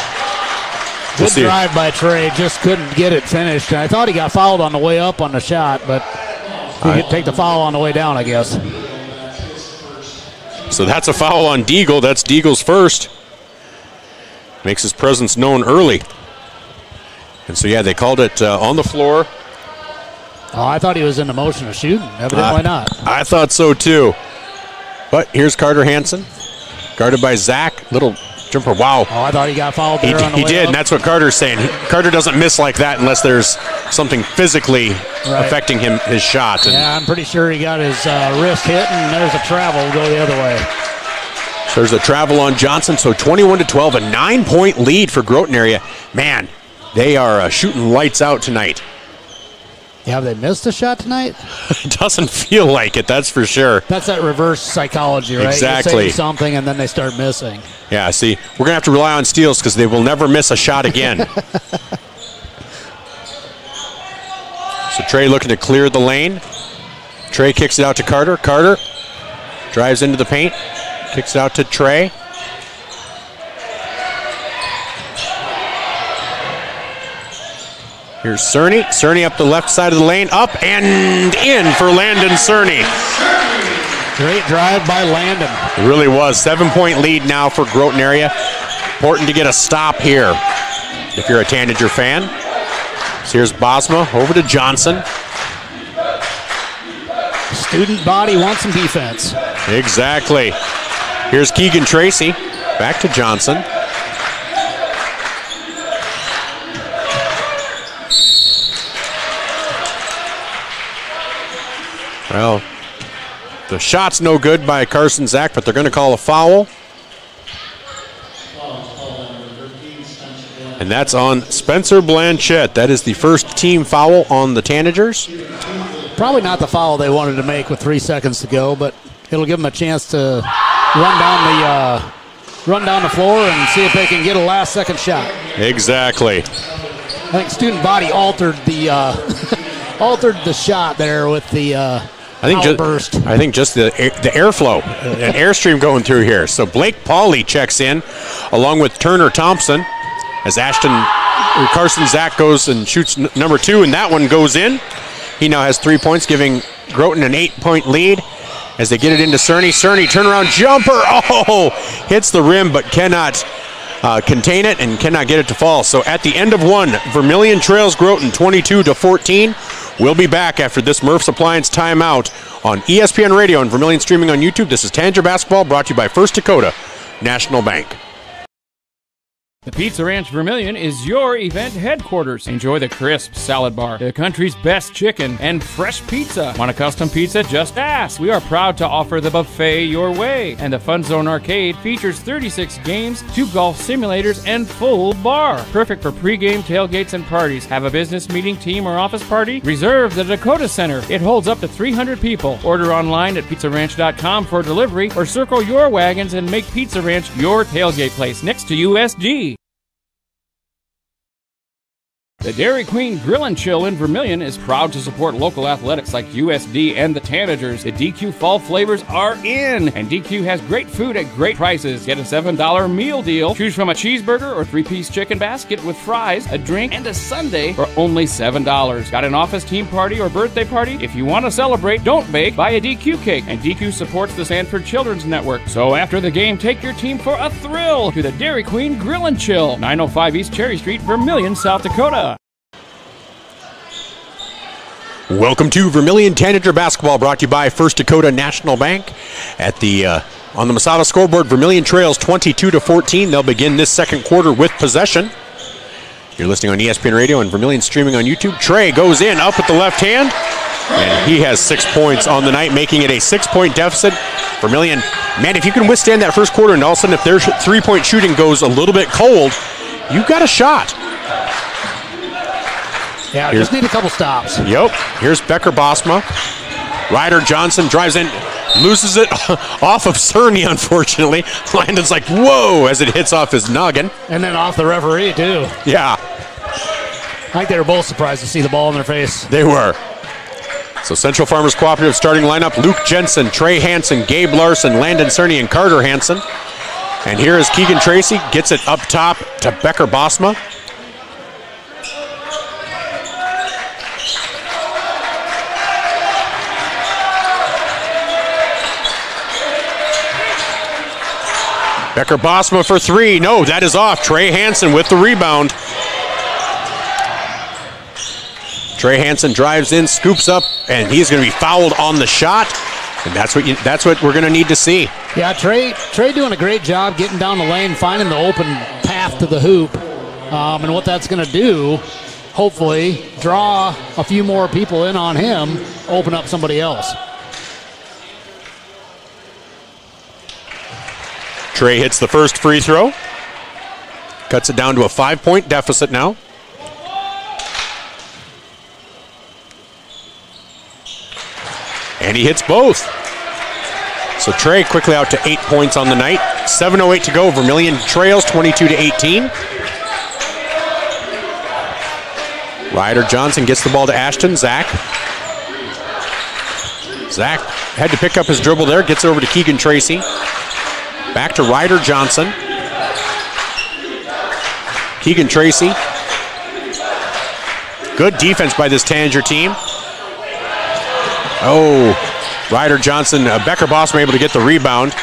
Good drive by Trey, just couldn't get it finished. I thought he got fouled on the way up on the shot, but he could take the foul on the way down, I guess. So that's a foul on Deagle. That's Deagle's first. Makes his presence known early. And so, yeah, they called it on the floor. Oh, I thought he was in the motion of shooting. Evidently not. I thought so, too. But here's Carter Hansen, guarded by Zach. Little jumper. Wow. Oh, I thought he got fouled there on the way He did, up. and that's what Carter's saying. Carter doesn't miss like that unless there's something physically affecting his shot. And yeah, I'm pretty sure he got his wrist hit, and there's a travel go the other way. So there's a travel on Johnson, so 21-12, a 9-point lead for Groton area. Man, they are shooting lights out tonight. Yeah, have they missed a shot tonight? It doesn't feel like it, that's for sure. That's that reverse psychology, right? Exactly. You say something and then they start missing. Yeah, see, we're going to have to rely on steals because they will never miss a shot again. So Trey looking to clear the lane. Trey kicks it out to Carter. Carter drives into the paint, kicks it out to Trey. Here's Cerny. Cerny up the left side of the lane, up and in for Landon Cerny. Great drive by Landon. It really was. 7-point lead now for Groton area. Important to get a stop here if you're a Tanager fan. So here's Bosma over to Johnson. Student body wants some defense. Exactly. Here's Keegan Tracy. Back to Johnson. Well, the shot's no good by Carson Zach, but they're going to call a foul. And that's on Spencer Blanchette. That is the first team foul on the Tanagers. Probably not the foul they wanted to make with 3 seconds to go, but it'll give them a chance to run down the floor and see if they can get a last-second shot. Exactly. I think student body altered the altered the shot there with the outburst. I think just the airflow, an airstream going through here. So Blake Pauley checks in along with Turner Thompson as Carson Zach goes and shoots number 2, and that one goes in. He now has 3 points, giving Groton an 8-point lead as they get it into Cerny. Cerny, turnaround jumper. Oh, hits the rim but cannot contain it and cannot get it to fall. So at the end of one, Vermillion trails Groton 22-14. We'll be back after this Murph's Appliance timeout on ESPN Radio and Vermillion streaming on YouTube. This is Tanager Basketball brought to you by First Dakota National Bank. The Pizza Ranch Vermillion is your event headquarters. Enjoy the crisp salad bar, the country's best chicken, and fresh pizza. Want a custom pizza? Just ask. We are proud to offer the buffet your way. And the Fun Zone Arcade features 36 games, 2 golf simulators, and full bar. Perfect for pregame tailgates and parties. Have a business meeting, team, or office party? Reserve the Dakota Center. It holds up to 300 people. Order online at pizzaranch.com for delivery or circle your wagons and make Pizza Ranch your tailgate place next to USG. The Dairy Queen Grill and Chill in Vermillion is proud to support local athletics like USD and the Tanagers. The DQ fall flavors are in, and DQ has great food at great prices. Get a $7 meal deal. Choose from a cheeseburger or 3-piece chicken basket with fries, a drink, and a sundae for only $7. Got an office team party or birthday party? If you want to celebrate, don't bake, buy a DQ cake. And DQ supports the Sanford Children's Network. So after the game, take your team for a thrill to the Dairy Queen Grill and Chill, 905 East Cherry Street, Vermillion, South Dakota. Welcome to Vermillion Tanager Basketball, brought to you by First Dakota National Bank. At the on the Masada scoreboard, Vermillion trails 22-14. They'll begin this second quarter with possession. You're listening on ESPN Radio and Vermillion streaming on YouTube. Trey goes in, up with the left hand, and he has 6 points on the night, making it a 6-point deficit. Vermillion, man, if you can withstand that first quarter and all of a sudden if their 3-point shooting goes a little bit cold, you've got a shot. Yeah, just need a couple stops. Yep. Here's Becker Bosma. Ryder Johnson drives in, loses it off of Cerny, unfortunately. Landon's like, whoa, as it hits off his noggin. And then off the referee, too. Yeah. I think they were both surprised to see the ball in their face. They were. So Central Farmers Cooperative starting lineup, Luke Jensen, Trey Hansen, Gabe Larson, Landon Cerny, and Carter Hansen. And here is Keegan Tracy, gets it up top to Becker Bosma. Becker Bosma for 3. No, that is off. Trey Hansen with the rebound. Trey Hansen drives in, scoops up, and he's going to be fouled on the shot. And that's what we're going to need to see. Yeah, Trey doing a great job getting down the lane, finding the open path to the hoop. And what that's going to do, hopefully, draw a few more people in on him, open up somebody else. Trey hits the first free throw. Cuts it down to a 5-point deficit now. And he hits both. So Trey quickly out to 8 points on the night. 7:08 to go. Vermillion trails 22-18. Ryder Johnson gets the ball to Ashton. Zach had to pick up his dribble there. Gets over to Keegan Tracy. Back to Ryder Johnson. Keegan Tracy. Good defense by this Tanager team. Oh, Ryder Johnson, Becker Bossman able to get the rebound.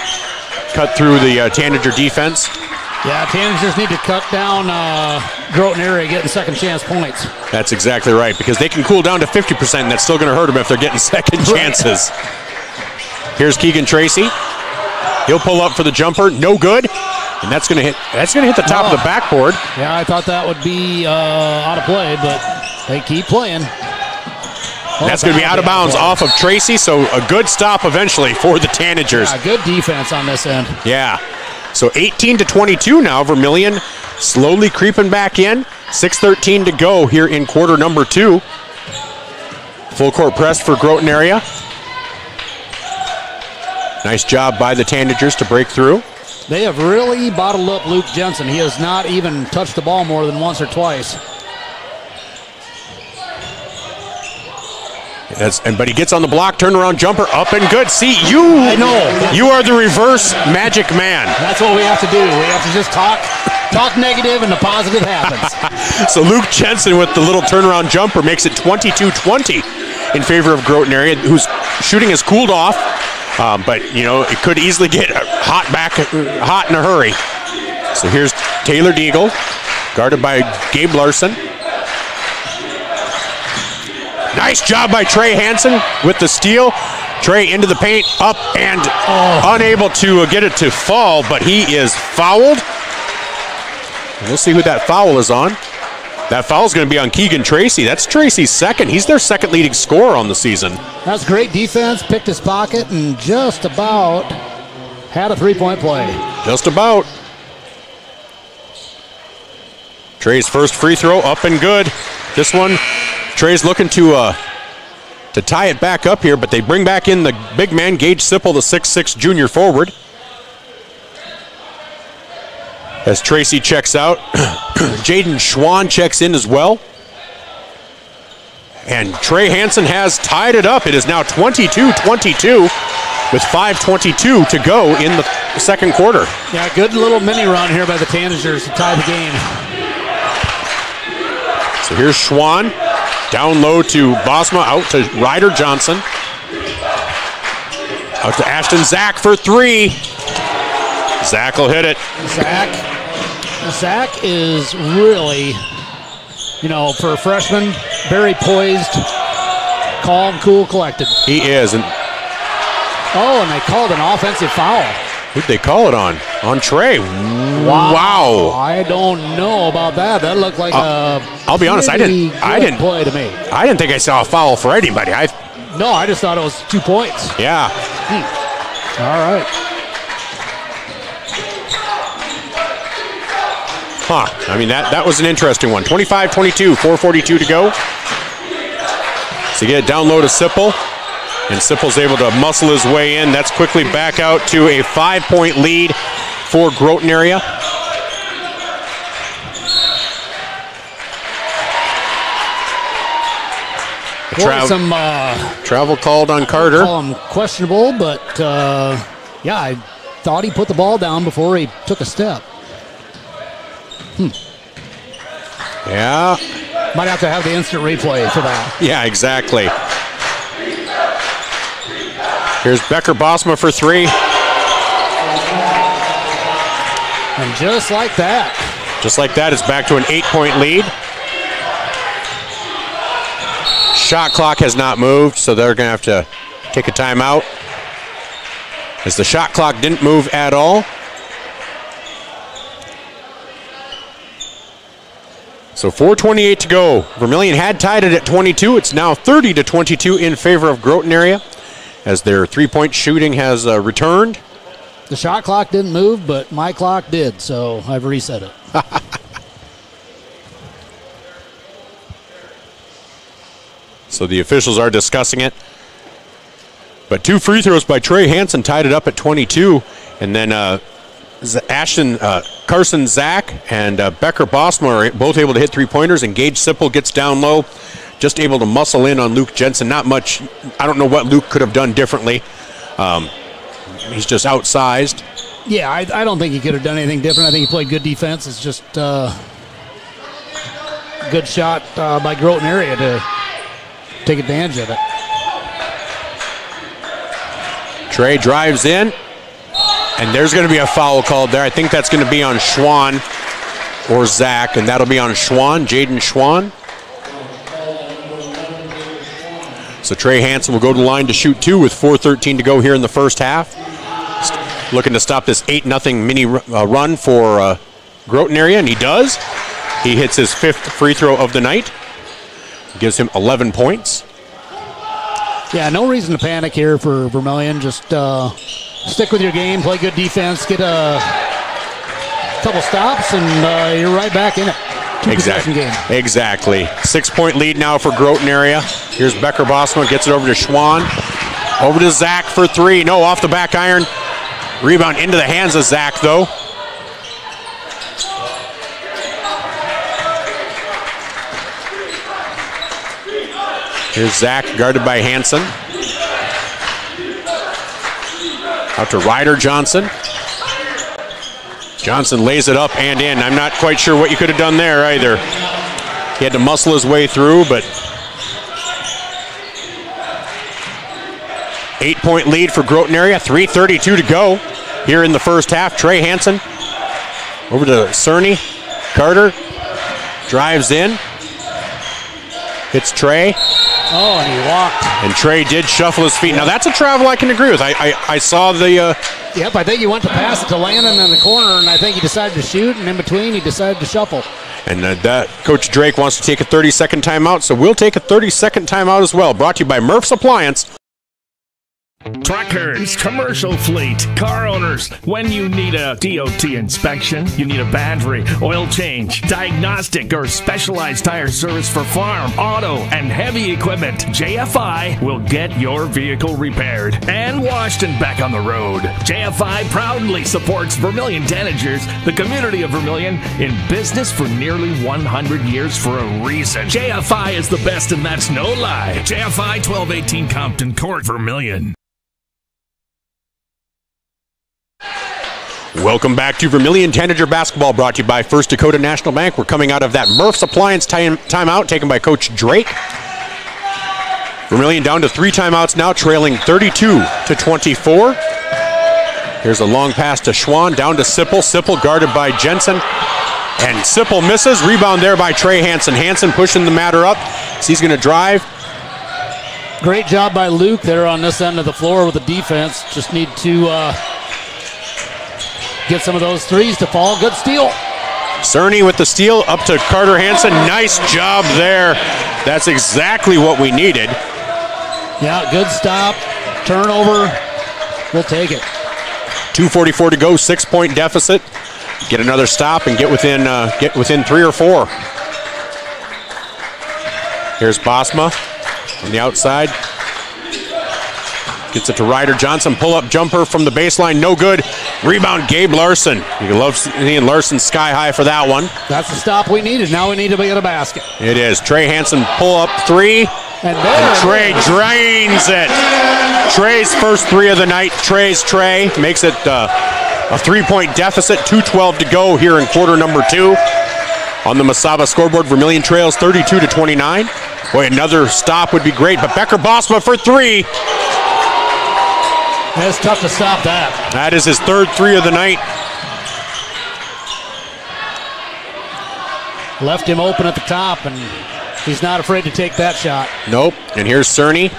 Cut through the Tanager defense. Yeah, Tanagers need to cut down Groton area getting second chance points. That's exactly right, because they can cool down to 50%, and that's still going to hurt them if they're getting second chances. Here's Keegan Tracy. He'll pull up for the jumper, no good, and that's going to hit the top of the backboard. Yeah, I thought that would be out of play, but they keep playing. That's going to be out of bounds off of Tracy, so a good stop eventually for the Tanagers. Yeah, good defense on this end. Yeah. So 18-22 now. Vermillion slowly creeping back in. 6:13 to go here in quarter number 2. Full court press for Groton area. Nice job by the Tanagers to break through. They have really bottled up Luke Jensen. He has not even touched the ball more than once or twice. But he gets on the block, turnaround jumper, up and good. See, you are the reverse magic man. That's what we have to do. We have to just talk negative and the positive happens. So Luke Jensen with the little turnaround jumper makes it 22-20 in favor of Groton area, whose shooting has cooled off. But, it could easily get hot in a hurry. So here's Taylor Deagle, guarded by Gabe Larson. Nice job by Trey Hansen with the steal. Trey into the paint, up and unable to get it to fall, but he is fouled. We'll see who that foul is on. That foul is going to be on Keegan Tracy. That's Tracy's second. He's their second leading scorer on the season. That's great defense, picked his pocket, and just about had a three-point play. Just about. Trey's first free throw, up and good. This one, Trey's looking to tie it back up here, but they bring back in the big man, Gage Sipple, the 6'6 junior forward. As Tracy checks out, Jaden Schwann checks in as well. And Trey Hansen has tied it up. It is now 22-22 with 5:22 to go in the second quarter. Yeah, good little mini run here by the Tanagers to tie the game. So here's Schwann. Down low to Bosma, out to Ryder Johnson. Out to Ashton Zach for three. Zach will hit it. Zach is really, for a freshman, very poised, calm, cool, collected. He is. And they called an offensive foul. Who'd they call it on? On Trey. Wow. I don't know about that. That looked like I'll be honest, I didn't play to me. I didn't think I saw a foul for anybody. No, I just thought it was 2 points. Yeah. All right. I mean, that was an interesting one. 25-22, 4:42 to go. So you get it down low to Sipple. And Sipple's able to muscle his way in. That's quickly back out to a 5-point lead for Groton area. Travel called on Carter. Call him questionable, but I thought he put the ball down before he took a step. Yeah. Might have to have the instant replay for that. Yeah, exactly. Here's Becker Bosma for three. And just like that. Just like that, it's back to an 8-point lead. Shot clock has not moved, so they're going to have to take a timeout, as the shot clock didn't move at all. So 4:28 to go. Vermillion had tied it at 22. It's now 30-22 in favor of Groton area, as their three-point shooting has returned. The shot clock didn't move, but my clock did, so I've reset it. So the officials are discussing it. But 2 free throws by Trey Hansen tied it up at 22. And then Carson Zach and Becker Bosma are both able to hit 3-pointers, and Gage Sipple gets down low, just able to muscle in on Luke Jensen. Not much. I don't know what Luke could have done differently. He's just outsized. Yeah, I don't think he could have done anything different. I think he played good defense. It's just good shot by Groton area to take advantage of it. Trey drives in, and there's going to be a foul called there. I think that's going to be on Schwann or Zach, and that'll be on Schwann, Jaden Schwann. So Trey Hansen will go to the line to shoot 2 with 4:13 to go here in the first half. Looking to stop this 8-0 mini run for Groton area, and he does. He hits his 5th free throw of the night. Gives him 11 points. Yeah, no reason to panic here for Vermillion. Just stick with your game, play good defense, get a couple stops, and you're right back in it. Exactly. Exactly. 6-point lead now for Groton area. Here's Becker Bosma, gets it over to Schwann. Over to Zach for 3. No, off the back iron. Rebound into the hands of Zach, though. Here's Zach, guarded by Hansen. Out to Ryder Johnson. Johnson lays it up and in. I'm not quite sure what you could have done there either. He had to muscle his way through, but 8-point lead for Groton area. 3:32 to go here in the first half. Trey Hansen over to Cerny. Carter drives in. Hits Trey. Oh, and he walked. And Trey did shuffle his feet. Now, that's a travel I can agree with. I saw the... Yep, I think he went to pass it to Landon in the corner, and I think he decided to shoot, and in between, he decided to shuffle. And that Coach Drake wants to take a 30-second timeout, so we'll take a 30-second timeout as well. Brought to you by Murph's Appliance. Truckers, commercial fleet, car owners, when you need a DOT inspection, you need a battery, oil change, diagnostic, or specialized tire service for farm, auto, and heavy equipment, JFI will get your vehicle repaired and washed and back on the road. JFI proudly supports Vermillion Tanagers, the community of Vermillion, in business for nearly 100 years for a reason. JFI is the best, and that's no lie. JFI 1218 Compton Court, Vermillion. Welcome back to Vermillion Tanager Basketball, brought to you by First Dakota National Bank. We're coming out of that Murph's Appliance timeout taken by Coach Drake. Vermillion down to 3 timeouts now, trailing 32-24. Here's a long pass to Schwann, down to Sipple. Sipple guarded by Jensen. And Sipple misses. Rebound there by Trey Hansen. Hansen pushing the matter up. So he's going to drive. Great job by Luke there on this end of the floor with the defense. Just need to... get some of those threes to fall. Good steal. Cerny with the steal up to Carter Hansen. Nice job there. That's exactly what we needed. Yeah, good stop. Turnover. We'll take it. 2:44 to go. 6-point deficit. Get another stop and get within 3 or 4. Here's Bosma on the outside. Gets it to Ryder Johnson. Pull-up jumper from the baseline. No good. Rebound, Gabe Larson. You love seeing Larson sky high for that one. That's the stop we needed. Now we need to get a basket. It is. Trey Hansen pull-up 3. And Trey drains it. Trey's first 3 of the night. Trey makes it a 3-point deficit. 2:12 to go here in quarter number 2. On the Masaba scoreboard, Vermillion trails 32-29. Boy, another stop would be great, but Becker Bosma for 3. It's tough to stop that. That is his 3rd 3 of the night. Left him open at the top, and he's not afraid to take that shot. Nope. And here's Cerny.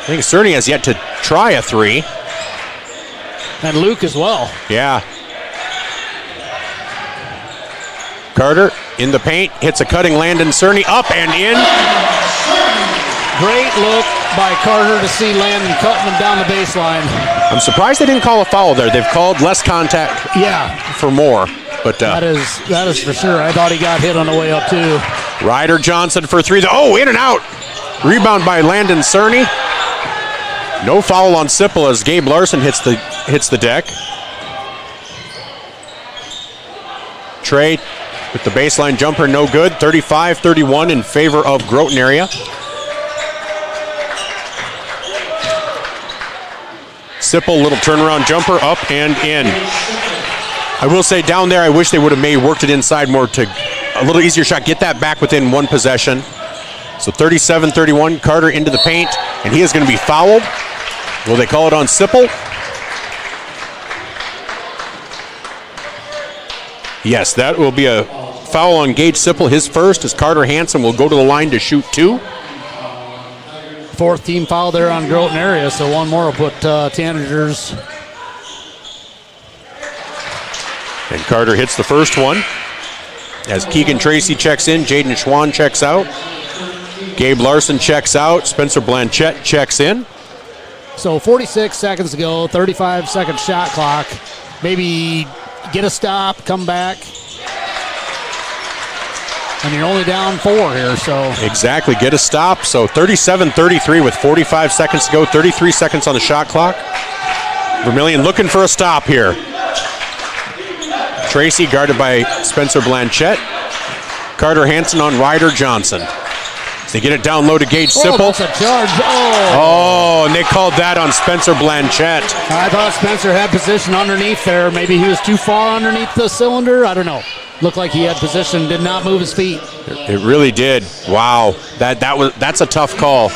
I think Cerny has yet to try a 3. And Luke as well. Yeah. Carter in the paint, hits a cutting Landon Cerny, up and in. Great look by Carter to see Landon cutting him down the baseline. I'm surprised they didn't call a foul there. They've called less contact for more. But that is for sure. I thought he got hit on the way up too. Ryder Johnson for 3. Oh, in and out. Rebound by Landon Cerny. No foul on Sipple as Gabe Larson hits the deck. Trey with the baseline jumper, no good. 35-31 in favor of Groton area. Sipple, little turnaround jumper, up and in. I will say down there, I wish they would have worked it inside more to a little easier shot. Get that back within one possession. So 37-31, Carter into the paint, and he is going to be fouled. Will they call it on Sipple? Yes, that will be a foul on Gage Sipple, his first, as Carter Hansen will go to the line to shoot 2. Fourth team foul there on Groton area, so one more will put Tanagers. And Carter hits the first one. As Keegan Tracy checks in, Jaden Schwann checks out. Gabe Larson checks out. Spencer Blanchette checks in. So 46 seconds to go, 35-second shot clock. Maybe get a stop, come back. And you're only down 4 here, so. Exactly, get a stop. So 37-33 with 45 seconds to go, 33 seconds on the shot clock. Vermillion looking for a stop here. Tracy guarded by Spencer Blanchette. Carter Hansen on Ryder Johnson. They get it down low to Gage Sipple. That's a charge. Oh, and they called that on Spencer Blanchette. I thought Spencer had position underneath there. Maybe he was too far underneath the cylinder. I don't know. Looked like he had position, did not move his feet. It really did. Wow, that's a tough call.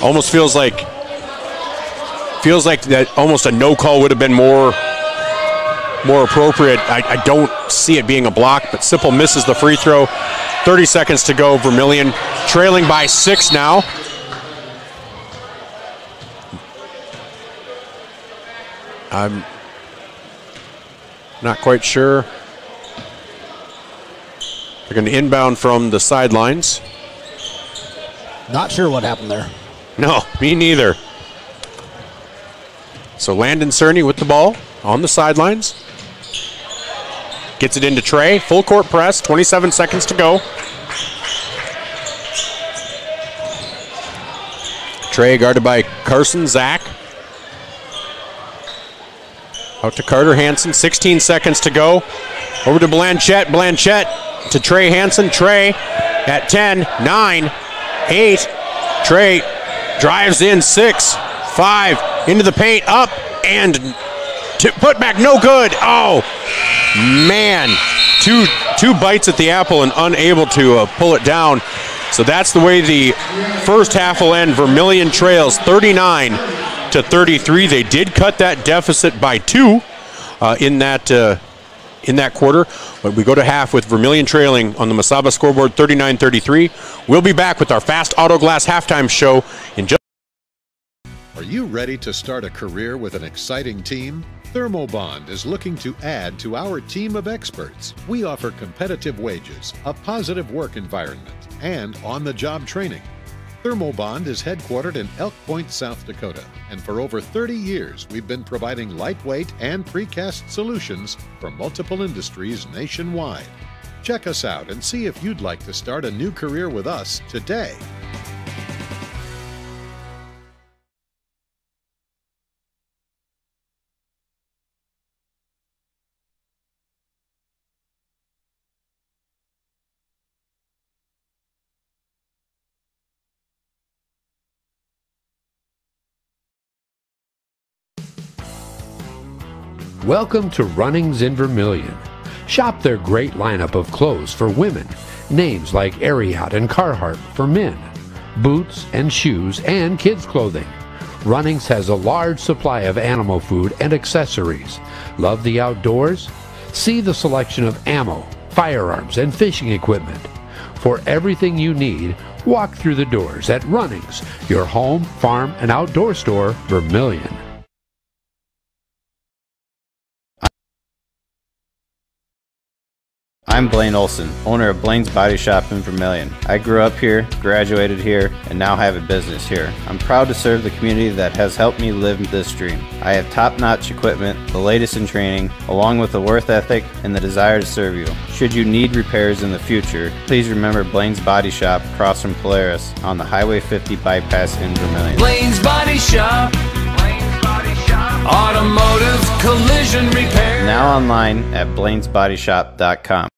Almost feels like that almost a no call would have been more appropriate. I don't see it being a block, but Sipple misses the free throw. 30 seconds to go. Vermillion trailing by 6 now. I'm not quite sure. They're going to inbound from the sidelines. Not sure what happened there. No, me neither. So Landon Cerny with the ball on the sidelines. Gets it into Trey. Full court press. 27 seconds to go. Trey guarded by Carson Zach. Out to Carter Hansen. 16 seconds to go. Over to Blanchette. Blanchette to Trey Hansen. Trey at 10, 9, 8. Trey drives in. 6, 5. Into the paint. Up and put back. No good. Oh, man. Two bites at the apple and unable to pull it down. So that's the way the first half will end. Vermillion trails 39-33. They did cut that deficit by 2 in that quarter. But we go to half with Vermillion trailing on the Mesaba scoreboard 39-33. We'll be back with our Fast Auto Glass halftime show in just. Are you ready to start a career with an exciting team? Thermobond is looking to add to our team of experts. We offer competitive wages, a positive work environment, and on-the-job training. Thermobond is headquartered in Elk Point, South Dakota, and for over 30 years we've been providing lightweight and precast solutions for multiple industries nationwide. Check us out and see if you'd like to start a new career with us today. Welcome to Runnings in Vermillion. Shop their great lineup of clothes for women, names like Ariat and Carhartt for men, boots and shoes and kids' clothing. Runnings has a large supply of animal food and accessories. Love the outdoors? See the selection of ammo, firearms, and fishing equipment. For everything you need, walk through the doors at Runnings, your home, farm, and outdoor store, Vermillion. I'm Blaine Olson, owner of Blaine's Body Shop in Vermillion. I grew up here, graduated here, and now have a business here. I'm proud to serve the community that has helped me live this dream. I have top-notch equipment, the latest in training, along with a work ethic and the desire to serve you. Should you need repairs in the future, please remember Blaine's Body Shop across from Polaris on the Highway 50 bypass in Vermillion. Blaine's Body Shop. Automotive collision repair. Now online at blainsbodyshop.com.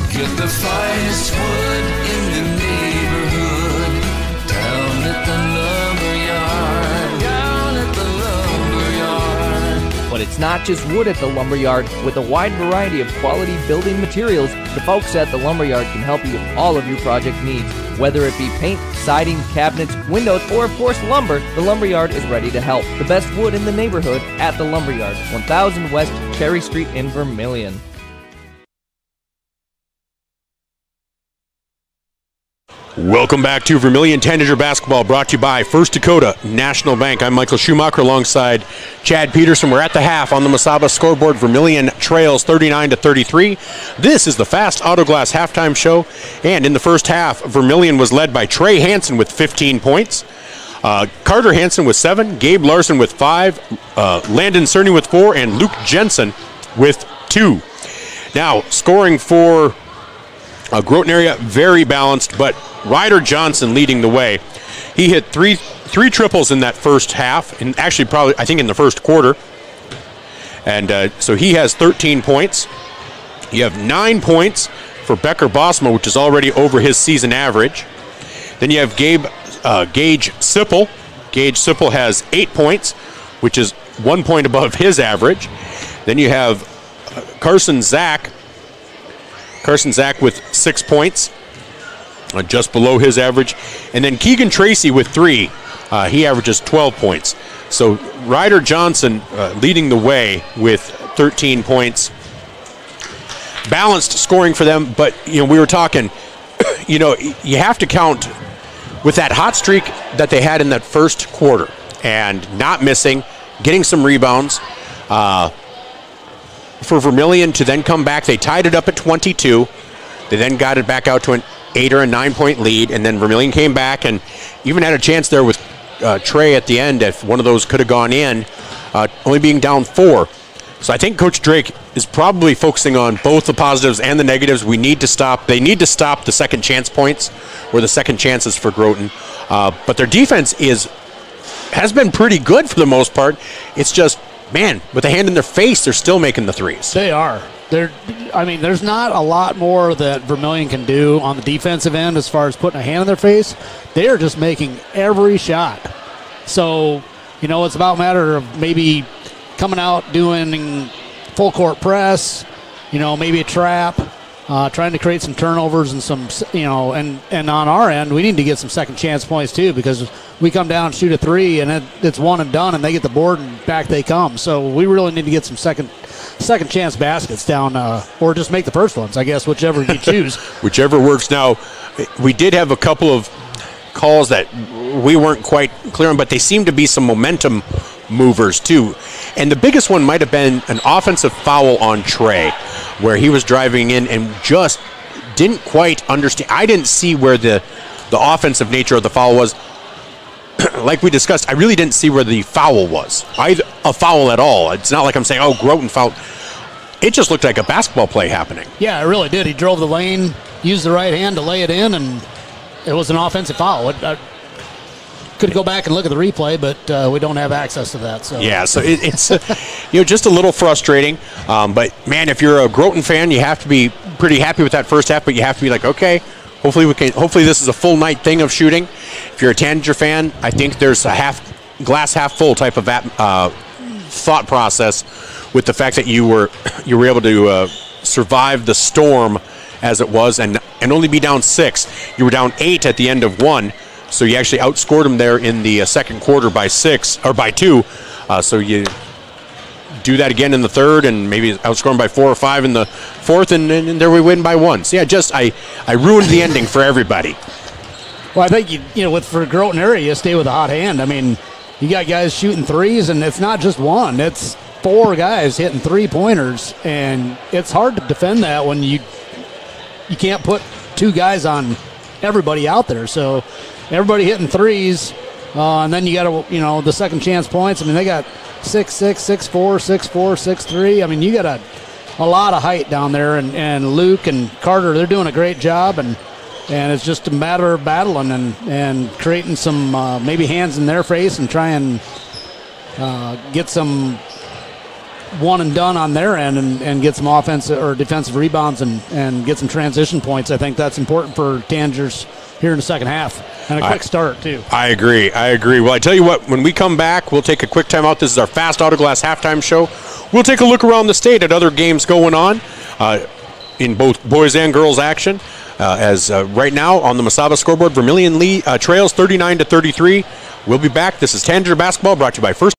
Get the finest wood in the neighborhood. Down at the lumberyard. Down at the lumberyard. But it's not just wood at the lumberyard. With a wide variety of quality building materials, the folks at the lumberyard can help you with all of your project needs. Whether it be paint, siding, cabinets, windows, or of course lumber, the lumberyard is ready to help. The best wood in the neighborhood at the lumberyard, 1000 West Cherry Street in Vermillion. Welcome back to Vermillion Tanager Basketball, brought to you by First Dakota National Bank. I'm Michael Schumacher alongside Chad Peterson. We're at the half on the Masaba scoreboard. Vermillion trails 39-33. This is the Fast Autoglass halftime show. And in the first half, Vermillion was led by Trey Hansen with 15 points. Carter Hansen with 7, Gabe Larson with 5, Landon Cerny with 4, and Luke Jensen with 2. Now, scoring for Groton area, very balanced, but Ryder Johnson leading the way. He hit three triples in that first half, and actually probably, I think, in the first quarter. And so he has 13 points. You have 9 points for Becker Bosma, which is already over his season average. Then you have Gage Sipple. Gage Sipple has 8 points, which is 1 point above his average. Then you have Carson Zach with 6 points, just below his average. And then Keegan Tracy with 3. He averages 12 points. So Ryder Johnson leading the way with 13 points. Balanced scoring for them, but we were talking, you have to count with that hot streak that they had in that first quarter and not missing, getting some rebounds. For Vermillion to then come back, they tied it up at 22. They then got it back out to an 8 or a 9 point lead, and then Vermillion came back and even had a chance there with Trey at the end if one of those could have gone in, only being down 4. So I think Coach Drake is probably focusing on both the positives and the negatives. They need to stop the second chance points or the second chances for Groton. But their defense has been pretty good for the most part. It's just, man, with a hand in their face, they're still making the threes. They are. There's not a lot more that Vermillion can do on the defensive end as far as putting a hand in their face. They are just making every shot. So, it's about a matter of maybe coming out doing full court press, maybe a trap, trying to create some turnovers and some, and on our end, we need to get some second chance points too, because we come down and shoot a 3 and it's one and done and they get the board and back they come. So we really need to get some second chance baskets down, or just make the first ones, I guess, whichever you choose. Whichever works. Now, we did have a couple of calls that we weren't quite clear on, but they seem to be some momentum movers too. And the biggest one might have been an offensive foul on Trey, where he was driving in and just didn't quite understand. I didn't see where the offensive nature of the foul was. Like we discussed, I really didn't see where the foul was. Either a foul at all. It's not like I'm saying, Groton fouled. It just looked like a basketball play happening. Yeah, it really did. He drove the lane, used the right hand to lay it in, and it was an offensive foul. Could go back and look at the replay, but we don't have access to that. So yeah, so it's just a little frustrating. But man, if you're a Groton fan, you have to be pretty happy with that first half. But you have to be like, okay, hopefully this is a full night thing of shooting. If you're a Tanager fan, I think there's a glass half full type of thought process with the fact that you were able to survive the storm as it was and only be down 6. You were down 8 at the end of 1. So you actually outscored them there in the second quarter by 6 or by 2. So you do that again in the third, and maybe outscore them by 4 or 5 in the fourth, and there we win by 1. So yeah, I ruined the ending for everybody. Well, I think for Groton area, you stay with a hot hand. I mean, you got guys shooting threes, and it's not just one; it's 4 guys hitting 3-pointers, and it's hard to defend that when you can't put 2 guys on everybody out there. So everybody hitting threes, and then you got to, the second chance points. I mean, they got 6'6", 6'4", 6'4", 6'3". I mean, you got a lot of height down there, and Luke and Carter, they're doing a great job, and it's just a matter of battling and creating some maybe hands in their face and try and get some one and done on their end and get some offensive or defensive rebounds and get some transition points. I think that's important for Tanagers here in the second half, and a quick start too. I agree. Well, I tell you what, when we come back, we'll take a quick time out. This is our Fast Autoglass halftime show. We'll take a look around the state at other games going on in both boys and girls action. As right now on the Mesaba scoreboard, Vermillion trails 39-33. We'll be back. This is Tanager Basketball, brought to you by First.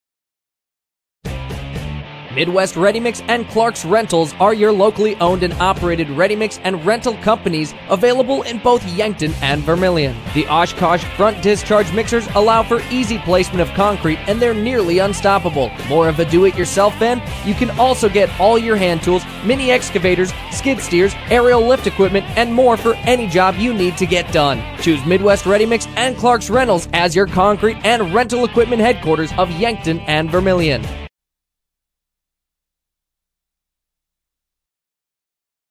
Midwest Ready Mix and Clark's Rentals are your locally owned and operated ready mix and rental companies available in both Yankton and Vermillion. The Oshkosh front discharge mixers allow for easy placement of concrete, and they're nearly unstoppable. More of a do-it-yourself fan? You can also get all your hand tools, mini excavators, skid steers, aerial lift equipment, and more for any job you need to get done. Choose Midwest Ready Mix and Clark's Rentals as your concrete and rental equipment headquarters of Yankton and Vermillion.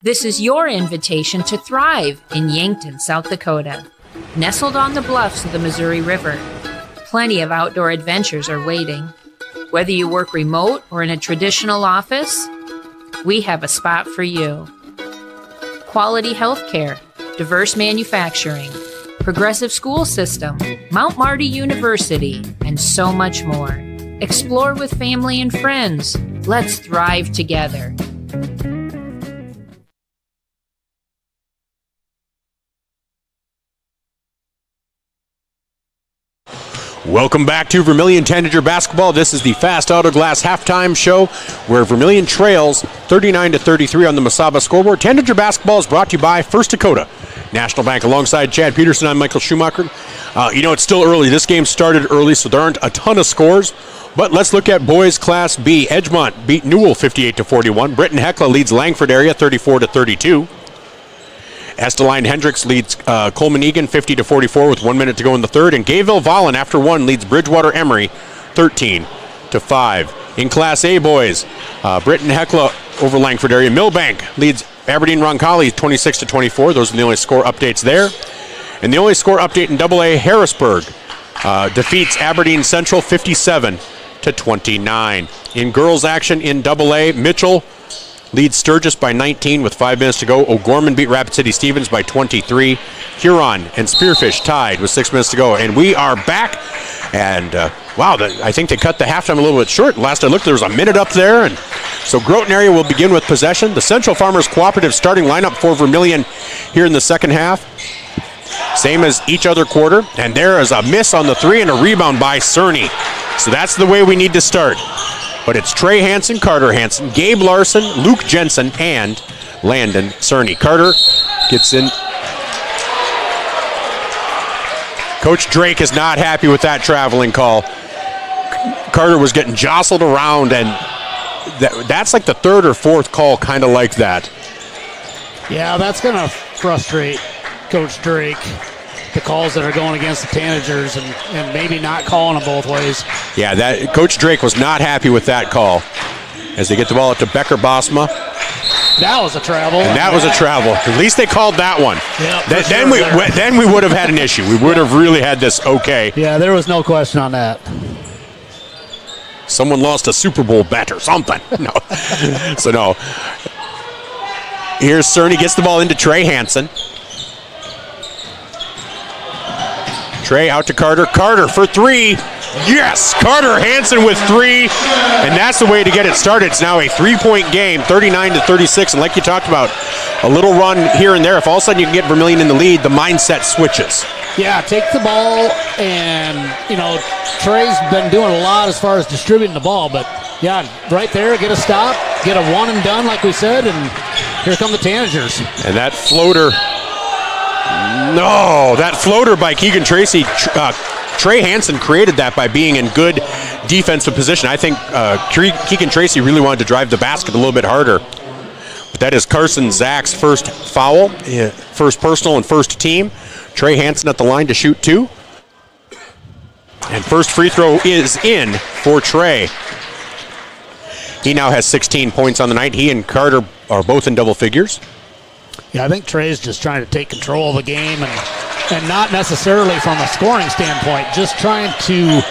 This is your invitation to thrive in Yankton, South Dakota. Nestled on the bluffs of the Missouri River, plenty of outdoor adventures are waiting. Whether you work remote or in a traditional office, we have a spot for you. Quality health care, diverse manufacturing, progressive school system, Mount Marty University, and so much more. Explore with family and friends. Let's thrive together. Welcome back to Vermillion Tanager Basketball. This is the Fast Autoglass halftime show where Vermillion trails 39-33 on the Mesaba scoreboard. Tanager Basketball is brought to you by First Dakota National Bank. Alongside Chad Peterson, I'm Michael Schumacher. It's still early. This game started early, so there aren't a ton of scores. But let's look at boys Class B. Edgemont beat Newell 58-41. Britton Hecla leads Langford area 34-32. Esteline Hendricks leads Coleman Egan 50-44 with 1 minute to go in the third. And Gayville Vollen, after one, leads Bridgewater Emery 13-5. In Class A boys, Britton Hecla over Langford area. Millbank leads Aberdeen Roncalli 26-24. Those are the only score updates there. And the only score update in AA, Harrisburg defeats Aberdeen Central 57-29. In girls action in AA, Mitchell leads Sturgis by 19 with 5 minutes to go. O'Gorman beat Rapid City Stevens by 23. Huron and Spearfish tied with 6 minutes to go. And we are back. And, I think they cut the halftime a little bit short. Last I looked, there was a minute up there. And so Groton area will begin with possession. The Central Farmers Cooperative starting lineup for Vermillion here in the second half. Same as each other quarter. And there is a miss on the three and a rebound by Cerny. So that's the way we need to start. But it's Trey Hansen, Carter Hansen, Gabe Larson, Luke Jensen, and Landon Cerny. Carter gets in. Coach Drake is not happy with that traveling call. Carter was getting jostled around, and that's like the third or fourth call kind of like that. Yeah, that's going to frustrate Coach Drake. The calls that are going against the Tanagers and maybe not calling them both ways. Yeah, that Coach Drake was not happy with that call as they get the ball up to Becker Bosma. That was a travel. And that was a travel. At least they called that one. Yep, then we would have had an issue. We would have really had this okay. Yeah, there was no question on that. Someone lost a Super Bowl bet or something. No. So no. Here's Cerny, gets the ball into Trey Hansen. Trey out to Carter. Carter for three. Yes! Carter Hansen with three. And that's the way to get it started. It's now a 3-point game, 39-36. And like you talked about, a little run here and there. If all of a sudden you can get Vermillion in the lead, the mindset switches. Yeah, take the ball. And, Trey's been doing a lot as far as distributing the ball. But, yeah, right there, get a stop, get a one and done like we said. And here come the Tanagers. And that floater... No, that floater by Keegan Tracy Trey Hansen created that by being in good defensive position. I think Keegan Tracy really wanted to drive the basket a little bit harder. But that is Carson Zach's first foul, first personal and first team. Trey Hansen at the line to shoot 2. And first free throw is in for Trey. He now has 16 points on the night. He and Carter are both in double figures. Yeah, I think Trey's just trying to take control of the game and not necessarily from a scoring standpoint, just trying to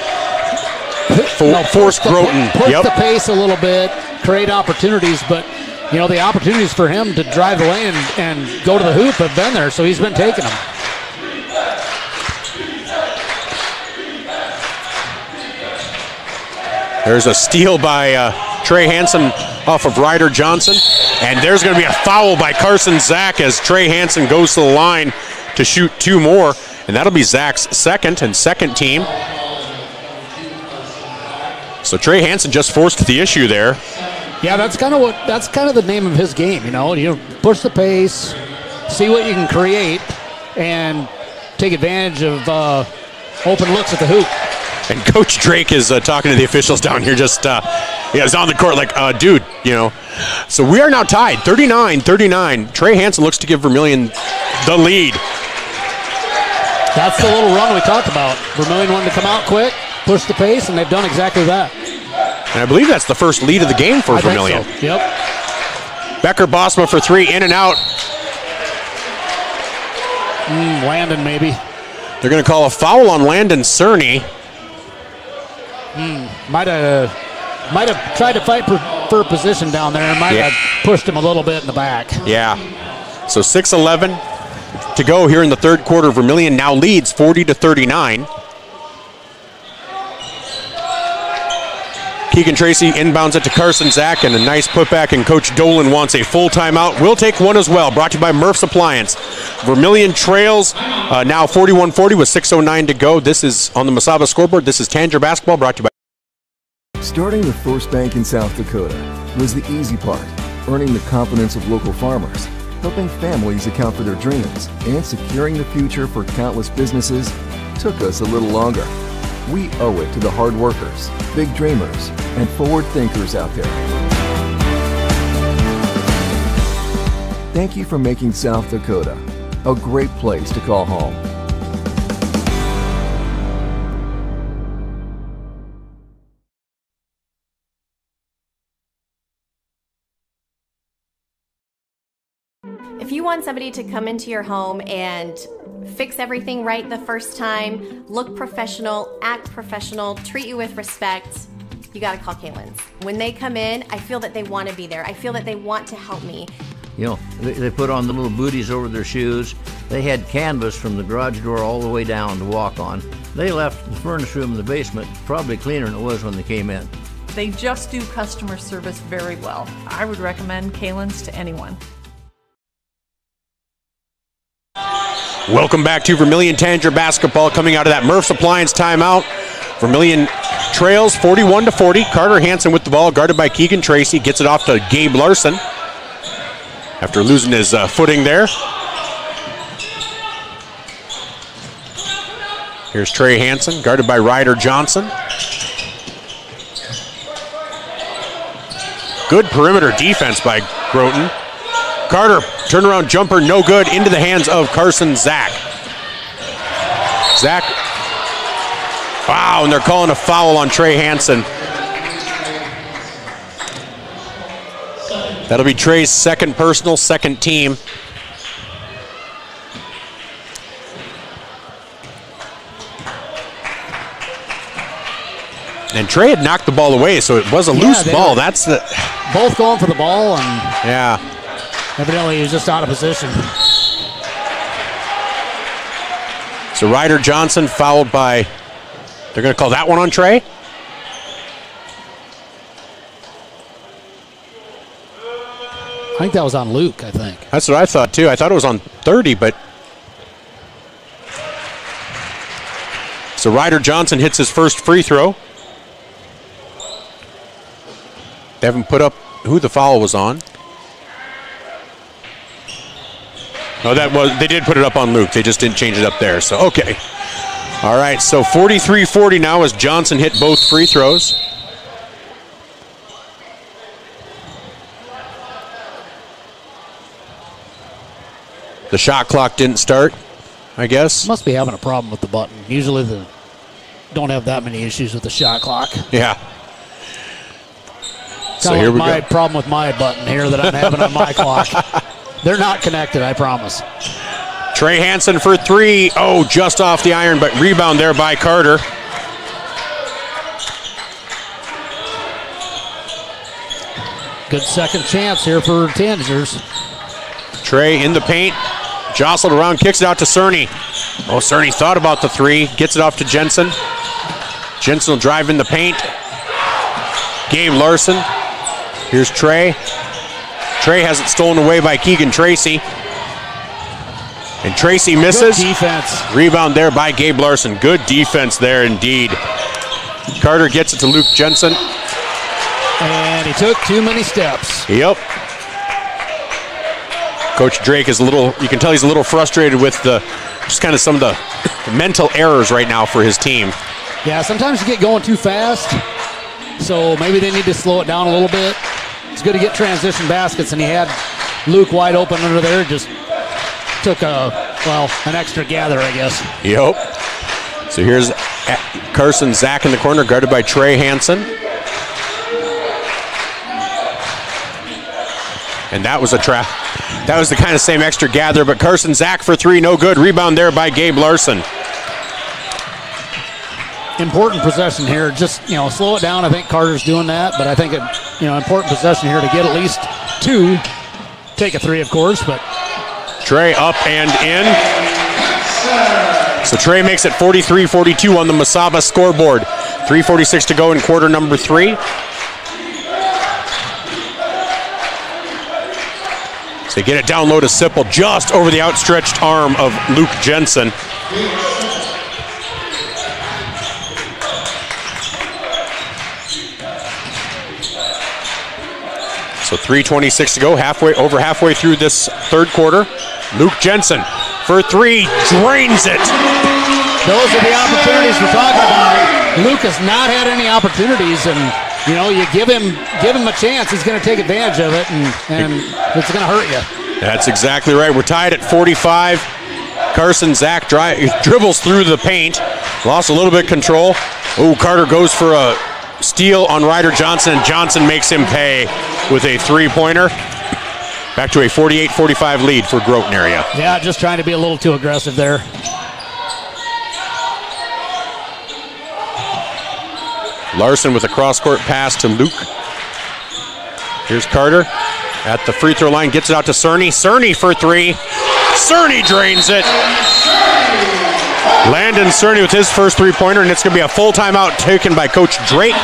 force Groton. Push the pace a little bit, create opportunities, but the opportunities for him to drive the lane and go to the hoop have been there, so he's been taking them. There's a steal by Trey Hansen off of Ryder Johnson. And there's going to be a foul by Carson Zach as Trey Hansen goes to the line to shoot 2 more. And that'll be Zach's second team. So Trey Hansen just forced the issue there. Yeah, that's kind of the name of his game, You push the pace, see what you can create, and take advantage of open looks at the hoop. And Coach Drake is talking to the officials down here, just he's on the court like, dude, So we are now tied, 39-39. Trey Hansen looks to give Vermillion the lead. That's the little run we talked about. Vermillion wanted to come out quick, push the pace, and they've done exactly that. And I believe that's the first lead of the game for Vermillion. Think so. Yep. Becker Bosma for 3, in and out. Landon maybe. They're going to call a foul on Landon Cerny. Might have tried to fight for position down there and might have pushed him a little bit in the back. Yeah. So 6:11 to go here in the third quarter. Vermillion now leads 40-39. Keegan Tracy inbounds it to Carson Zach, and a nice putback, and Coach Dolan wants a full timeout. We'll take one as well, brought to you by Murph's Appliance. Vermillion trails now 41-40 with 6:09 to go. This is on the Masaba scoreboard. This is Tanager Basketball, brought to you by... Starting the first bank in South Dakota was the easy part, earning the confidence of local farmers, helping families account for their dreams, and securing the future for countless businesses took us a little longer. We owe it to the hard workers, big dreamers, and forward thinkers out there. Thank you for making South Dakota a great place to call home. If you want somebody to come into your home and fix everything right the first time, look professional, act professional, treat you with respect, you gotta call Kaylin's. When they come in, I feel that they want to be there. I feel that they want to help me. They put on the little booties over their shoes. They had canvas from the garage door all the way down to walk on. They left the furnace room in the basement probably cleaner than it was when they came in. They just do customer service very well. I would recommend Kaylin's to anyone. Welcome back to Vermillion Tanager Basketball, coming out of that Murph's Appliance timeout. Vermillion trails 41-40. Carter Hansen with the ball, guarded by Keegan Tracy. Gets it off to Gabe Larson after losing his footing there. Here's Trey Hansen, guarded by Ryder Johnson. Good perimeter defense by Groton. Carter, turnaround jumper, no good, into the hands of Carson Zach. Zach, wow, and they're calling a foul on Trey Hansen. That'll be Trey's second personal, second team. And Trey had knocked the ball away, so it was a loose ball. That's the both going for the ball, and yeah. Evidently, he was just out of position. So Ryder Johnson fouled by, they're going to call that one on Trey? I think that was on Luke, I think. That's what I thought, too. I thought it was on 30, but. So Ryder Johnson hits his first free throw. They haven't put up who the foul was on. No, they did put it up on Luke. They just didn't change it up there. So, okay. All right, so 43-40 now as Johnson hit both free throws. The shot clock didn't start, I guess. Must be having a problem with the button. Usually they don't have that many issues with the shot clock. Yeah. So here we go. Problem with my button here that I'm having on my clock. They're not connected, I promise. Trey Hansen for three. Oh, just off the iron, but rebound there by Carter. Good second chance here for Tanagers. Trey in the paint, jostled around, kicks it out to Cerny. Oh, Cerny thought about the three, gets it off to Jensen. Jensen will drive in the paint. Gabe Larson. Here's Trey. Trey has it stolen away by Keegan Tracy. And Tracy misses. Good defense. Rebound there by Gabe Larson. Good defense there indeed. Carter gets it to Luke Jensen. And he took too many steps. Yep. Coach Drake is a little, you can tell he's a little frustrated with the, just kind of some of the mental errors right now for his team. Yeah, sometimes you get going too fast, so maybe they need to slow it down a little bit. It's good to get transition baskets, and he had Luke wide open under there, just took an extra gather, I guess. Yep. So here's Carson Zach in the corner, guarded by Trey Hansen. And that was a trap. That was the kind of same extra gather, but Carson Zach for three, no good. Rebound there by Gabe Larson. Important possession here. Just, slow it down. I think Carter's doing that, but I think important possession here to get at least two. Take a three, of course, but Trey up and in. So Trey makes it 43-42 on the Masaba scoreboard. 3:46 to go in quarter number 3. They get it down low to Sipple, just over the outstretched arm of Luke Jensen. So 3:26 to go, over halfway through this third quarter. Luke Jensen for three, drains it. Those are the opportunities we're talking about. Luke has not had any opportunities, and you give him a chance, he's going to take advantage of it, and it's going to hurt you. That's exactly right. We're tied at 45. Carson Zach dribbles through the paint, lost a little bit of control. Oh, Carter goes for a steal on Ryder Johnson, and Johnson makes him pay with a three-pointer. Back to a 48-45 lead for Groton area. Yeah, just trying to be a little too aggressive there. Larson with a cross-court pass to Luke. Here's Carter at the free throw line, gets it out to Cerny. Cerny for three. Cerny drains it. Landon Cerny with his first three-pointer, and it's going to be a full timeout taken by Coach Drake.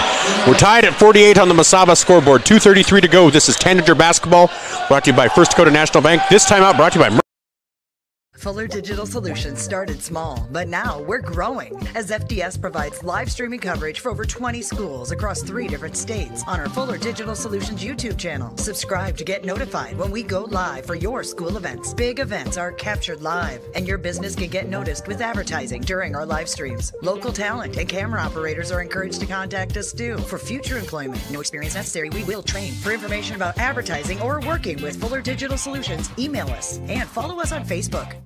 We're tied at 48 on the Masaba scoreboard. 2:33 to go. This is Tanager basketball, brought to you by First Dakota National Bank. This timeout brought to you by Fuller Digital Solutions started small, but now we're growing as FDS provides live streaming coverage for over 20 schools across 3 different states on our Fuller Digital Solutions YouTube channel. Subscribe to get notified when we go live for your school events. Big events are captured live, and your business can get noticed with advertising during our live streams. Local talent and camera operators are encouraged to contact us too for future employment. No experience necessary. We will train. For information about advertising or working with Fuller Digital Solutions, email us and follow us on Facebook.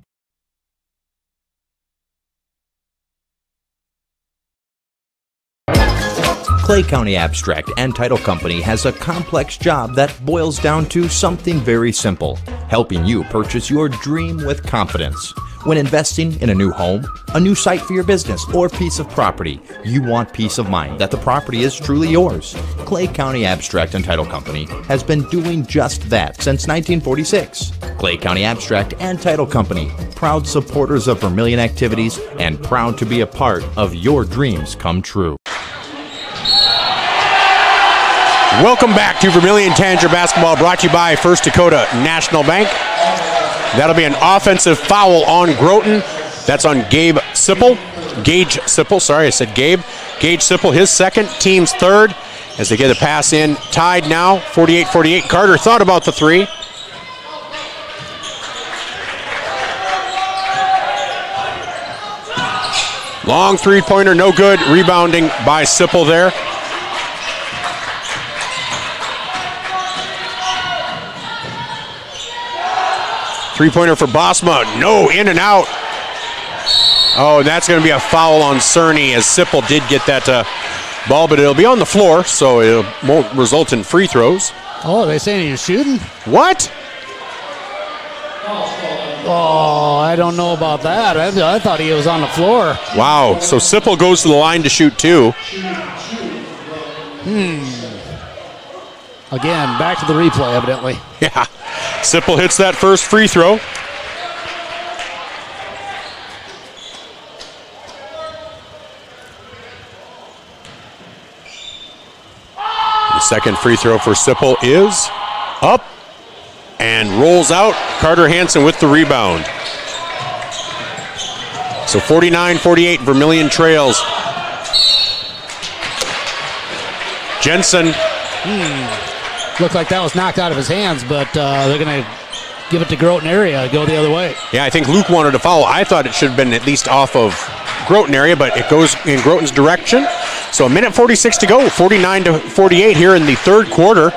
Clay County Abstract and Title Company has a complex job that boils down to something very simple: helping you purchase your dream with confidence. When investing in a new home, a new site for your business, or piece of property, you want peace of mind that the property is truly yours. Clay County Abstract and Title Company has been doing just that since 1946. Clay County Abstract and Title Company, proud supporters of Vermillion activities and proud to be a part of your dreams come true. Welcome back to Vermillion Tanager basketball, brought to you by First Dakota National Bank. That'll be an offensive foul on Groton. That's on Gage Sipple, sorry, I said Gabe. Gage Sipple, his second, team's third, as they get a pass in. Tied now, 48-48. Carter thought about the three. Long three-pointer, no good. Rebounding by Sipple there. Three-pointer for Bosma. No, in and out. Oh, that's going to be a foul on Cerny as Sipple did get that ball, but it'll be on the floor, so it won't result in free throws. Oh, are they saying he's shooting? What? Oh, I don't know about that. I thought he was on the floor. Wow, so Sipple goes to the line to shoot two. Again, back to the replay, evidently. Yeah, Sipple hits that first free throw. The second free throw for Sipple is up and rolls out. Carter Hansen with the rebound. So 49-48, Vermillion trails. Jensen. Looked like that was knocked out of his hands, but they're going to give it to Groton area, go the other way. Yeah, I think Luke wanted to foul. I thought it should have been at least off of Groton area, but it goes in Groton's direction. So a minute 46 to go, 49-48 here in the third quarter.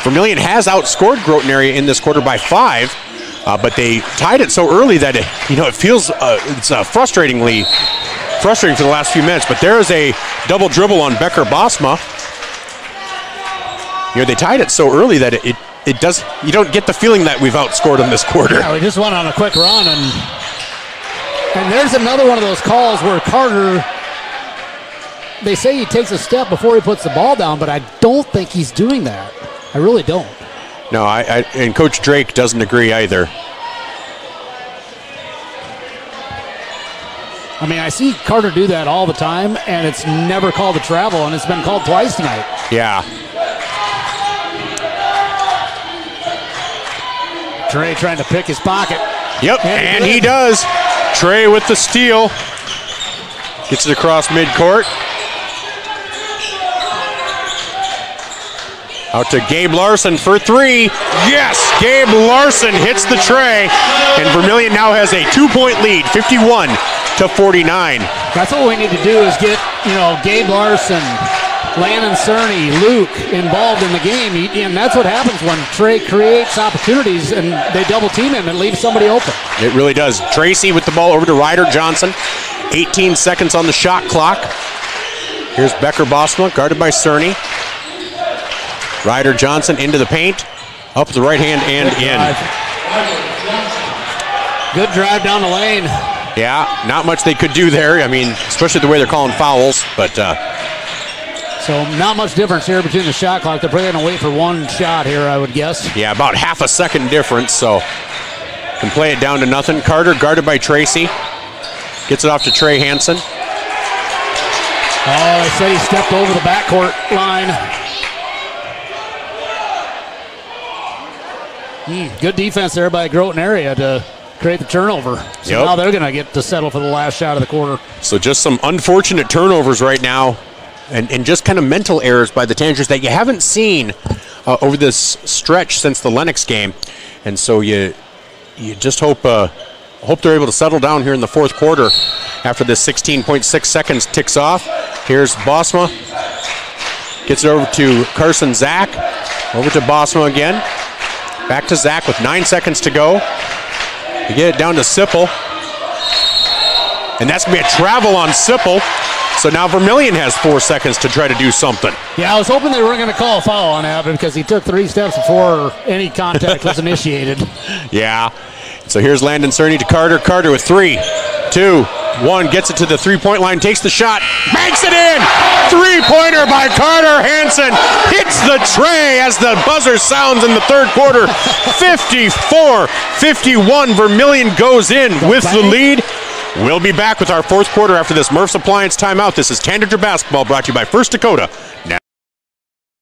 Vermillion has outscored Groton area in this quarter by 5, but they tied it so early that it feels it's frustrating for the last few minutes. But there is a double dribble on Becker Bosma. They tied it so early that it does. You don't get the feeling that we've outscored them this quarter. Yeah, we just went on a quick run, and there's another one of those calls where Carter. They say he takes a step before he puts the ball down, but I don't think he's doing that. I really don't. No, and Coach Drake doesn't agree either. I mean, I see Carter do that all the time, and it's never called a travel, and it's been called twice tonight. Yeah. Trey trying to pick his pocket. Yep, and he does. Trey with the steal. Gets it across midcourt. Out to Gabe Larson for three. Yes, Gabe Larson hits the tray, and Vermillion now has a 2-point lead, 51-49. That's what we need to do is get, Gabe Larson, Landon Cerny, Luke involved in the game, and that's what happens when Trey creates opportunities and they double team him and leave somebody open. It really does. Tracy with the ball over to Ryder Johnson. 18 seconds on the shot clock. Here's Becker Bosma, guarded by Cerny. Ryder Johnson into the paint, up the right hand and Good drive down the lane. Yeah, not much they could do there. I mean, especially the way they're calling fouls, but... So not much difference here between the shot clock. They're probably going to wait for one shot here, I would guess. Yeah, about half a second difference, so can play it down to nothing. Carter guarded by Tracy. Gets it off to Trey Hansen. Oh, they said he stepped over the backcourt line. Good defense there by Groton area to create the turnover. So now they're going to get to settle for the last shot of the quarter. So just some unfortunate turnovers right now, and just kind of mental errors by the Tanagers that you haven't seen over this stretch since the Lennox game. And so you just hope they're able to settle down here in the fourth quarter after this 16.6 seconds ticks off. Here's Bosma. Gets it over to Carson Zach. Over to Bosma again. Back to Zach with 9 seconds to go. You get it down to Sipple. And that's going to be a travel on Sipple. So now Vermillion has 4 seconds to try to do something. Yeah, I was hoping they weren't going to call a foul on that because he took 3 steps before any contact was initiated. Yeah. So here's Landon Cerny to Carter. Carter with 3, 2, 1. Gets it to the three-point line. Takes the shot. Banks it in. Three-pointer by Carter Hansen. Hits the tray as the buzzer sounds in the third quarter. 54-51. Vermillion goes in with the lead. We'll be back with our fourth quarter after this Murph's Appliance timeout. This is Tanager Basketball brought to you by First Dakota. Now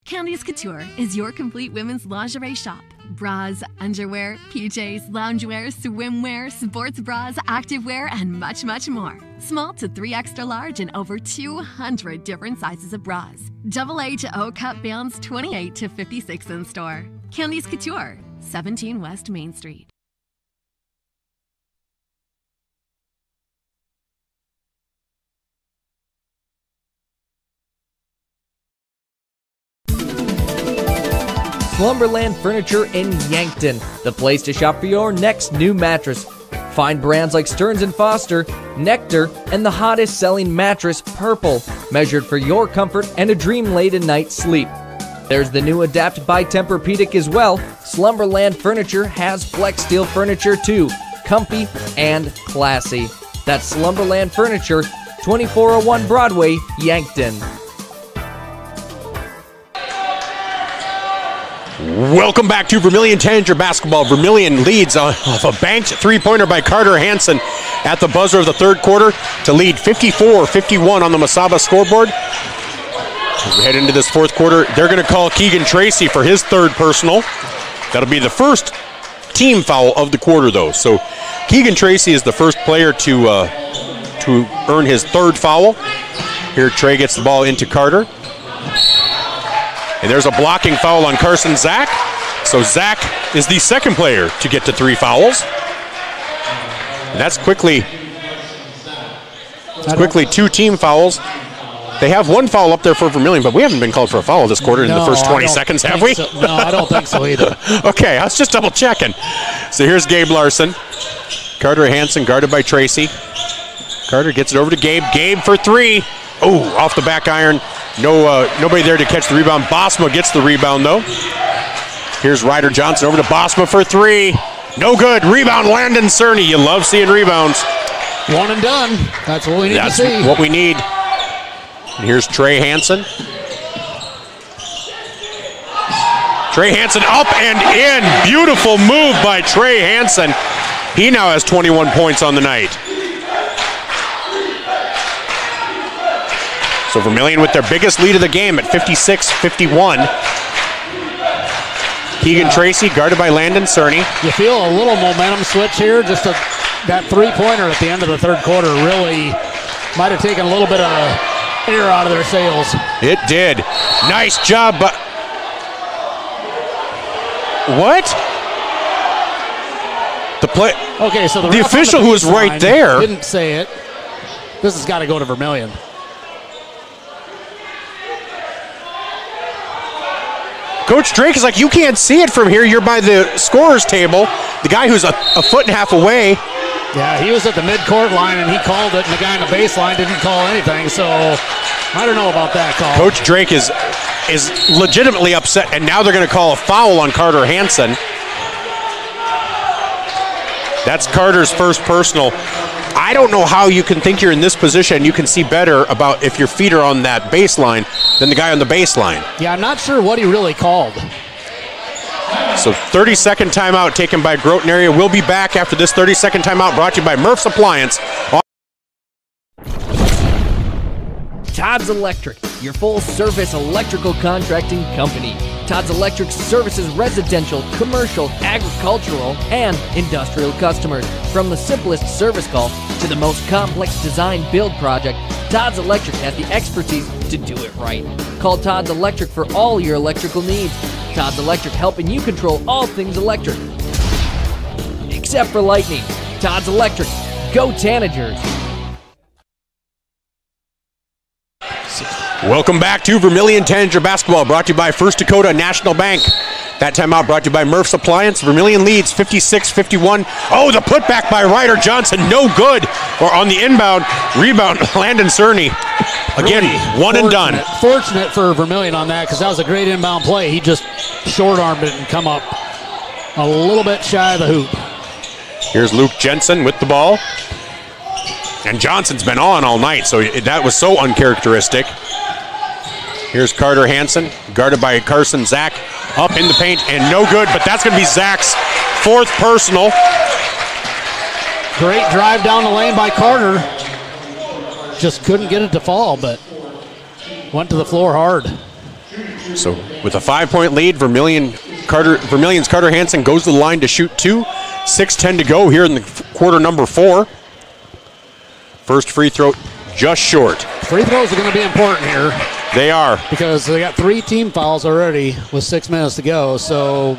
Candies Couture is your complete women's lingerie shop. Bras, underwear, PJs, loungewear, swimwear, sports bras, activewear, and much, much more. Small to 3 extra large and over 200 different sizes of bras. AA to O cup bands 28 to 56 in store. Candies Couture, 17 West Main Street. Slumberland Furniture in Yankton, the place to shop for your next new mattress. Find brands like Stearns & Foster, Nectar, and the hottest selling mattress, Purple, measured for your comfort and a dream-laden night's sleep. There's the new Adapt by Tempur-Pedic as well. Slumberland Furniture has Flex Steel furniture too, comfy and classy. That's Slumberland Furniture, 2401 Broadway, Yankton. Welcome back to Vermillion Tanager basketball. Vermillion leads off a banked three-pointer by Carter Hansen at the buzzer of the third quarter to lead 54-51 on the Masaba scoreboard. As we head into this fourth quarter, they're going to call Keegan Tracy for his third personal. That'll be the first team foul of the quarter, though. So Keegan Tracy is the first player to earn his third foul. Here Trey gets the ball into Carter. And there's a blocking foul on Carson Zach. So Zach is the second player to get to 3 fouls. And that's quickly 2 team fouls. They have 1 foul up there for Vermillion, but we haven't been called for a foul this quarter in the first 20 seconds, have we? So. No, I don't think so either. Okay, I was just double checking. So here's Gabe Larson. Carter Hansen guarded by Tracy. Carter gets it over to Gabe. Gabe for 3. Oh, off the back iron. Nobody there to catch the rebound. Bosma gets the rebound, though. Here's Ryder Johnson over to Bosma for 3. No good. Rebound, Landon Cerny. You love seeing rebounds. One and done. That's what we need to see. That's what we need. And here's Trey Hansen. Trey Hansen up and in. Beautiful move by Trey Hansen. He now has 21 points on the night. So Vermillion with their biggest lead of the game at 56-51. Keegan Tracy guarded by Landon Cerny. You feel a little momentum switch here. Just that three-pointer at the end of the third quarter really might have taken a little bit of air out of their sails. It did. Nice job, but what? The play. Okay, so the official who was right there didn't say it. This has got to go to Vermillion. Coach Drake is like, you can't see it from here. You're by the scorer's table. The guy who's a foot and a half away. Yeah, he was at the midcourt line, and he called it, and the guy in the baseline didn't call anything, so I don't know about that call. Coach Drake is legitimately upset, and now they're going to call a foul on Carter Hansen. That's Carter's first personal. I don't know how you can think you're in this position. You can see better about if your feet are on that baseline than the guy on the baseline. Yeah, I'm not sure what he really called. So 30-second timeout taken by Groton area. We'll be back after this 30-second timeout brought to you by Murph's Appliance. Todd's Electric, your full-service electrical contracting company. Todd's Electric services residential, commercial, agricultural, and industrial customers. From the simplest service call to the most complex design build project, Todd's Electric has the expertise to do it right. Call Todd's Electric for all your electrical needs. Todd's Electric, helping you control all things electric. Except for lightning. Todd's Electric. Go Tanagers. Welcome back to Vermillion Tanager basketball, brought to you by First Dakota National Bank. That timeout brought to you by Murph's Appliance. Vermillion leads 56-51. Oh, the putback by Ryder Johnson, no good. Or on the inbound, rebound, Landon Cerny. Again, really one and done. Fortunate for Vermillion on that, because that was a great inbound play. He just short-armed it and come up a little bit shy of the hoop. Here's Luke Jensen with the ball. And Johnson's been on all night, so that was so uncharacteristic. Here's Carter Hansen, guarded by Carson Zach, up in the paint, and no good, but that's going to be Zach's fourth personal. Great drive down the lane by Carter. Just couldn't get it to fall, but went to the floor hard. So with a 5-point lead, Vermillion's Carter Hansen goes to the line to shoot 2. 6:10 to go here in the quarter number 4. First free throw just short. Free throws are going to be important here. They are. Because they got 3 team fouls already with 6 minutes to go. So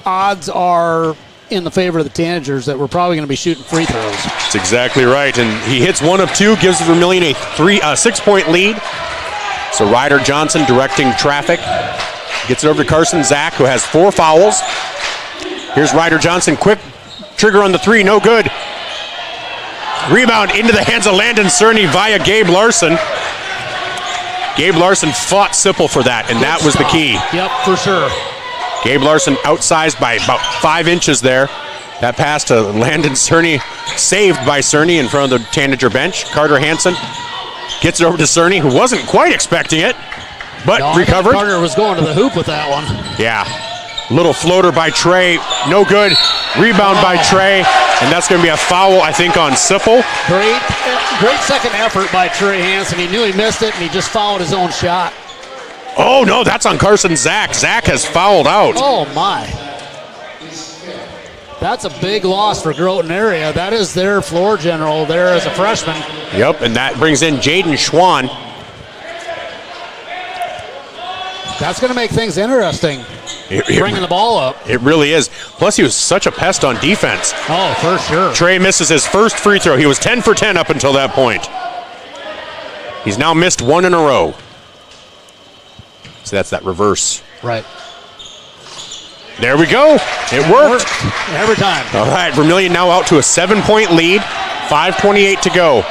odds are in the favor of the Tanagers that we're probably going to be shooting free throws. That's exactly right. And he hits 1 of 2, gives Vermillion a 6-point lead. So Ryder Johnson directing traffic. Gets it over to Carson Zach, who has 4 fouls. Here's Ryder Johnson, quick trigger on the 3, no good. Rebound into the hands of Landon Cerny via Gabe Larson. Gabe Larson fought Sipple for that, and that was the key. Yep, for sure. Gabe Larson outsized by about 5 inches there. That pass to Landon Cerny, saved by Cerny in front of the Tanager bench. Carter Hansen gets it over to Cerny, who wasn't quite expecting it, but recovered. Carter was going to the hoop with that one. Yeah. Little floater by Trey, no good. Rebound by Trey, and that's going to be a foul, I think, on Sipple. Great second effort by Trey Hansen. He knew he missed it, and he just fouled his own shot. Oh, no, that's on Carson Zach. Zach has fouled out. Oh, my. That's a big loss for Groton area. That is their floor general there as a freshman. Yep, and that brings in Jaden Schwann. That's going to make things interesting, bringing the ball up. It really is. Plus, he was such a pest on defense. Oh, for sure. Trey misses his first free throw. He was 10 for 10 up until that point. He's now missed 1 in a row. So that's that reverse. Right. There we go. It worked. Every time. All right, Vermillion now out to a 7-point lead. 5:28 to go.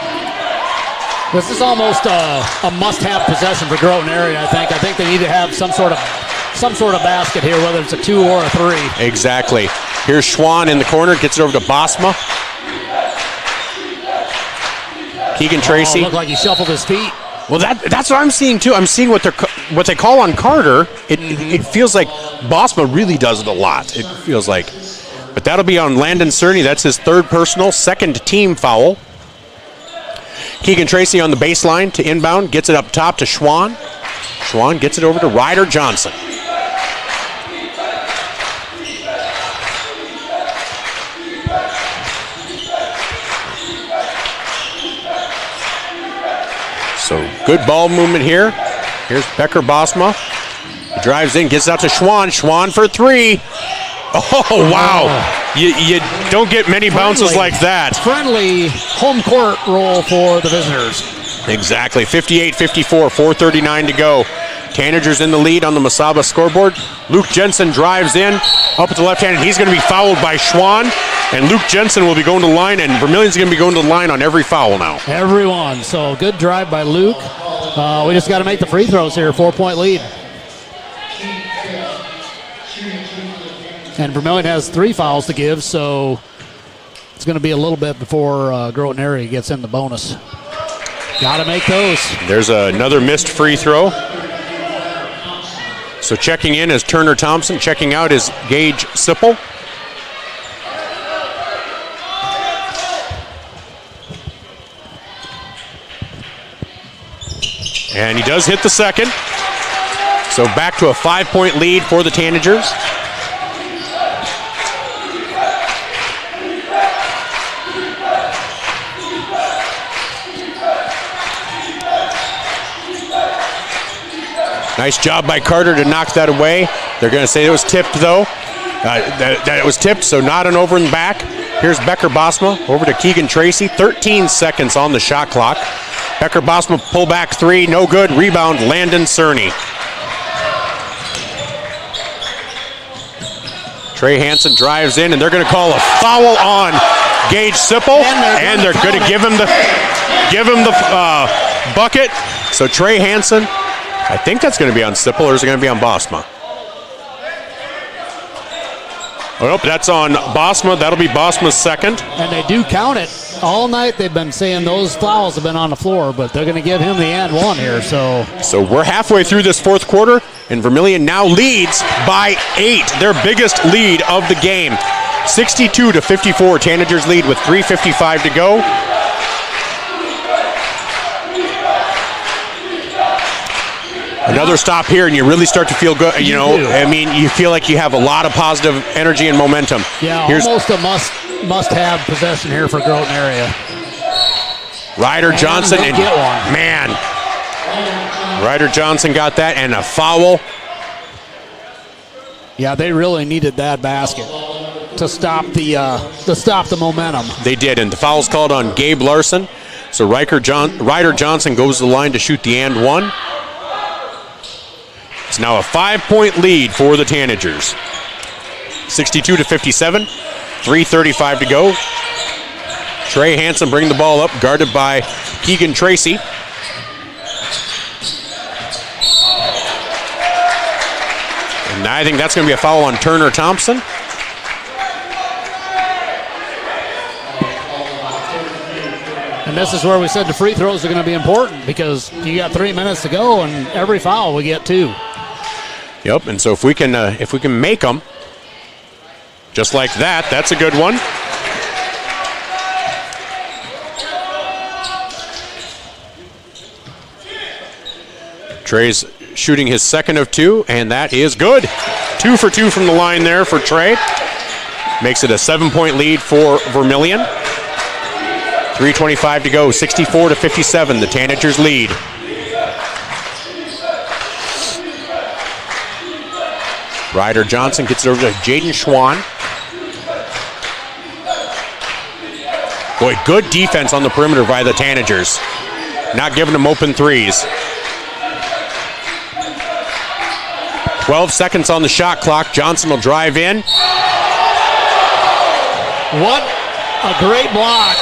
This is almost a must-have possession for Groton area, I think. I think they need to have some sort of basket here, whether it's a 2 or a 3. Exactly. Here's Schwann in the corner, gets it over to Bosma. Keegan Tracy. Looked like he shuffled his feet. Well, that's what I'm seeing too. I'm seeing what they call on Carter. It feels like Bosma really does it a lot. It feels like, but that'll be on Landon Cerny. That's his 3rd personal, 2nd team foul. Keegan Tracy on the baseline to inbound, gets it up top to Schwann. Schwann gets it over to Ryder Johnson. So good ball movement here. Here's Becker Bosma. He drives in, gets out to Schwann. Schwann for 3. Oh, wow. You don't get many bounces like that. Friendly home court roll for the visitors. Exactly. 58-54, 4:39 to go. Tanagers in the lead on the Masaba scoreboard. Luke Jensen drives in, up at the left hand, and he's going to be fouled by Schwann. And Luke Jensen will be going to the line, and Vermillion's going to be going to the line on every foul now. Everyone. So good drive by Luke. We just got to make the free throws here. 4-point lead. And Vermillion has 3 fouls to give, so it's going to be a little bit before Groton area gets in the bonus. Got to make those. There's another missed free throw. So checking in is Turner Thompson. Checking out is Gage Sipple. And he does hit the second. So back to a 5-point lead for the Tanagers. Nice job by Carter to knock that away. They're going to say it was tipped, though. That it was tipped, so not an over and back. Here's Becker Bosma over to Keegan Tracy. 13 seconds on the shot clock. Becker Bosma pull back 3, no good. Rebound, Landon Cerny. Trey Hansen drives in, and they're going to call a foul on Gage Sipple, and they're going to give him the bucket. So Trey Hansen, I think that's going to be on Sipple, or is it going to be on Bosma? Oh, nope, that's on Bosma. That'll be Bosma's second. And they do count it. All night they've been saying those fouls have been on the floor, but they're going to give him the and 1 here. So we're halfway through this 4th quarter, and Vermillion now leads by 8, their biggest lead of the game. 62-54, Tanagers lead with 3:55 to go. Another stop here, and you really start to feel good. You know, I mean, you feel like you have a lot of positive energy and momentum. Yeah, almost a must-have possession here for Groton area. Ryder Johnson, and get one. Man, Ryder Johnson got that, and a foul. Yeah, they really needed that basket to stop the momentum. They did, and the foul's called on Gabe Larson. So Ryder Johnson goes to the line to shoot the and 1. It's now a 5-point lead for the Tanagers. 62-57, 3:35 to go. Trey Hansen bring the ball up, guarded by Keegan Tracy. And I think that's going to be a foul on Turner Thompson. And this is where we said the free throws are going to be important because you got 3 minutes to go, and every foul we get 2. Yep, and so if we can make them just like that, that's a good one. Trey's shooting his second of 2, and that is good. 2 for 2 from the line there for Trey. Makes it a 7-point lead for Vermillion. 3:25 to go, 64-57, the Tanagers lead. Ryder Johnson gets it over to Jaden Schwann. Boy, good defense on the perimeter by the Tanagers. Not giving them open threes. 12 seconds on the shot clock. Johnson will drive in. What a great block.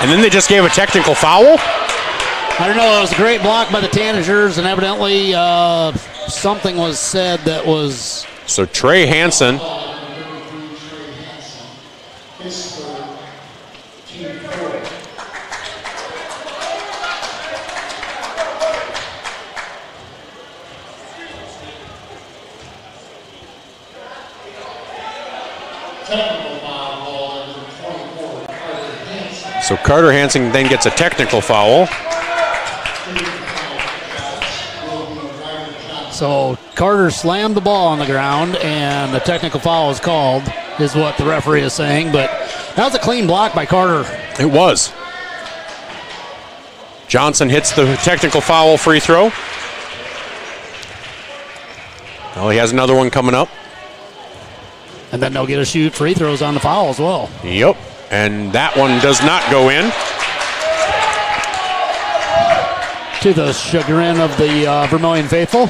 And then they just gave a technical foul. I don't know, it was a great block by the Tanagers, and evidently something was said that was... So Trey Hansen. So Carter Hansen then gets a technical foul. So Carter slammed the ball on the ground, and the technical foul is called, is what the referee is saying. But that was a clean block by Carter. It was. Johnson hits the technical foul free throw. Well, he has another one coming up. And then they'll get to shoot free throws on the foul as well. Yep. And that one does not go in. To the chagrin of the Vermillion faithful.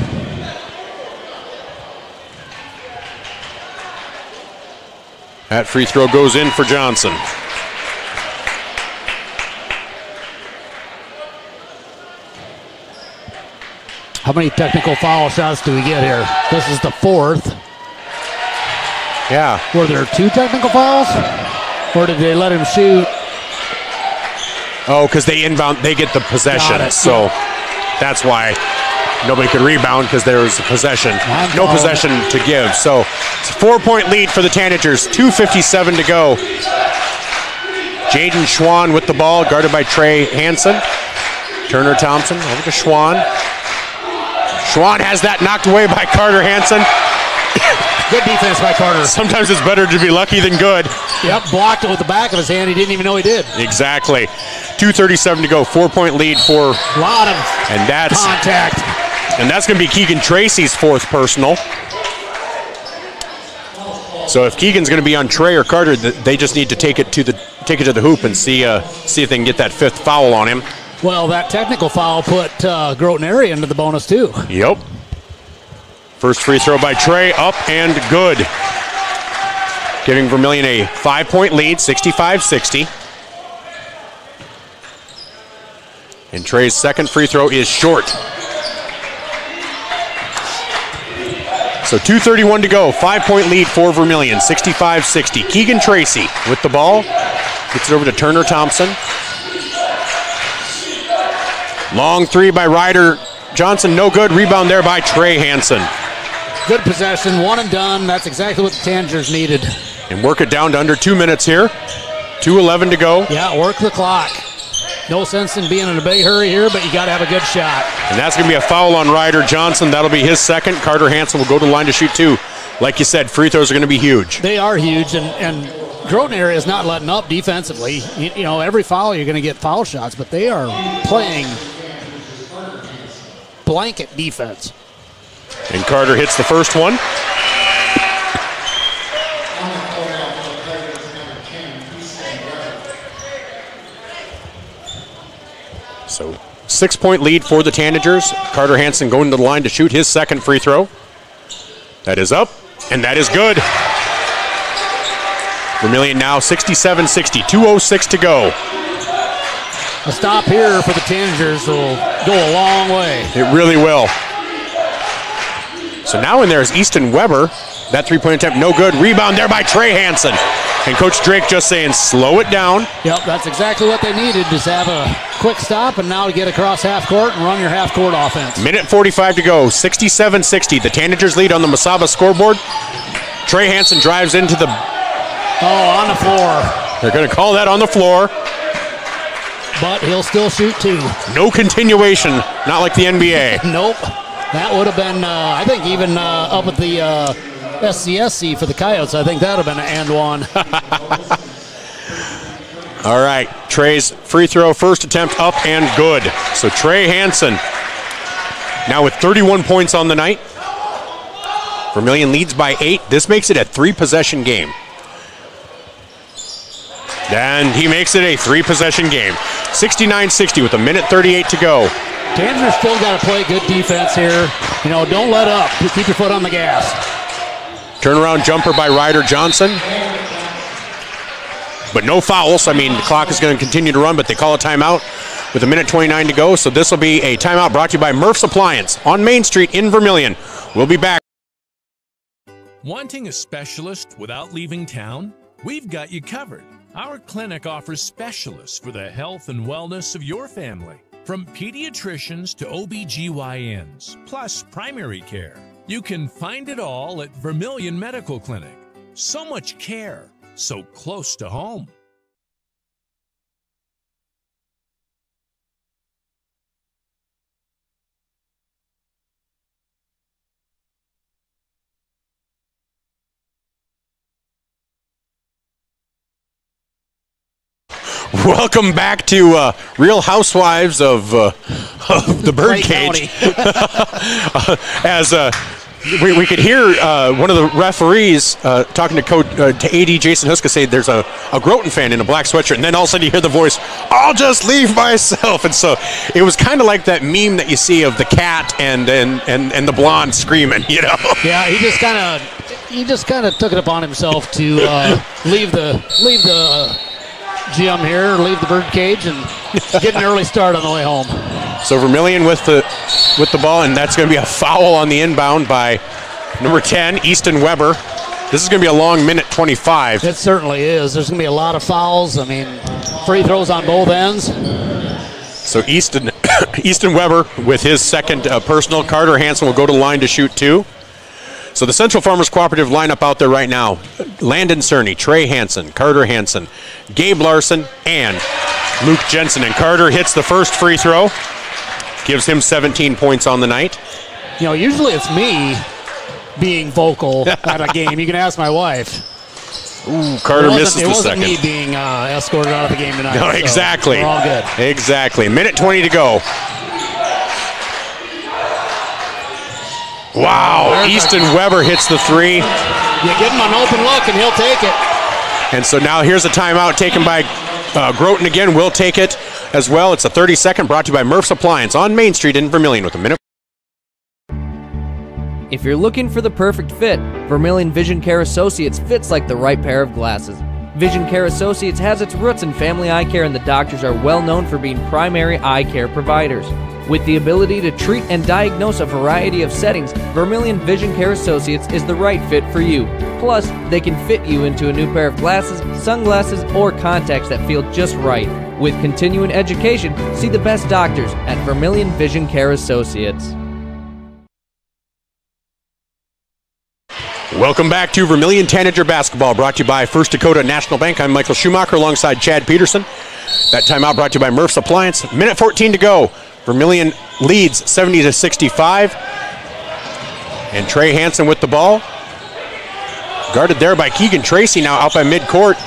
That free throw goes in for Johnson. How many technical foul shots do we get here? This is the 4th. Yeah. Were there 2 technical fouls? Or did they let him shoot? Oh, because they inbound, they get the possession. So that's why nobody could rebound, because there was a possession. No possession to give. So it's a 4-point lead for the Tanagers. 2:57 to go. Jaden Schwann with the ball, guarded by Trey Hansen. Turner Thompson over to Schwann. Schwann has that knocked away by Carter Hansen. Good defense by Carter. Sometimes it's better to be lucky than good. Yep, blocked it with the back of his hand. He didn't even know he did. Exactly. 2:37 to go. 4-point lead for. A lot of contact. And that's going to be Keegan Tracy's 4th personal. So if Keegan's going to be on Trey or Carter, they just need to take it to the hoop and see if they can get that 5th foul on him. Well, that technical foul put Groton area into the bonus too. Yep. First free throw by Trey, up and good. Giving Vermillion a 5-point lead, 65-60. And Trey's second free throw is short. So 2:31 to go, 5-point lead for Vermillion, 65-60. Keegan Tracy with the ball, gets it over to Turner Thompson. Long three by Ryder Johnson, no good. Rebound there by Trey Hansen. Good possession, one and done. That's exactly what the Tanagers needed. And work it down to under 2 minutes here. 2:11 to go. Yeah, work the clock. No sense in being in a big hurry here, but you got to have a good shot. And that's going to be a foul on Ryder Johnson. That'll be his second. Carter Hansen will go to the line to shoot 2. Like you said, free throws are going to be huge. They are huge, and Groton area is not letting up defensively. You know, every foul you're going to get foul shots, but they are playing blanket defense. And Carter hits the first one. So 6-point lead for the Tanagers. Carter Hansen going to the line to shoot his second free throw. That is up, and that is good. Vermillion now 67-60, 2:06 to go. A stop here for the Tanagers will go a long way. It really will. So now in there is Easton Weber. That three-point attempt, no good. Rebound there by Trey Hansen. And Coach Drake just saying, slow it down. Yep, that's exactly what they needed, just have a quick stop and now to get across half court and run your half court offense. Minute 45 to go, 67-60. The Tanagers lead on the Masaba scoreboard. Trey Hansen drives into the... Oh, on the floor. They're going to call that on the floor. But he'll still shoot two. No continuation, not like the NBA. Nope. That would have been, I think, even up at the SCSC for the Coyotes. I think that would have been an and one. All right, Trey's free throw, first attempt up and good. So Trey Hansen now with 31 points on the night. Vermillion leads by 8. This makes it a 3-possession game. And he makes it a 3-possession game. 69-60 with a minute 38 to go. Tanagers still got to play good defense here. You know, don't let up. Keep your foot on the gas. Turnaround jumper by Ryder Johnson. But no fouls. I mean, the clock is going to continue to run, but they call a timeout with a minute 29 to go. So this will be a timeout brought to you by Murph's Appliance on Main Street in Vermillion. We'll be back. Wanting a specialist without leaving town? We've got you covered. Our clinic offers specialists for the health and wellness of your family. From pediatricians to OBGYNs, plus primary care. You can find it all at Vermillion Medical Clinic. So much care, so close to home. Welcome back to Real Housewives of the Birdcage. As we could hear one of the referees talking to AD Jason Huska say there's a Groton fan in a black sweatshirt, and then all of a sudden you hear the voice, "I'll just leave myself." And so it was kind of like that meme that you see of the cat and the blonde screaming, you know. Yeah, he just kind of took it upon himself to leave the gym here, leave the Birdcage, and get an early start on the way home. So Vermillion with the ball, and that's going to be a foul on the inbound by number 10, Easton Weber. This is going to be a long minute 25. It certainly is. There's going to be a lot of fouls. I mean, free throws on both ends. So Easton Weber with his second personal. Carter Hansen will go to the line to shoot 2. So the Central Farmers Cooperative lineup out there right now: Landon Cerny, Trey Hansen, Carter Hansen, Gabe Larson, and Luke Jensen. And Carter hits the first free throw, gives him 17 points on the night. You know, usually it's me being vocal at a game. You can ask my wife. Ooh, Carter misses the second. It wasn't me being escorted out of the game tonight. No, exactly. So we're all good. Exactly. Minute 20 to go. Wow, Easton Weber hits the 3. You give him an open look and he'll take it. And so now here's a timeout taken by Groton again. Will take it as well. It's a 30-second brought to you by Murph's Appliance on Main Street in Vermillion with a minute. If you're looking for the perfect fit, Vermillion Vision Care Associates fits like the right pair of glasses. Vision Care Associates has its roots in family eye care, and the doctors are well known for being primary eye care providers. With the ability to treat and diagnose a variety of settings, Vermillion Vision Care Associates is the right fit for you. Plus, they can fit you into a new pair of glasses, sunglasses, or contacts that feel just right. With continuing education, see the best doctors at Vermillion Vision Care Associates. Welcome back to Vermillion Tanager Basketball, brought to you by First Dakota National Bank. I'm Michael Schumacher alongside Chad Peterson. That timeout brought to you by Murph's Appliance. Minute 14 to go. Vermillion leads 70-65. And Trey Hansen with the ball. Guarded there by Keegan Tracy, now out by midcourt.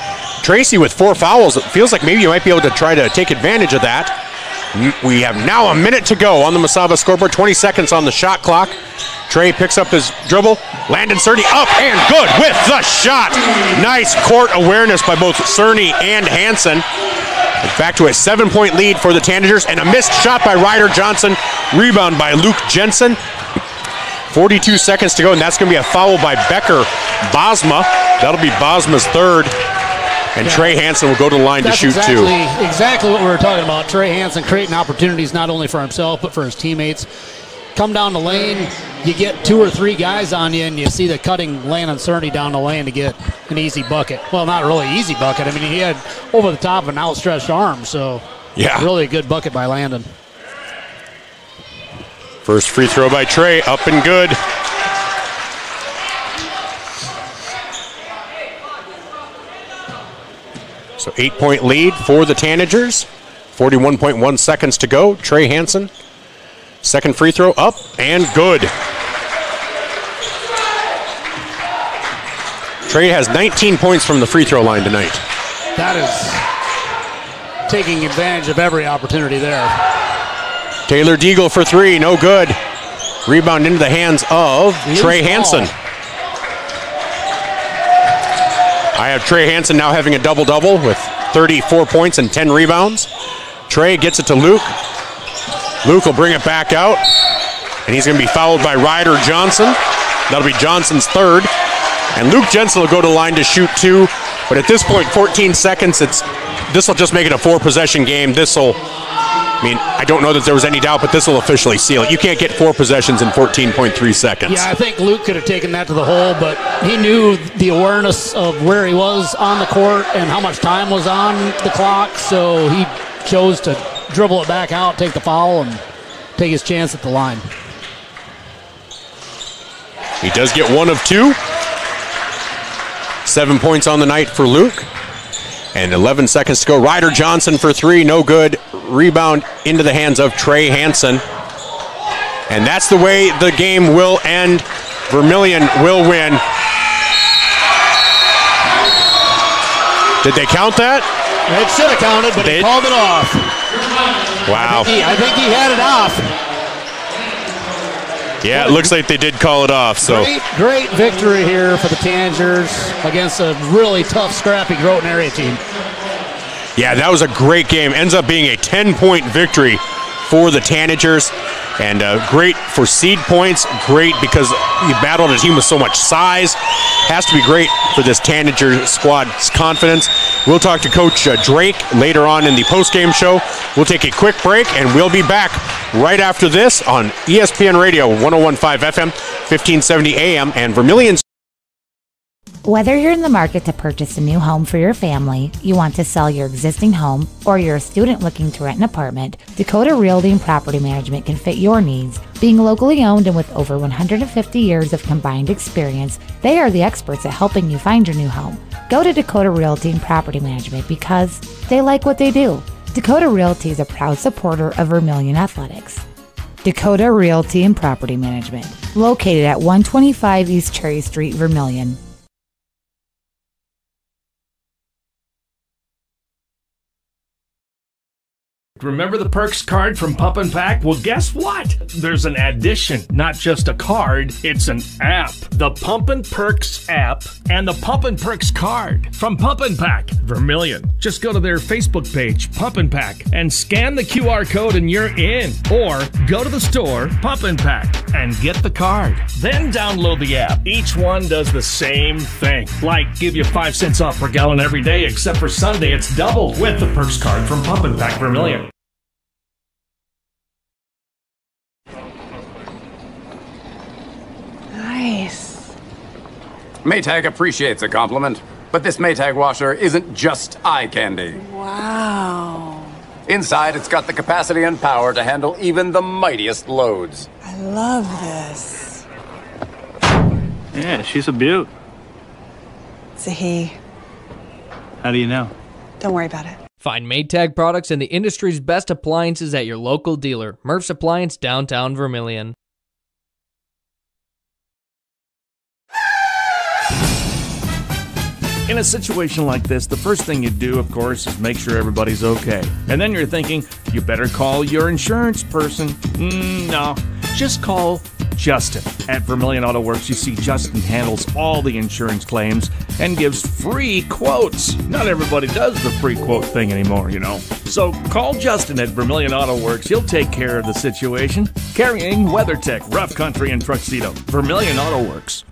Tracy with 4 fouls. It feels like maybe you might be able to try to take advantage of that. We have now a minute to go on the Masaba scoreboard. 20 seconds on the shot clock. Trey picks up his dribble. Landon Cerny up and good with the shot. Nice court awareness by both Cerny and Hansen. Back to a 7-point lead for the Tanagers, and a missed shot by Ryder Johnson. Rebound by Luke Jensen. 42 seconds to go, and that's going to be a foul by Becker Bosma. That'll be Bosma's third. And Trey Hansen will go to the line to shoot two. Exactly what we were talking about. Trey Hansen creating opportunities not only for himself but for his teammates. Come down the lane, you get 2 or 3 guys on you, and you see the cutting Landon Cerny down the lane to get an easy bucket. Well, not really easy bucket. I mean, he had over the top of an outstretched arm, so really a good bucket by Landon. First free throw by Trey, up and good. So 8-point lead for the Tanagers. 41.1 seconds to go. Trey Hansen. Second free throw up and good. Trey has 19 points from the free throw line tonight. That is taking advantage of every opportunity there. Taylor Deagle for 3, no good. Rebound into the hands of Trey Hansen. I have Trey Hansen now having a double-double with 34 points and 10 rebounds. Trey gets it to Luke. Luke will bring it back out, and he's going to be fouled by Ryder Johnson. That'll be Johnson's third. And Luke Jensen will go to the line to shoot 2. But at this point, 14 seconds, this will just make it a 4-possession game. I don't know that there was any doubt, but this will officially seal it. You can't get 4 possessions in 14.3 seconds. Yeah, I think Luke could have taken that to the hole, but he knew the awareness of where he was on the court and how much time was on the clock, so he chose to dribble it back out, take the foul, and take his chance at the line. He does get 1 of 2. 7 points on the night for Luke. And 11 seconds to go. Ryder Johnson for 3, no good. Rebound into the hands of Trey Hansen. And that's the way the game will end. Vermillion will win. Did they count that? It should have counted, but he called it off. Wow. I think he had it off. Yeah, it looks like they did call it off. So Great victory here for the Tanagers against a really tough, scrappy Groton area team. Yeah, that was a great game. Ends up being a 10-point victory for the Tanagers. And great for seed points. Great because you battled a team with so much size. Has to be great for this Tanager squad's confidence. We'll talk to Coach Drake later on in the postgame show. We'll take a quick break, and we'll be back right after this on ESPN Radio 101.5 FM, 1570 AM, and Vermillion's. Whether you're in the market to purchase a new home for your family, you want to sell your existing home, or you're a student looking to rent an apartment, Dakota Realty and Property Management can fit your needs. Being locally owned and with over 150 years of combined experience, they are the experts at helping you find your new home. Go to Dakota Realty and Property Management because they like what they do. Dakota Realty is a proud supporter of Vermillion Athletics. Dakota Realty and Property Management, located at 125 East Cherry Street, Vermillion. Remember the Perks card from Pump and Pack? Well, guess what? There's an addition, not just a card, it's an app. The Pump and Perks app and the Pump and Perks card from Pump and Pack, Vermillion. Just go to their Facebook page, Pump and Pack, and scan the QR code and you're in. Or go to the store, Pump and Pack, and get the card. Then download the app. Each one does the same thing. Like give you 5 cents off per gallon every day, except for Sunday it's doubled with the Perks card from Pump and Pack, Vermillion. Nice. Maytag appreciates a compliment, but this Maytag washer isn't just eye candy. Wow. Inside, it's got the capacity and power to handle even the mightiest loads. I love this. Yeah, she's a beaut. It's a he. How do you know? Don't worry about it. Find Maytag products and the industry's best appliances at your local dealer. Murph's Appliance, downtown Vermillion. In a situation like this, the first thing you do, of course, is make sure everybody's okay. And then you're thinking, you better call your insurance person. No, just call Justin. At Vermillion Auto Works, you see Justin handles all the insurance claims and gives free quotes. Not everybody does the free quote thing anymore, you know. So call Justin at Vermillion Auto Works. He'll take care of the situation. Carrying WeatherTech, Rough Country, and Tuxedo. Vermillion Auto Works.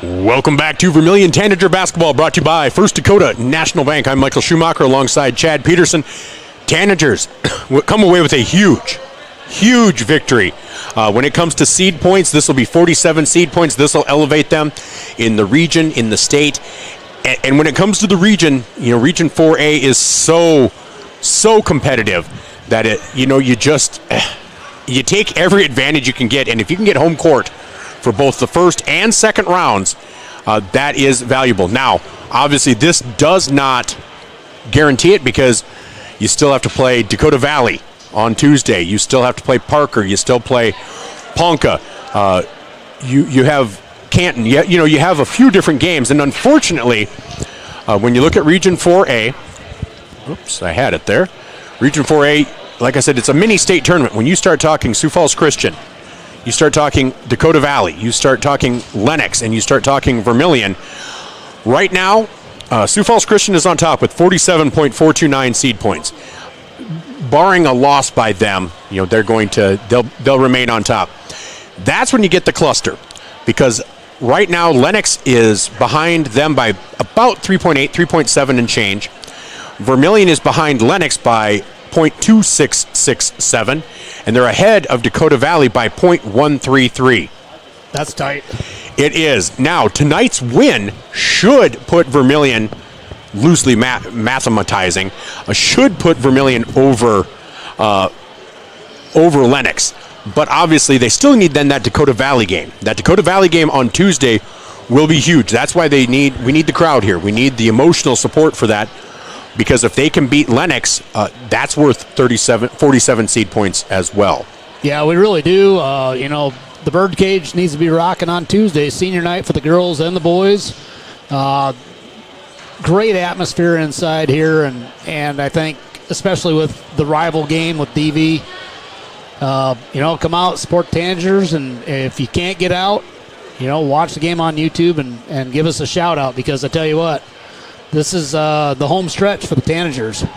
Welcome back to Vermillion Tanager Basketball, brought to you by First Dakota National Bank. I'm Michael Schumacher alongside Chad Peterson. Tanagers come away with a huge victory. When it comes to seed points, this will be 47 seed points. This will elevate them in the region, in the state. And when it comes to the region, you know, Region 4A is so competitive that you take every advantage you can get. And if you can get home court for both the first and second rounds, that is valuable. Now, obviously, this does not guarantee it because you still have to play Dakota Valley on Tuesday. You still have to play Parker. You still play Ponca. You have Canton. You have a few different games. And unfortunately, when you look at Region 4A, oops, I had it there. Region 4A, like I said, it's a mini state tournament. When you start talking Sioux Falls Christian, you start talking Dakota Valley, you start talking Lennox, and you start talking Vermillion. Right now, Sioux Falls Christian is on top with 47.429 seed points. Barring a loss by them, they'll remain on top. That's when you get the cluster, because right now Lennox is behind them by about 3.8, 3.7 and change. Vermillion is behind Lennox by 0.2667, and they're ahead of Dakota Valley by 0.133. That's tight. It is. Now, tonight's win should put Vermillion, loosely mathematizing, should put Vermillion over Lennox. But obviously, they still need then that Dakota Valley game. That Dakota Valley game on Tuesday will be huge. That's why we need the crowd here. We need the emotional support for that. Because if they can beat Lennox, that's worth 47 seed points as well. Yeah, we really do. The Birdcage needs to be rocking on Tuesday, senior night for the girls and the boys. Great atmosphere inside here, and I think especially with the rival game with DV, come out, support Tanagers, and if you can't get out, watch the game on YouTube and give us a shout out, because I tell you what, this is the home stretch for the Tanagers.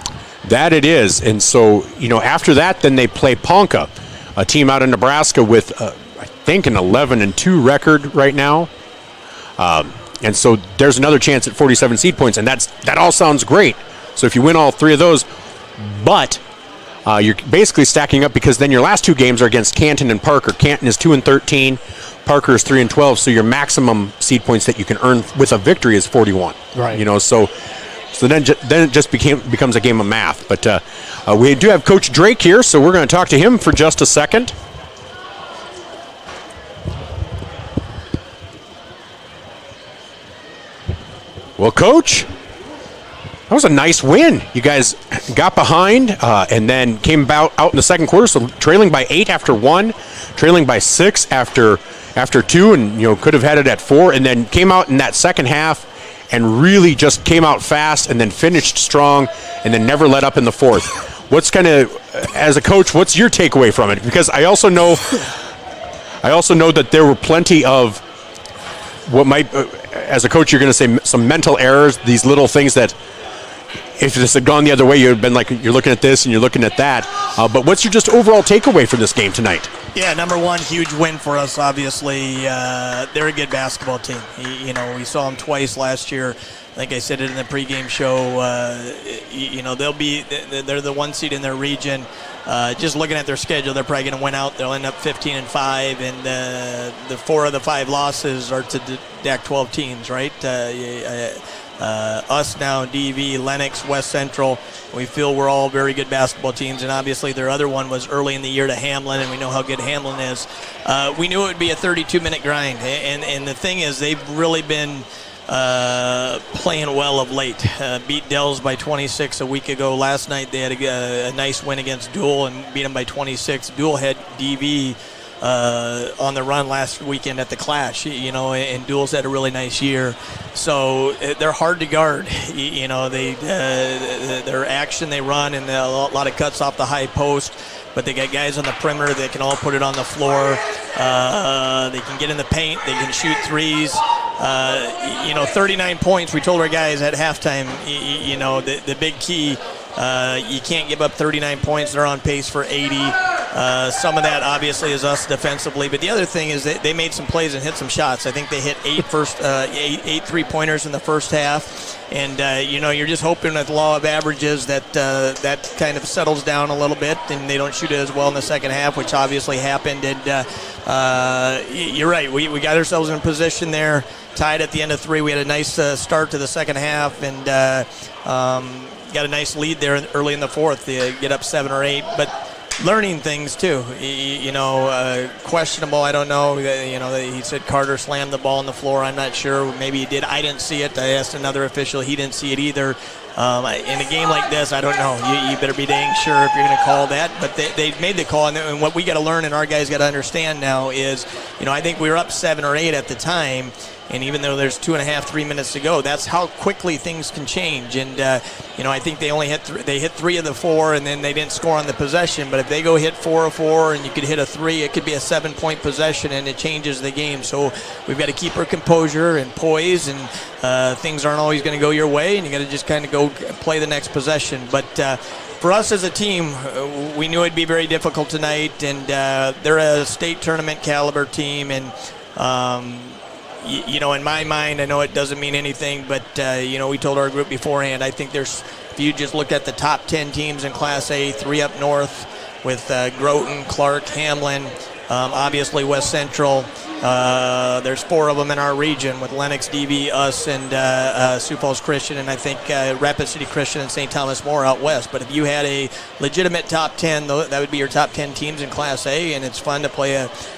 That it is. And so, after that, then they play Ponca, a team out of Nebraska with, I think, an 11-2 record right now. And so there's another chance at 47 seed points, and that all sounds great. So if you win all three of those, but you're basically stacking up, because then your last two games are against Canton and Parker. Canton is 2-13. Parker is 3-12, so your maximum seed points that you can earn with a victory is 41. Right. So then it just becomes a game of math. But we do have Coach Drake here, so we're going to talk to him for just a second. Well, Coach, that was a nice win. You guys got behind and then came out in the second quarter, so trailing by 8 after 1, trailing by 6 after 2, and could have had it at 4, and then came out in that second half and really just came out fast and then finished strong and then never let up in the fourth. What's as a coach, what's your takeaway from it? Because I also know that there were plenty of what might, as a coach, you're going to say some mental errors, these little things that if this had gone the other way, you would have been like, you're looking at this and you're looking at that. But what's your just overall takeaway from this game tonight? Yeah, number one, huge win for us, obviously. They're a good basketball team. We saw them twice last year. I think I said it in the pregame show. They're the one seed in their region. Just looking at their schedule, they're probably going to win out. They'll end up 15-5, and the 4 of the 5 losses are to DAC 12 teams, right? Us now, DV, Lennox, West Central. We feel we're all very good basketball teams, and obviously their other one was early in the year to Hamlin, and we know how good Hamlin is. We knew it would be a 32-minute grind, and the thing is, they've really been playing well of late. Beat Dells by 26 a week ago. Last night they had a nice win against Dual and beat them by 26. Dual had DV on the run last weekend at the Clash, and Duels had a really nice year. So they're hard to guard. Their action, they run, and a lot of cuts off the high post. But they got guys on the perimeter that can all put it on the floor. They can get in the paint. They can shoot threes. 39 points. We told our guys at halftime, the big key, you can't give up 39 points. They're on pace for 80. Some of that obviously is us defensively, but the other thing is that they made some plays and hit some shots. I think they hit eight 3-pointers in the first half, and you're just hoping with law of averages that that kind of settles down a little bit and they don't shoot it as well in the second half, which obviously happened. And you're right, we got ourselves in a position there, tied at the end of 3. We had a nice start to the second half, and got a nice lead there early in the fourth to get up 7 or 8, but learning things too. Questionable, I don't know. He said Carter slammed the ball on the floor. I'm not sure. Maybe he did. I didn't see it. I asked another official. He didn't see it either. In a game like this, I don't know. You better be dang sure if you're going to call that. But they made the call, and what we got to learn and our guys got to understand now is, I think we were up 7 or 8 at the time. And even though there's 2.5, 3 minutes to go, that's how quickly things can change. And I think they only hit 3 of the 4, and then they didn't score on the possession. But if they go hit 4 of 4, and you could hit a 3, it could be a 7-point possession, and it changes the game. So we've got to keep our composure and poise, and things aren't always going to go your way, and you got to just kind of go play the next possession. But for us as a team, we knew it'd be very difficult tonight, and they're a state tournament caliber team, and in my mind, I know it doesn't mean anything, but, we told our group beforehand, I think if you just look at the top 10 teams in Class A, 3 up north with Groton, Clark, Hamlin, obviously West Central. There's 4 of them in our region with Lennox, DV, us, and Sioux Falls Christian, and I think Rapid City Christian and St. Thomas More out west. But if you had a legitimate top 10, that would be your top 10 teams in Class A, and it's fun to play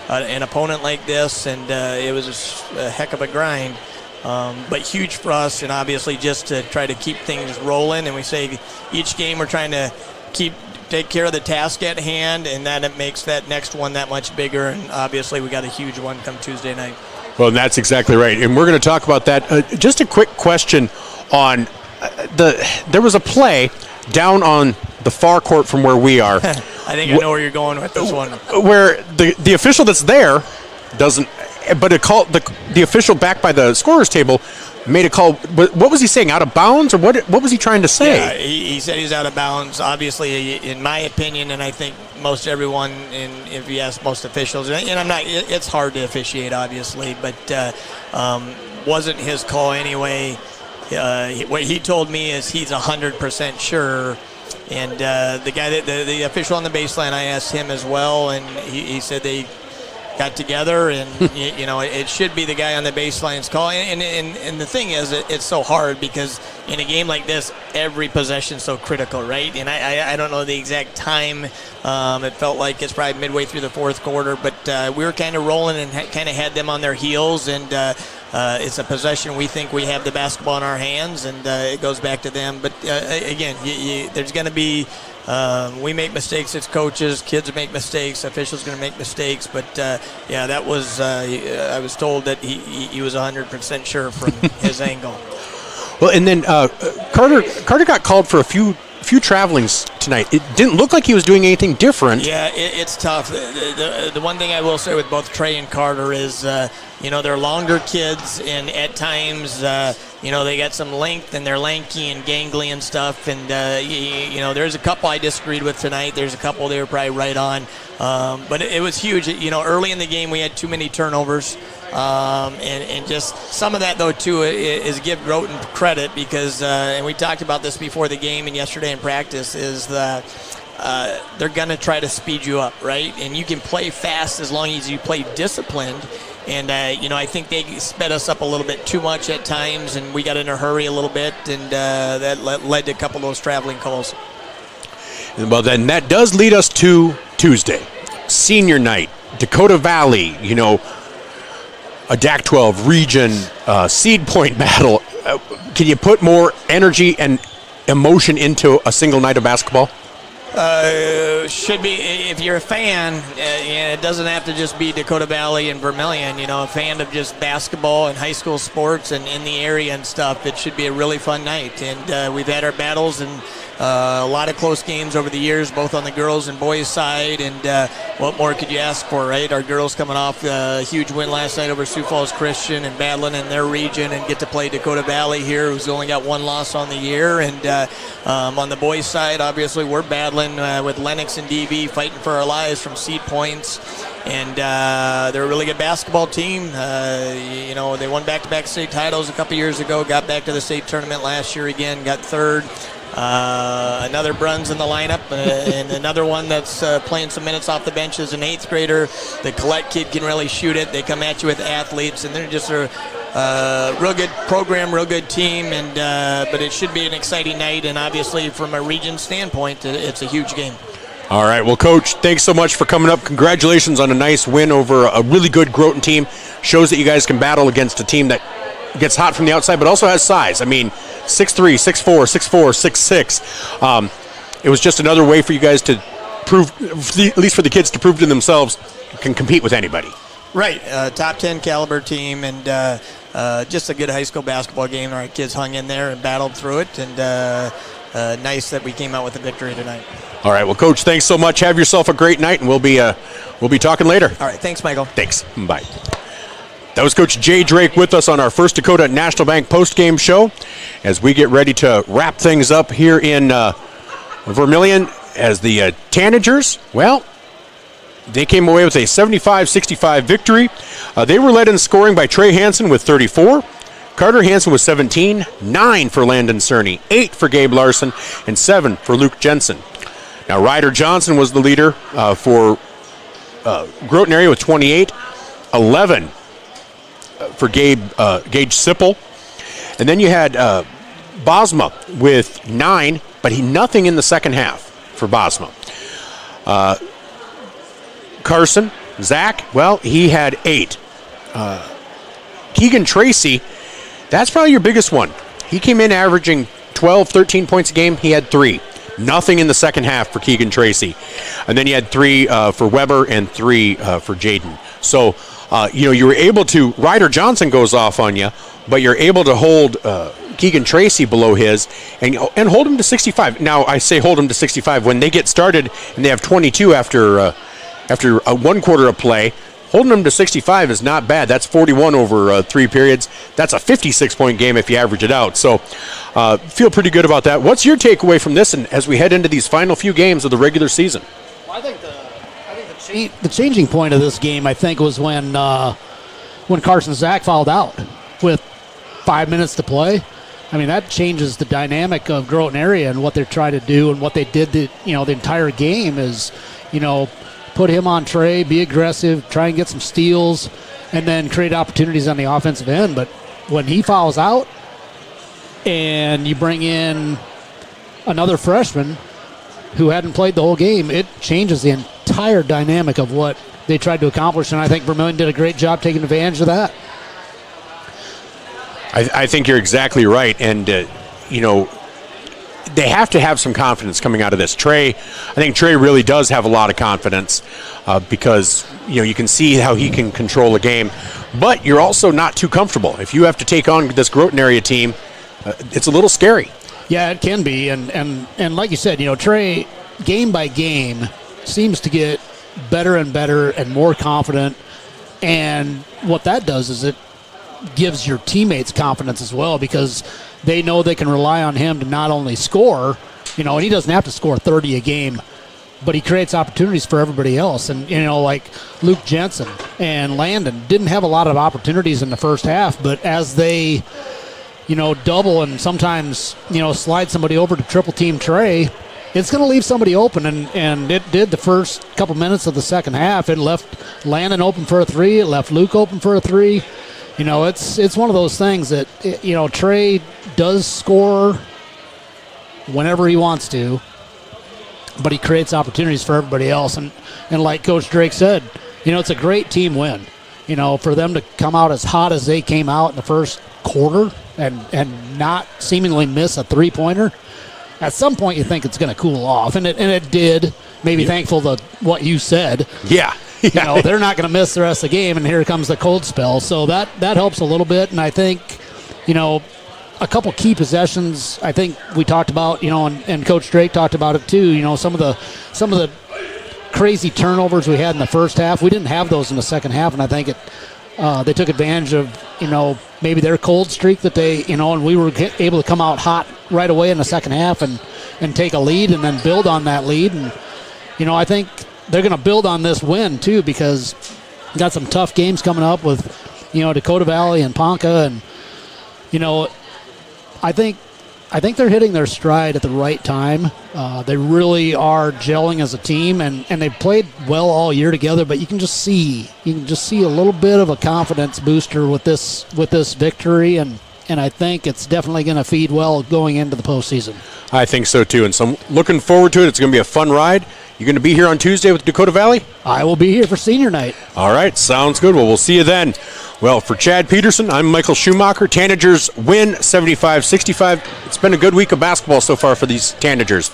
an opponent like this, and it was a heck of a grind. But huge for us, and obviously just to try to keep things rolling. And we say each game we're trying to take care of the task at hand, and then it makes that next one that much bigger. And obviously we got a huge one come Tuesday night. Well, that's exactly right, and we're going to talk about that. Just a quick question on there was a play down on the far court from where we are. I think I know where you're going with this one. Where the official that's there doesn't, but the official back by the scorer's table made a call. What was he saying? Out of bounds, or what was he trying to say? Yeah, he said he's out of bounds. Obviously, in my opinion, and I think most everyone, and if you ask most officials, and I'm not, it's hard to officiate, obviously, but wasn't his call anyway. What he told me is he's 100% sure. And the guy the official on the baseline, I asked him as well, and he said they got together, and it should be the guy on the baseline's call. And the thing is, it's so hard because in a game like this, every possession is so critical, right? And I don't know the exact time. It felt like it's probably midway through the fourth quarter, but we were kind of rolling and kind of had them on their heels, and it's a possession we think we have the basketball in our hands, and it goes back to them. But again, there's going to be we make mistakes as coaches, kids make mistakes, officials going to make mistakes, but that was I was told that he was 100% sure from his angle. Well, and then Carter got called for a few travelings tonight. It didn't look like he was doing anything different. Yeah, it's tough. The one thing I will say with both Trey and Carter is, they're longer kids, and at times, they got some length, and they're lanky and gangly and stuff. And, there's a couple I disagreed with tonight. There's a couple they were probably right on. But it was huge. Early in the game, we had too many turnovers. And just some of that, though, too, is give Groton credit because, and we talked about this before the game and yesterday in practice, is that they're going to try to speed you up, right? And you can play fast as long as you play disciplined. And, I think they sped us up a little bit too much at times, and we got in a hurry a little bit, and that led to a couple of those traveling calls. Well, then that does lead us to Tuesday, senior night, Dakota Valley, a DAC-12 region seed point battle. Can you put more energy and emotion into a single night of basketball? Should be, if you're a fan, it doesn't have to just be Dakota Valley and Vermillion, a fan of just basketball and high school sports and in the area and stuff. It should be a really fun night. And we've had our battles and a lot of close games over the years, both on the girls and boys side. And what more could you ask for, right? Our girls coming off a huge win last night over Sioux Falls Christian and battling in their region, and get to play Dakota Valley here, who's only got one loss on the year. And on the boys side, obviously, we're battling with Lennox and DV, fighting for our lives from seed points. And they're a really good basketball team. They won back-to-back state titles a couple years ago, got back to the state tournament last year again, got third. Another Bruns in the lineup, and another one that's playing some minutes off the bench is an 8th grader. The Collette kid can really shoot it. They come at you with athletes, and they're just a real good program, real good team. And but it should be an exciting night, and obviously from a region standpoint, it's a huge game. All right, well, Coach, thanks so much for coming up. Congratulations on a nice win over a really good Groton team. Shows that you guys can battle against a team that gets hot from the outside, but also has size. I mean, 6'3", 6'4", 6'4", 6'6". It was just another way for you guys to prove, at least for the kids, to prove to themselves can compete with anybody. Right, top 10 caliber team, and just a good high school basketball game. Our kids hung in there and battled through it, and nice that we came out with a victory tonight. All right, well, Coach, thanks so much. Have yourself a great night, and we'll be talking later. All right, thanks, Michael. Thanks. Bye. That was Coach Jay Drake with us on our First Dakota National Bank postgame show as we get ready to wrap things up here in Vermillion as the Tanagers, well, they came away with a 75-65 victory. They were led in scoring by Trey Hansen with 34. Carter Hansen was 17, 9 for Landon Cerny, 8 for Gabe Larson, and 7 for Luke Jensen. Now, Ryder Johnson was the leader for Groton area with 28, 11 for Gage Sipple. And then you had Bosma with 9, but nothing in the second half for Bosma. Carson, Zach, well, he had 8. Keegan Tracy, that's probably your biggest one. He came in averaging 12, 13 points a game. He had 3. Nothing in the second half for Keegan Tracy. And then you had 3 for Weber and 3 for Jaden. So, you were able to, Ryder Johnson goes off on you, but you're able to hold Keegan Tracy below his and hold him to 65. Now, I say hold him to 65. When they get started and they have 22 after 1 quarter of play, holding them to 65 is not bad. That's 41 over 3 periods. That's a 56-point game if you average it out. So feel pretty good about that. What's your takeaway from this and as we head into these final few games of the regular season? Well, I think the changing point of this game, I think, was when Carson Zach fouled out with 5 minutes to play. I mean, that changes the dynamic of Groton area and what they're trying to do and what they did the entire game is, put him on Trey, be aggressive, try and get some steals, and then create opportunities on the offensive end. But when he fouls out and you bring in another freshman who hadn't played the whole game, it changes the entire dynamic of what they tried to accomplish, and I think Vermillion did a great job taking advantage of that. I think you're exactly right, and, they have to have some confidence coming out of this. I think Trey really does have a lot of confidence because, you can see how he can control a game, but you're also not too comfortable. If you have to take on this Groton area team, it's a little scary. Yeah, it can be, and like you said, Trey, game by game, seems to get better and better and more confident, and what that does is it gives your teammates confidence as well because they know they can rely on him to not only score, and he doesn't have to score 30 a game, but he creates opportunities for everybody else. And, like Luke Jensen and Landon didn't have a lot of opportunities in the first half, but as they, double and sometimes, slide somebody over to triple team Trey, it's going to leave somebody open, and it did the first couple minutes of the second half. It left Landon open for a 3. It left Luke open for a 3. It's one of those things that, Trey does score whenever he wants to, but he creates opportunities for everybody else. And like Coach Drake said, it's a great team win. For them to come out as hot as they came out in the first quarter and not seemingly miss a 3-pointer, at some point you think it's going to cool off, and it did. Maybe thankful to what you said. Yeah. You know, they're not going to miss the rest of the game, and here comes the cold spell. So that helps a little bit, and I think, you know, a couple key possessions I think we talked about, you know, and Coach Drake talked about it too. You know, some of the crazy turnovers we had in the first half, we didn't have those in the second half, and I think they took advantage of, you know, maybe their cold streak that they, you know, and we were able to come out hot right away in the second half and take a lead and then build on that lead. And, you know, I think they're going to build on this win too, because got some tough games coming up with, you know, Dakota Valley and Ponca, and, you know, I think they're hitting their stride at the right time. They really are gelling as a team, and they've played well all year together. But you can just see a little bit of a confidence booster with this victory, and I think it's definitely going to feed well going into the postseason. I think so too, and so I'm looking forward to it. It's going to be a fun ride. You going to be here on Tuesday with Dakota Valley? I will be here for senior night. All right, sounds good. Well, we'll see you then. Well, for Chad Peterson, I'm Michael Schumacher. Tanagers win 75-65. It's been a good week of basketball so far for these Tanagers.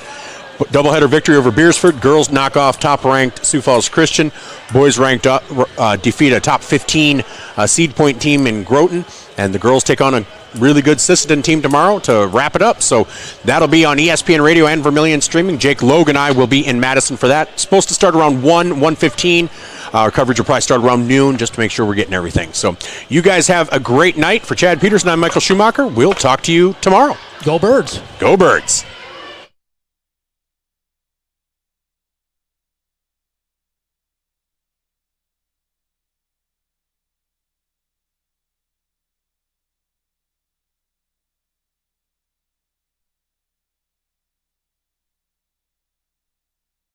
Doubleheader victory over Beersford. Girls knock off top-ranked Sioux Falls Christian. Boys ranked up, defeat a top 15 Seed Point team in Groton. And the girls take on a really good Sisseton team tomorrow to wrap it up. So that'll be on ESPN Radio and Vermillion streaming. Jake Logue and I will be in Madison for that. It's supposed to start around 1:15. Our coverage will probably start around noon just to make sure we're getting everything. So you guys have a great night. For Chad Peterson, I'm Michael Schumacher. We'll talk to you tomorrow. Go Birds. Go Birds.